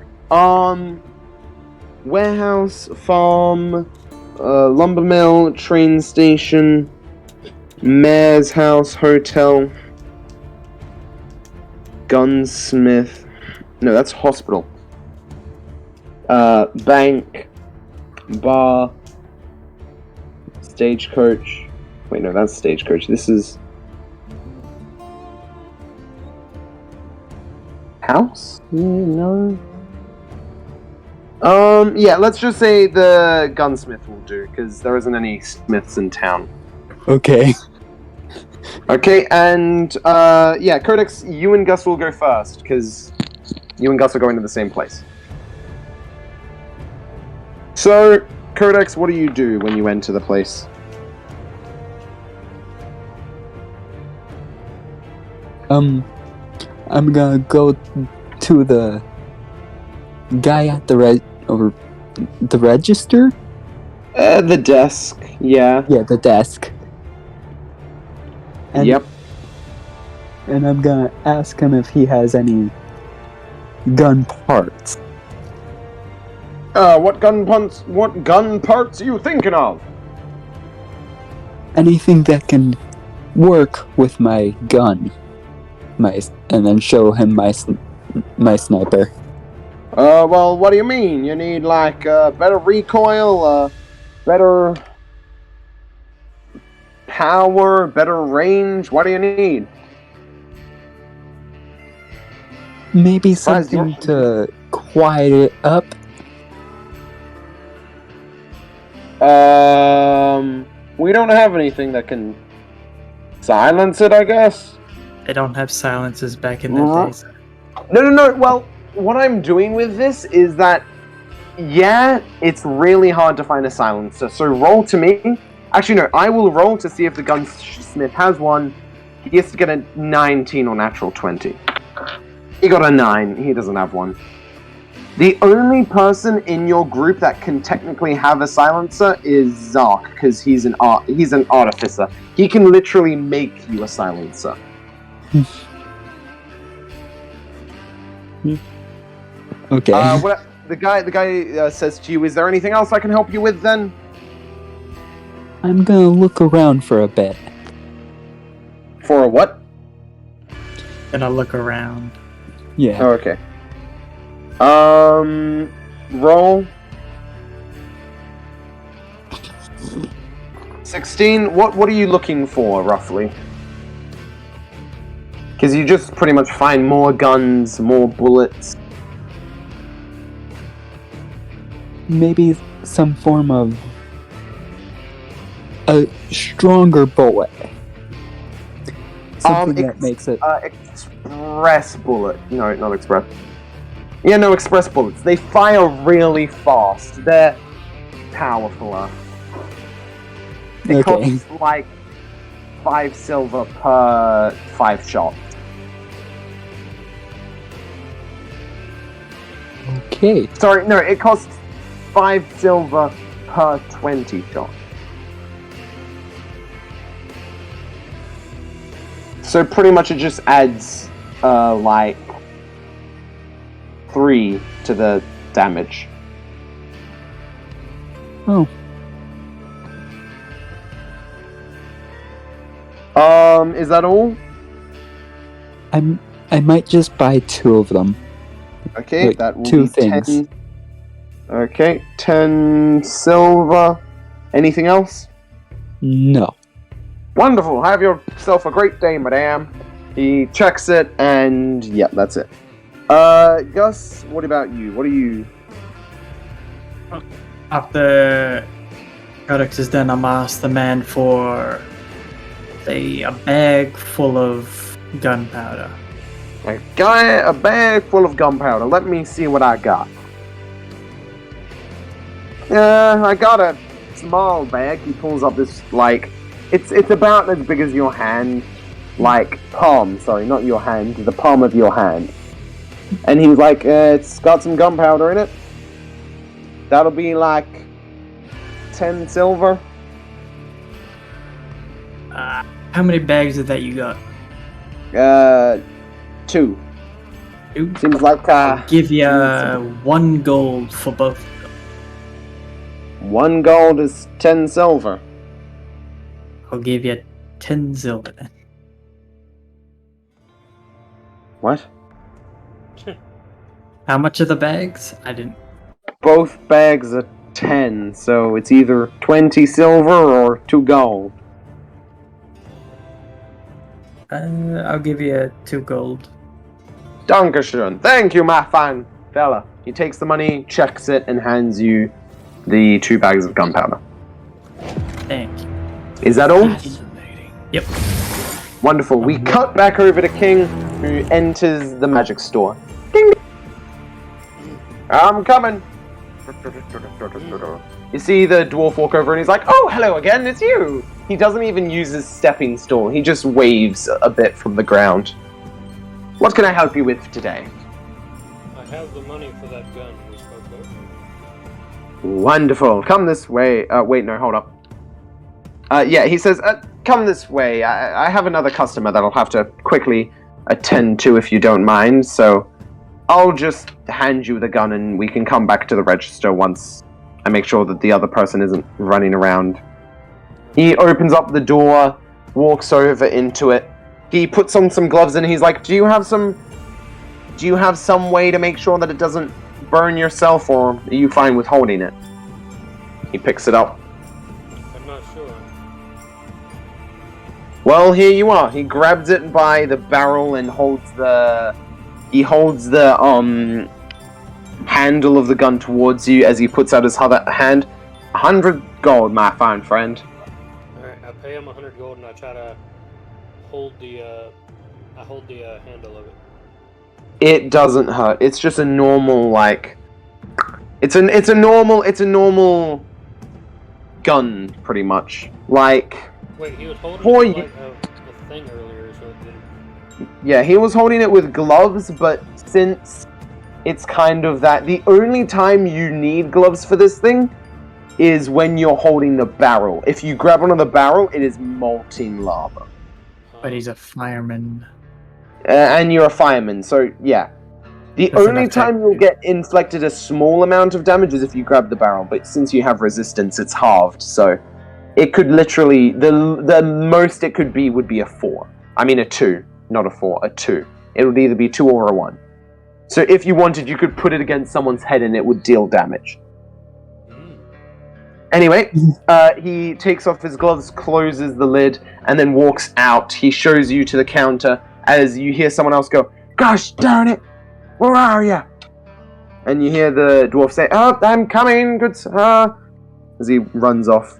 Warehouse, farm, lumber mill, train station, mayor's house, hotel, gunsmith. No, that's hospital. Bank, bar, stagecoach. Wait, no, that's stagecoach. This is house? No. Yeah, let's just say the gunsmith will do, because there isn't any smiths in town. Okay. Okay, and, yeah, Codex, you and Gus will go first, because you and Gus are going to the same place. So, Codex, what do you do when you enter the place? I'm gonna go to the guy at the register? The desk, yeah. Yeah, the desk. And, Yep. And I'm gonna ask him if he has any gun parts. What gun parts are you thinking of? Anything that can work with my gun. And then show him my sniper. Well, what do you mean? You need, like, better recoil, better power, better range? What do you need? Maybe something to quiet it up. We don't have anything that can silence it, I guess. They don't have silences back in the days. No. Well, what I'm doing with this is that, yeah, it's really hard to find a silencer. So roll to me. Actually, no, I will roll to see if the gunsmith has one. He has to get a 19 or natural 20. He got a 9. He doesn't have one. The only person in your group that can technically have a silencer is Zark, because he's an artificer. He can literally make you a silencer. Okay. The guy says to you, "Is there anything else I can help you with?" Then I'm gonna look around for a bit. For a what? Gonna look around. Yeah. Oh, okay. Roll. 16. What are you looking for, roughly? Because you just pretty much find more guns, more bullets. Maybe some form of a stronger bullet. Something that makes it... Express bullet. No, not express. Yeah, no, express bullets. They fire really fast. They're powerful. It costs like 5 silver per 5 shots. Okay. Sorry, no, it costs 5 silver per 20 shots. So pretty much it just adds, like, 3 to the damage. Oh. Is that all? I might just buy 2 of them. Okay, like, that will 2 be things. 10. Okay, 10 silver. Anything else? No. Wonderful. Have yourself a great day, madame. He checks it, and yeah, that's it. Gus, what about you? What are you? After Codex is done, I'm asked the man for, say, a bag full of gunpowder. A bag full of gunpowder. Let me see what I got. I got a small bag. He pulls up this, like, it's about as big as your hand, like, palm, sorry, not your hand, the palm of your hand. And he was like, it's got some gunpowder in it. That'll be like 10 silver. How many bags of that you got? 2. 2? Seems like, I'll give you 1 gold for both. 1 gold is 10 silver. I'll give you 10 silver then. What? How much are the bags? I didn't. Both bags are 10, so it's either 20 silver or 2 gold. I'll give you 2 gold. Dankeschön. Thank you, my fine fella. He takes the money, checks it, and hands you the 2 bags of gunpowder. Thank you. Is that all? Yep. Wonderful. We cut back over to King, who enters the magic store. Ding! I'm coming. You see the dwarf walk over and he's like, "Oh, hello again, it's you!" He doesn't even use his stepping stone. He just waves a bit from the ground. What can I help you with today? I have the money for that gun we spoke of. Wonderful. Come this way. Wait, no, hold up. Yeah, he says, come this way. I have another customer that I'll have to quickly attend to if you don't mind, so I'll just hand you the gun and we can come back to the register once I make sure that the other person isn't running around. He opens up the door, walks over into it. He puts on some gloves and he's like, do you have some way to make sure that it doesn't burn yourself, or are you fine with holding it? He picks it up. I'm not sure. Well, here you are. He grabs it by the barrel and holds the handle of the gun towards you as he puts out his other hand. 100 gold, my fine friend. Alright, I pay him 100 gold and I try to hold the handle of it. It doesn't hurt. It's just a normal, like, it's a normal gun, pretty much. Like, wait, he was holding boy, it like a thing earlier, so it didn't. Yeah, he was holding it with gloves, but since it's kind of that, the only time you need gloves for this thing is when you're holding the barrel. If you grab onto the barrel, it is molten lava. But he's a fireman. And you're a fireman, so yeah. The That's only enough time you'll get inflicted a small amount of damage is if you grab the barrel, but since you have resistance, it's halved, so it could literally, the most it could be would be a 4. I mean a 2, not a 4, a 2. It would either be 2 or a 1. So if you wanted, you could put it against someone's head and it would deal damage. Anyway, he takes off his gloves, closes the lid, and then walks out. He shows you to the counter as you hear someone else go, "Gosh darn it, where are you?" And you hear the dwarf say, "Oh, I'm coming, good sir," as he runs off.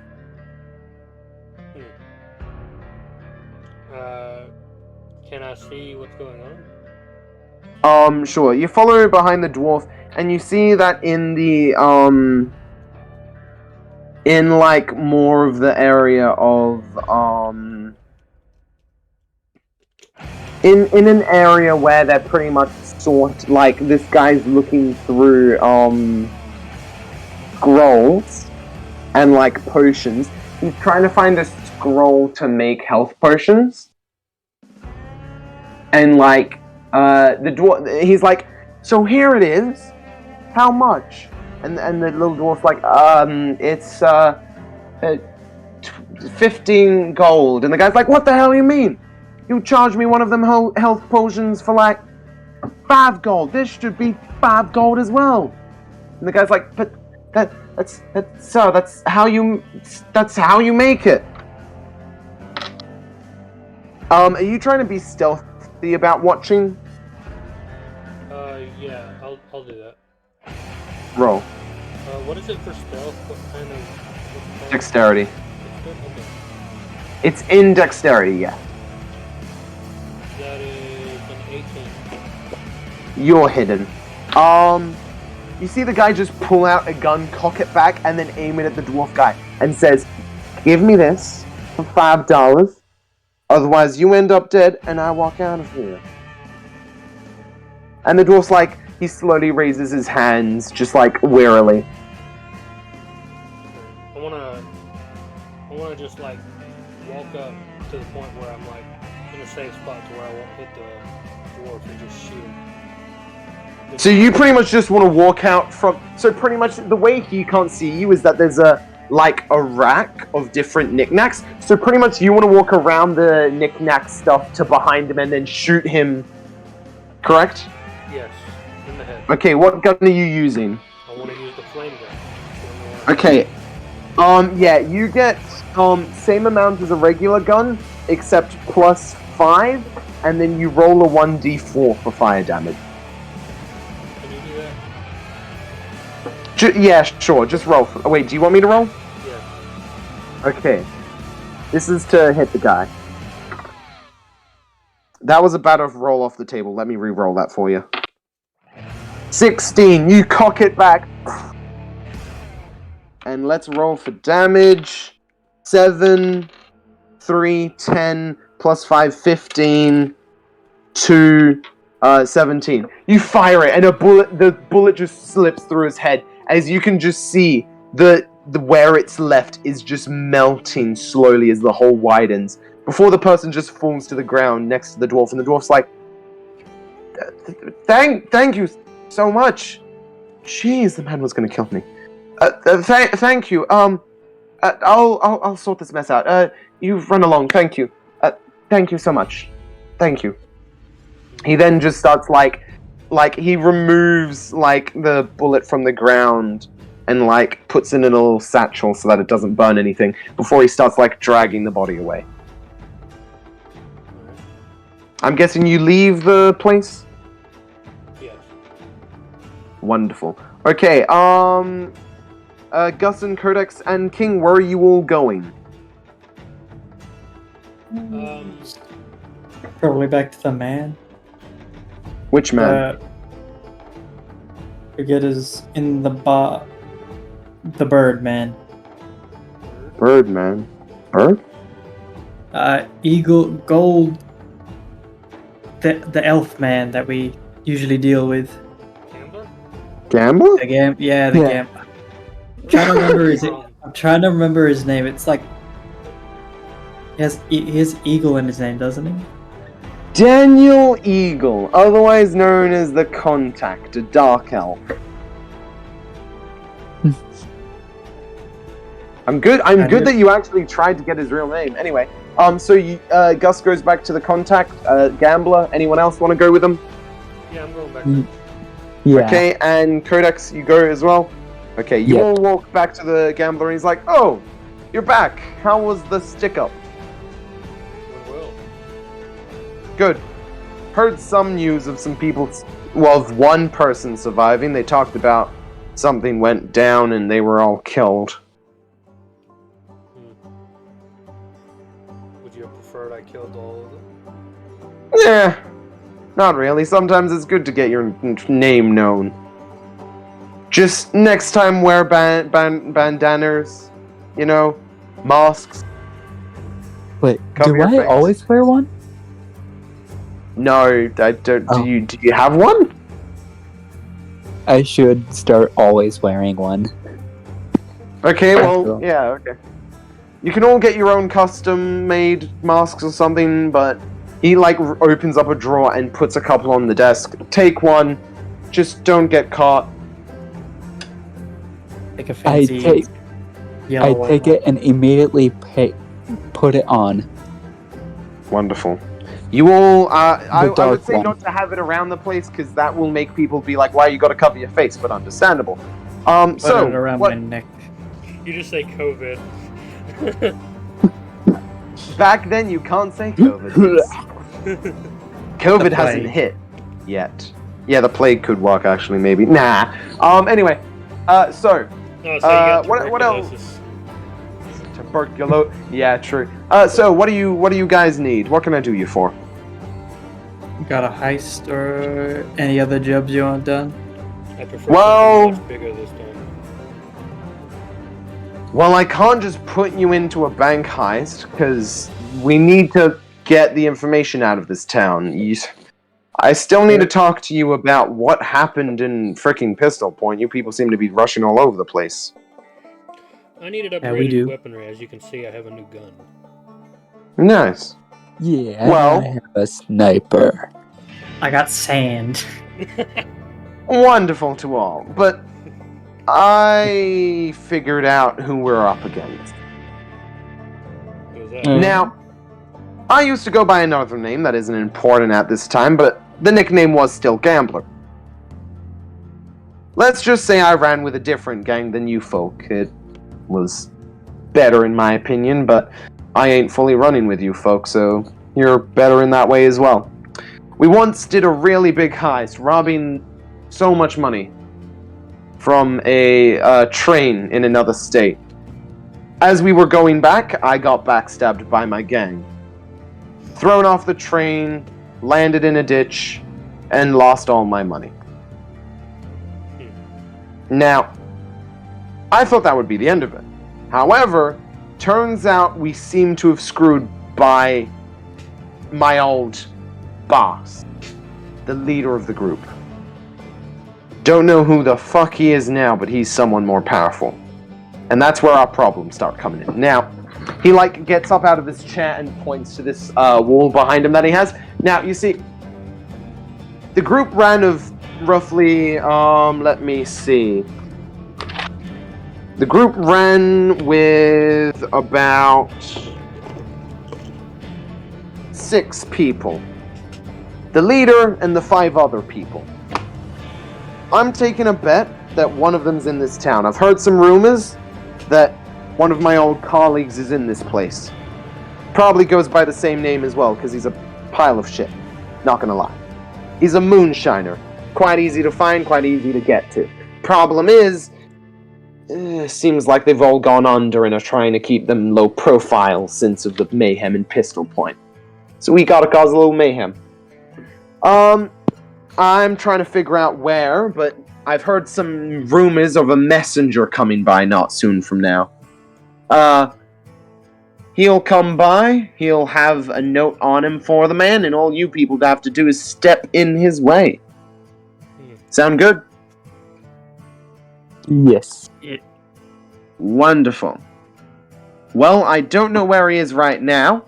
Can I see what's going on? Sure. You follow behind the dwarf, and you see that in the, in, like, more of the area of, in an area where they're pretty much like, this guy's looking through, scrolls and, like, potions. He's trying to find a scroll to make health potions. And, like, the dwarf, he's like, "So here it is. How much?" And the little dwarf's like, it's 15 gold. And the guy's like, "What the hell do you mean? You charge me one of them health potions for like 5 gold. This should be 5 gold as well." And the guy's like, "But that's sir, that's how you make it." Are you trying to be stealthy about watching? Yeah, I'll do that. Roll. What is it for stealth? What kind of Dexterity. Okay. It's in dexterity, yeah. That is an 18. You're hidden. You see the guy just pull out a gun, cock it back, and then aim it at the dwarf guy, and says, "Give me this for $5, otherwise you end up dead, and I walk out of here." And the dwarf's like, he slowly raises his hands, just like, wearily. I wanna just, like, walk up to the point where I'm, like, in a safe spot to where I won't hit the dwarf and just shoot him. So you pretty much just want to walk out from... So pretty much the way he can't see you is that there's a rack of different knickknacks. So pretty much you want to walk around the knickknack stuff to behind him and then shoot him. Correct? Yes, in the head. Okay, what gun are you using? I want to use the flame gun. Okay. Yeah, you get same amount as a regular gun, except +5, and then you roll a 1d4 for fire damage. Can you do that? Yeah, sure. Just roll. Wait, do you want me to roll? Yeah. Okay. This is to hit the guy. That was about a roll off the table. Let me re-roll that for you. 16. You cock it back. And let's roll for damage. 7, 3, 10, plus 5, 15, 2, 17. You fire it, and the bullet just slips through his head. As you can just see, the where it's left is just melting slowly as the hole widens. Before the person just falls to the ground next to the dwarf, and the dwarf's like, Thank you so much. Jeez, the man was gonna kill me. Thank you. I'll sort this mess out. You run along. Thank you. Thank you so much. Thank you. He then just starts like he removes like the bullet from the ground and like puts it in a little satchel so that it doesn't burn anything before he starts like dragging the body away. I'm guessing you leave the place? Yes. Wonderful. Okay, Gus and Codex and King, where are you all going? Probably back to the man. Which man? Forget is in the the bird man. Bird man. Bird? Eagle Gold. The elf man that we usually deal with. Gambler? The gambler. I'm trying to remember his name. It's like he has eagle in his name, doesn't he? Daniel Eagle, otherwise known as the Contact, a dark elf. I'm good that you actually tried to get his real name. Anyway, so Gus goes back to the Contact, Gambler. Anyone else want to go with him? Yeah, I'm going back. Yeah. Okay, and Codex, you go as well? Okay, you all walk back to the Gambler and he's like, oh, you're back. How was the stick-up? Well. Good. Heard some news of some people, of one person surviving. They talked about something went down and they were all killed. Would you have preferred I killed all of them? Yeah, not really. Sometimes it's good to get your name known. Just next time wear bandanas, masks. Wait, Cover do your I face. always wear one? No, I don't. Oh. Do you have one? I should start always wearing one. Okay, well, Cool. yeah, okay. You can all get your own custom-made masks or something, but he, opens up a drawer and puts a couple on the desk. Take one, just don't get caught. Like a fancy I yellow take one. it and immediately put it on. Wonderful. You all, I would dark say one. not to have it around the place, because that will make people be like, why you gotta cover your face, but understandable. Put it So, around what, my neck. You just say COVID. back then you can't say COVID. COVID hasn't hit yet. Yeah, the plague could work, actually, maybe. Nah. Anyway, so... No, so you got what else? tuberculosis. Tuberculosis. Yeah, true. So what do you guys need? What can I do you for? Got a heist or any other jobs you want done? I prefer Well- something much bigger this time. Well, I can't just put you into a bank heist because we need to get the information out of this town. I still need to talk to you about what happened in fricking Pistol Point. You people seem to be rushing all over the place. I needed Yeah, we upgraded do. weaponry. As you can see, I have a new gun. Nice. Yeah, Well- I have a sniper. I got sand. Wonderful to all, but I figured out who we're up against. Who's that? Now, I used to go by another name that isn't important at this time, but the nickname was still Gambler. Let's just say I ran with a different gang than you folk. It was better in my opinion, but I ain't fully running with you folk, so you're better in that way as well. We once did a really big heist, robbing so much money. from a train in another state. As we were going back, I got backstabbed by my gang. Thrown off the train, landed in a ditch, and lost all my money. Now, I thought that would be the end of it. However, turns out we seem to have screwed by my old boss, the leader of the group. Don't know who the fuck he is now, but he's someone more powerful. And that's where our problems start coming in. Now, he gets up out of his chair and points to this wall behind him that he has. Now, you see, the group ran of roughly, let me see. The group ran with about 6 people. The leader and the 5 other people. I'm taking a bet that one of them's in this town. I've heard some rumors that one of my old colleagues is in this place. Probably goes by the same name as well, because he's a pile of shit. Not gonna lie. He's a moonshiner. Quite easy to find, quite easy to get to. Problem is, seems like they've all gone under and are trying to keep them low profile since of the mayhem and pistol point. So we gotta cause a little mayhem. I'm trying to figure out where, but I've heard some rumors of a messenger coming by not soon from now. He'll come by, he'll have a note on him for the man, and all you people have to do is step in his way. Sound good? Yes. Wonderful. Well, I don't know where he is right now.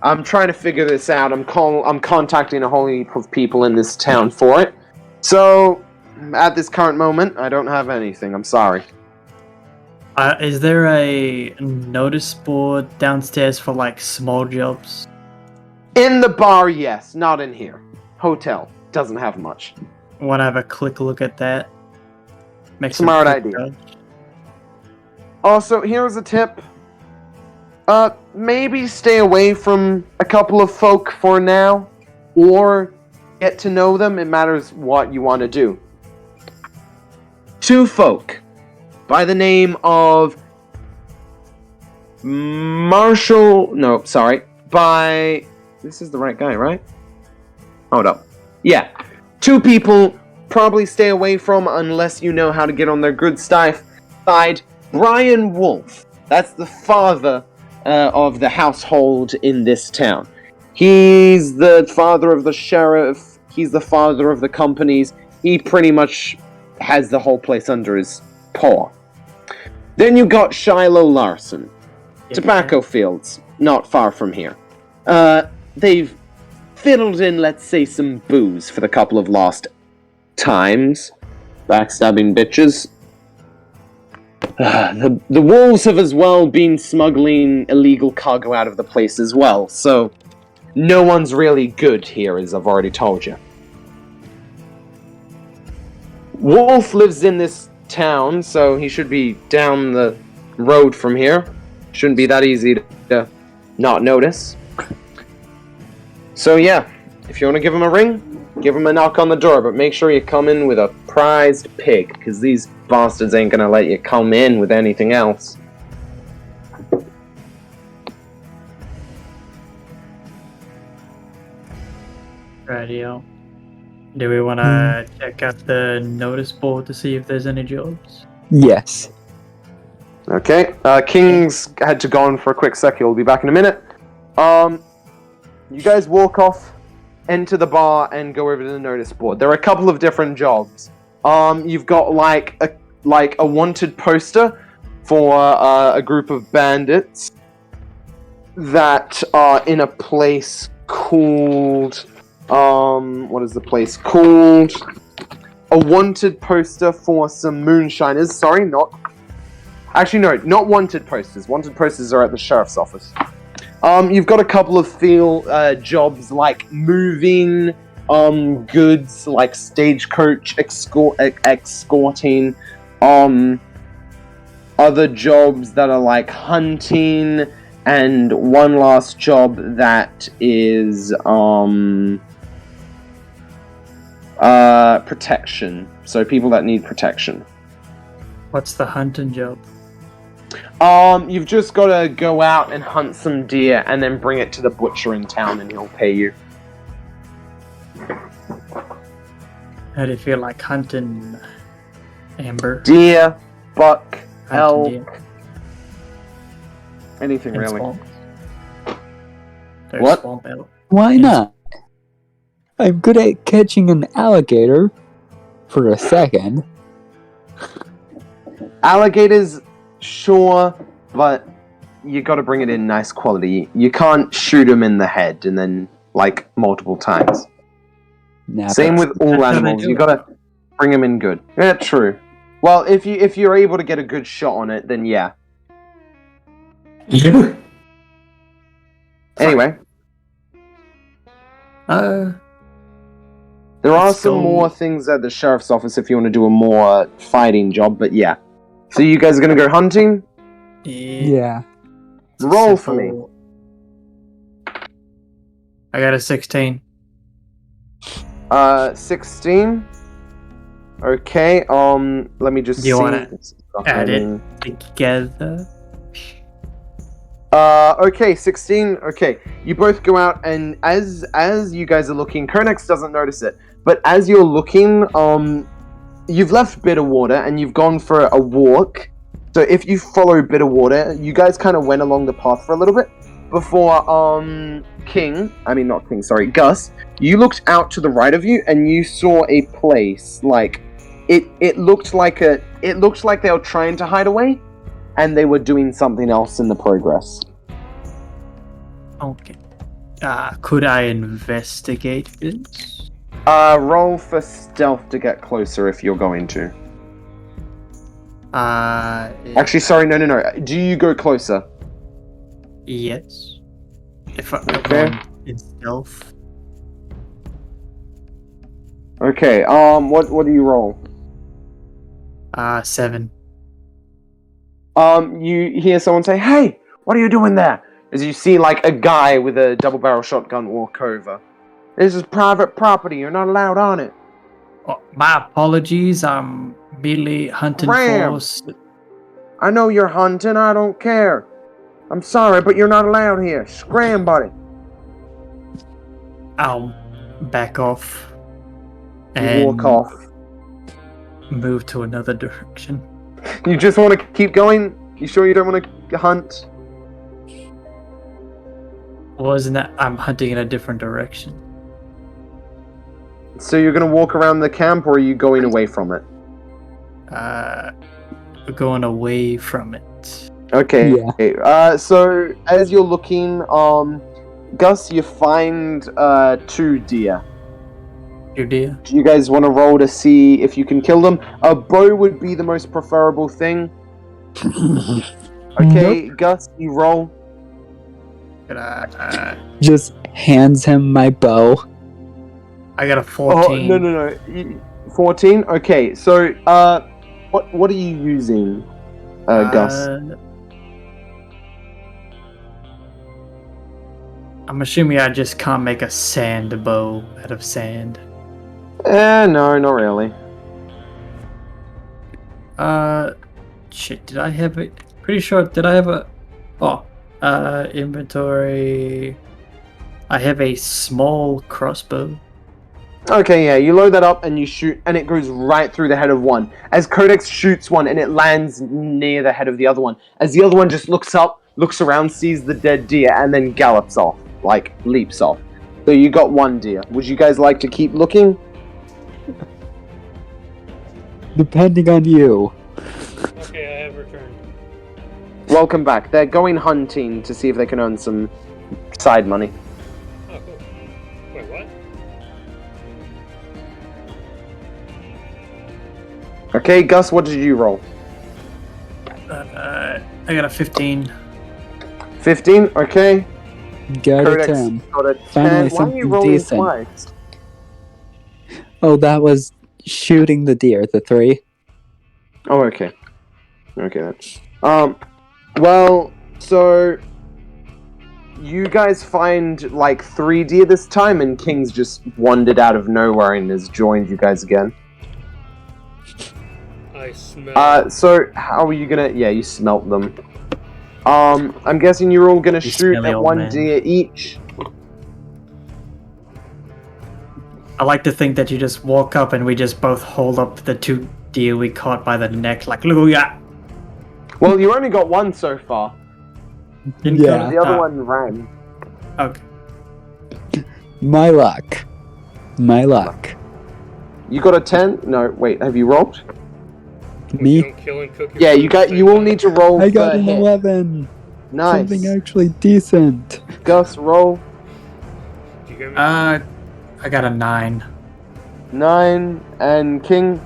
I'm trying to figure this out. I'm contacting a whole heap of people in this town for it. So, at this current moment, I don't have anything. I'm sorry. Is there a notice board downstairs for, small jobs? In the bar, yes. Not in here. Hotel. Doesn't have much. Want to have a quick look at that? Smart idea. Also, here's a tip. Maybe stay away from a couple of folk for now, or get to know them. It matters what you want to do. 2 folk by the name of this is the right guy, right? Hold up. Yeah. 2 people probably stay away from unless you know how to get on their good side. Brian Wolf. That's the father of the household in this town. He's the father of the sheriff. He's the father of the companies. He pretty much has the whole place under his paw. Then you got Shiloh Larson. Tobacco fields, not far from here. They've fiddled in, let's say, some booze for the couple of lost times. Backstabbing bitches. The wolves have as well been smuggling illegal cargo out of the place as well, so no one's really good here, as I've already told you. Wolf lives in this town, so he should be down the road from here. Shouldn't be that easy to not notice. So yeah, if you want to give him a ring, give him a knock on the door, but make sure you come in with a prized pig, because these bastards ain't gonna let you come in with anything else. Radio. Do we want to check out the notice board to see if there's any jobs? Yes. Okay, King's had to go on for a quick sec. He'll be back in a minute. You guys walk off, enter the bar, and go over to the notice board. There are a couple of different jobs. You've got a wanted poster for a group of bandits that are in a place called what is the place called? A wanted poster for some moonshiners. Sorry, not wanted posters. Wanted posters are at the sheriff's office. You've got a couple of field jobs like moving goods, like stagecoach escorting, other jobs that are like hunting, and one last job that is Protection. So people that need protection. What's the hunting job? You've just got to go out and hunt some deer and then bring it to the butcher in town and he'll pay you. How do you feel like hunting, Amber? Deer, buck, Hunting elk, deer. anything And really. swamp. There's What? swamp elk. Why Yes. not? I'm good at catching an alligator for a second. Alligators, sure, but you got to bring it in nice quality. You can't shoot them in the head and then like multiple times. Nah, Same with all that's how they animals. do You it. got to bring them in good. Yeah, true. Well, if you're able to get a good shot on it, then yeah. Anyway, there are Let's some go. more things at the sheriff's office if you want to do a more fighting job, but yeah. So you guys are gonna go hunting? yeah. Roll for me. I got a 16. 16. Okay. Let me just Do you see. wanna add it together? Okay, 16. Okay, you both go out, and as you guys are looking, Konex doesn't notice it, but as you're looking, you've left Bitterwater and you've gone for a walk. So if you follow Bitterwater, you guys kind of went along the path for a little bit before Gus, you looked out to the right of you and you saw a place like it looked like they were trying to hide away. And they were doing something else in the progress. Okay. Could I investigate this? Roll for stealth to get closer if you're going to. Actually, sorry, no. Do you go closer? Yes. If I Okay. in stealth. Okay, what do you roll? 7. You hear someone say, "Hey, what are you doing there?" As you see, like, a guy with a double-barrel shotgun walk over. This is private property. You're not allowed on it. Oh, my apologies. I'm merely hunting Ram. for. I know you're hunting. I don't care. I'm sorry, but you're not allowed here. Scram, buddy. I'll back off. You And walk off. move to another direction. You just want to keep going? You sure you don't want to hunt? Wasn't that I'm hunting in a different direction? So you're going to walk around the camp, or are you going away from it? We're going away from it. Okay. Yeah. So as you're looking, Gus, you find 2 deer. You dear? Do you guys want to roll to see if you can kill them? A bow would be the most preferable thing. Okay, Nope. Gus, you roll. Just hands him my bow. I got a 14. Oh, no. 14? Okay, so, what are you using, Gus? I'm assuming I just can't make a sand bow out of sand. No, not really. Shit, did I have it? Pretty sure, did I have a... Oh, inventory... I have a small crossbow. Okay, yeah, you load that up and you shoot, and it goes right through the head of one. As Codex shoots one, and it lands near the head of the other one. As the other one just looks up, looks around, sees the dead deer, and then gallops off. Like, leaps off. So you got 1 deer. Would you guys like to keep looking? Depending on you. Okay, I have returned. Welcome back. They're going hunting to see if they can earn some side money. Oh, cool. Wait, what? Okay, Gus, what did you roll? I got a 15. 15? Okay. Got a Codex 10. got a 10. Finally, Why are you something rolling decent. twice? Oh, that was shooting the deer, the 3. Oh, okay. Okay, then. Well, so you guys find like 3 deer this time, and King's just wandered out of nowhere and has joined you guys again. I smell. So how are you gonna? Yeah, you smelt them. I'm guessing you're all gonna shoot smelly at old 1 man. deer each. I like to think that you just walk up and we just both hold up the 2 deer we caught by the neck, like, look, yeah. Well, you only got 1 so far. Yeah. The other one ran. Okay. My luck. My luck. You got a 10? No, wait. Have you rolled? Me? Don't kill and cook your Yeah, food you at got. the You same will time. need to roll. I got for an hit. 11. Nice. Something actually decent. Gus, roll. Do you hear me? I got a 9. 9 and King.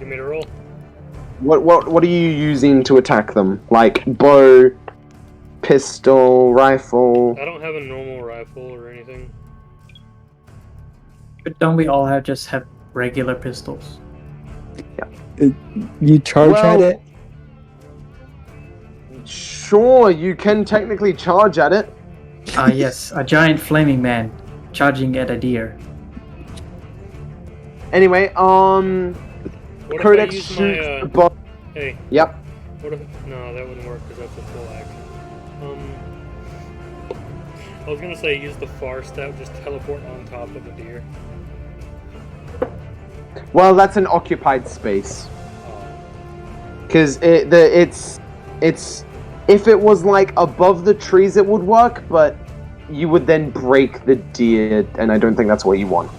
You made a roll. What are you using to attack them? Like bow, pistol, rifle. I don't have a normal rifle or anything. But don't we all have regular pistols? You charge at it? Sure, you can technically charge at it. Yes, a giant flaming man charging at a deer. Anyway, What Codex if I use shoots my, the bow. Hey, Yep. what if... No, that wouldn't work because that's a full action. I was gonna say use the far step, just teleport on top of the deer. Well, that's an occupied space. Because it's if it was like above the trees, it would work, but you would then break the deer, and I don't think that's what you want.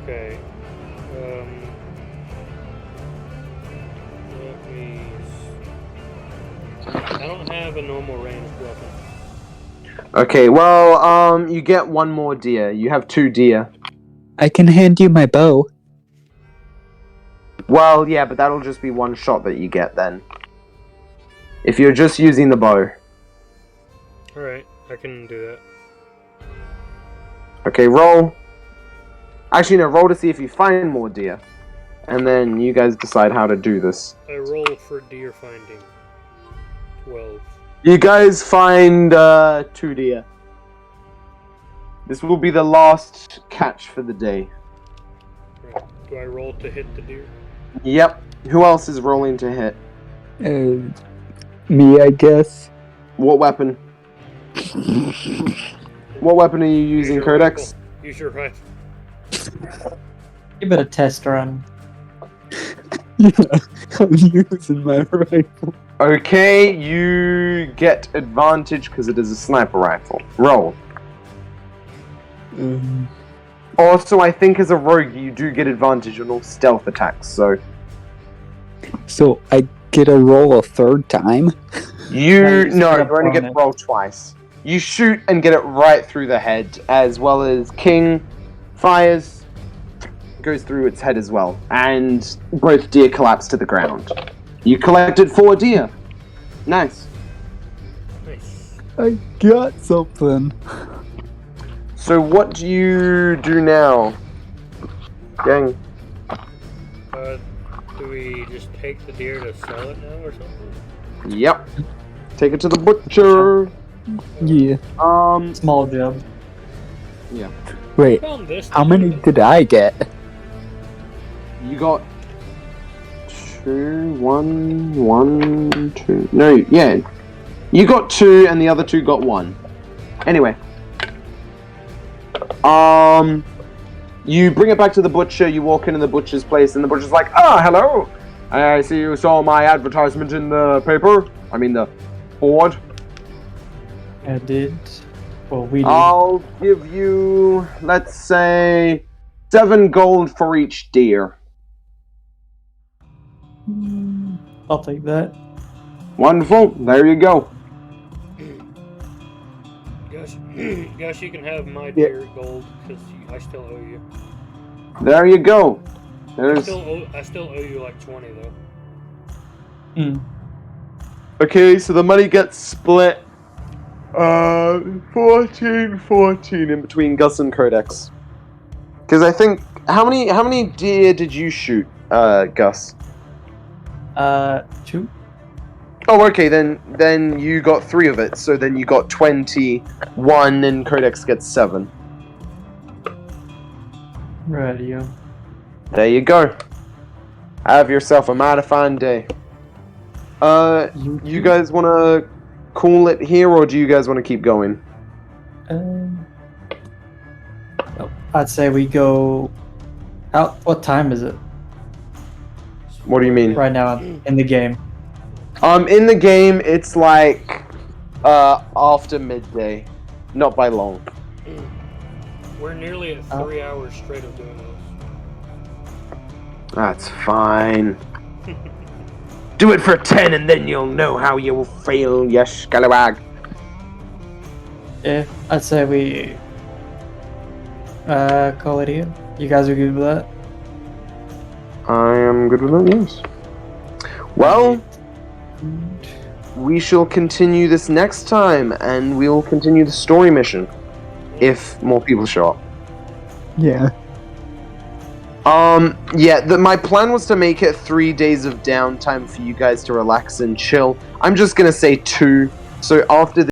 Okay. Let me... I don't have a normal ranged weapon. Okay, well, you get 1 more deer. You have 2 deer. I can hand you my bow. Well, yeah, but that'll just be 1 shot that you get then. If you're just using the bow. Alright, I can do that. Okay, roll. Actually, no, roll to see if you find more deer. And then you guys decide how to do this. I roll for deer finding. 12. You guys find 2 deer. This will be the last catch for the day. Right. Do I roll to hit the deer? Yep. Who else is rolling to hit? Me, I guess. What weapon? What weapon are you using, Use your Codex? rifle. Use your rifle. Give it a test run. Yeah, I'm using my rifle. Okay, you get advantage because it is a sniper rifle. Roll. Also, I think as a rogue, you do get advantage on all stealth attacks, so... So, I get a roll a 3rd time? No, you only get to roll twice. You shoot and get it right through the head, as well as King fires, goes through its head as well, and both deer collapse to the ground. You collected 4 deer. Nice. Nice. I got something. So what do you do now? Gang. Do we just take the deer to sell it now or something? Yep. Take it to the butcher. Yeah. Small job. Yeah. Wait, Found this how deer. many did I get? You got 2, 1, 2. No, yeah. You got 2 and the other 2 got 1. Anyway. You bring it back to the butcher, you walk into the butcher's place, and the butcher's like, "Ah, hello! I see you saw my advertisement in the paper. I mean the board. I did. Well, we did. I'll give you, let's say, 7 gold for each deer." I'll take that. Wonderful, there you go. Gus, you can have my deer gold because I still owe you. There you go. I There's... still owe you like 20 though. Okay, so the money gets split 14 in between Gus and Codex. Because I think, how many deer did you shoot, Gus? 2. Oh, okay, then you got 3 of it, so then you got 21, and Codex gets 7. Radio. There you go. Have yourself a mighty fine day. You guys want to call it here, or do you guys want to keep going? I'd say we go out. What time is it What do you mean? right now in the game? In the game, it's like after midday, not by long. We're nearly at 3 hours straight of doing this. That's fine. Do it for 10 and then you'll know how you will fail, you scallywag. Yeah, I'd say we call it here. You guys are good with that? I am good with that, yes. Well, we shall continue this next time, and we'll continue the story mission. If more people show up. Yeah. My plan was to make it 3 days of downtime for you guys to relax and chill. I'm just gonna say 2, so after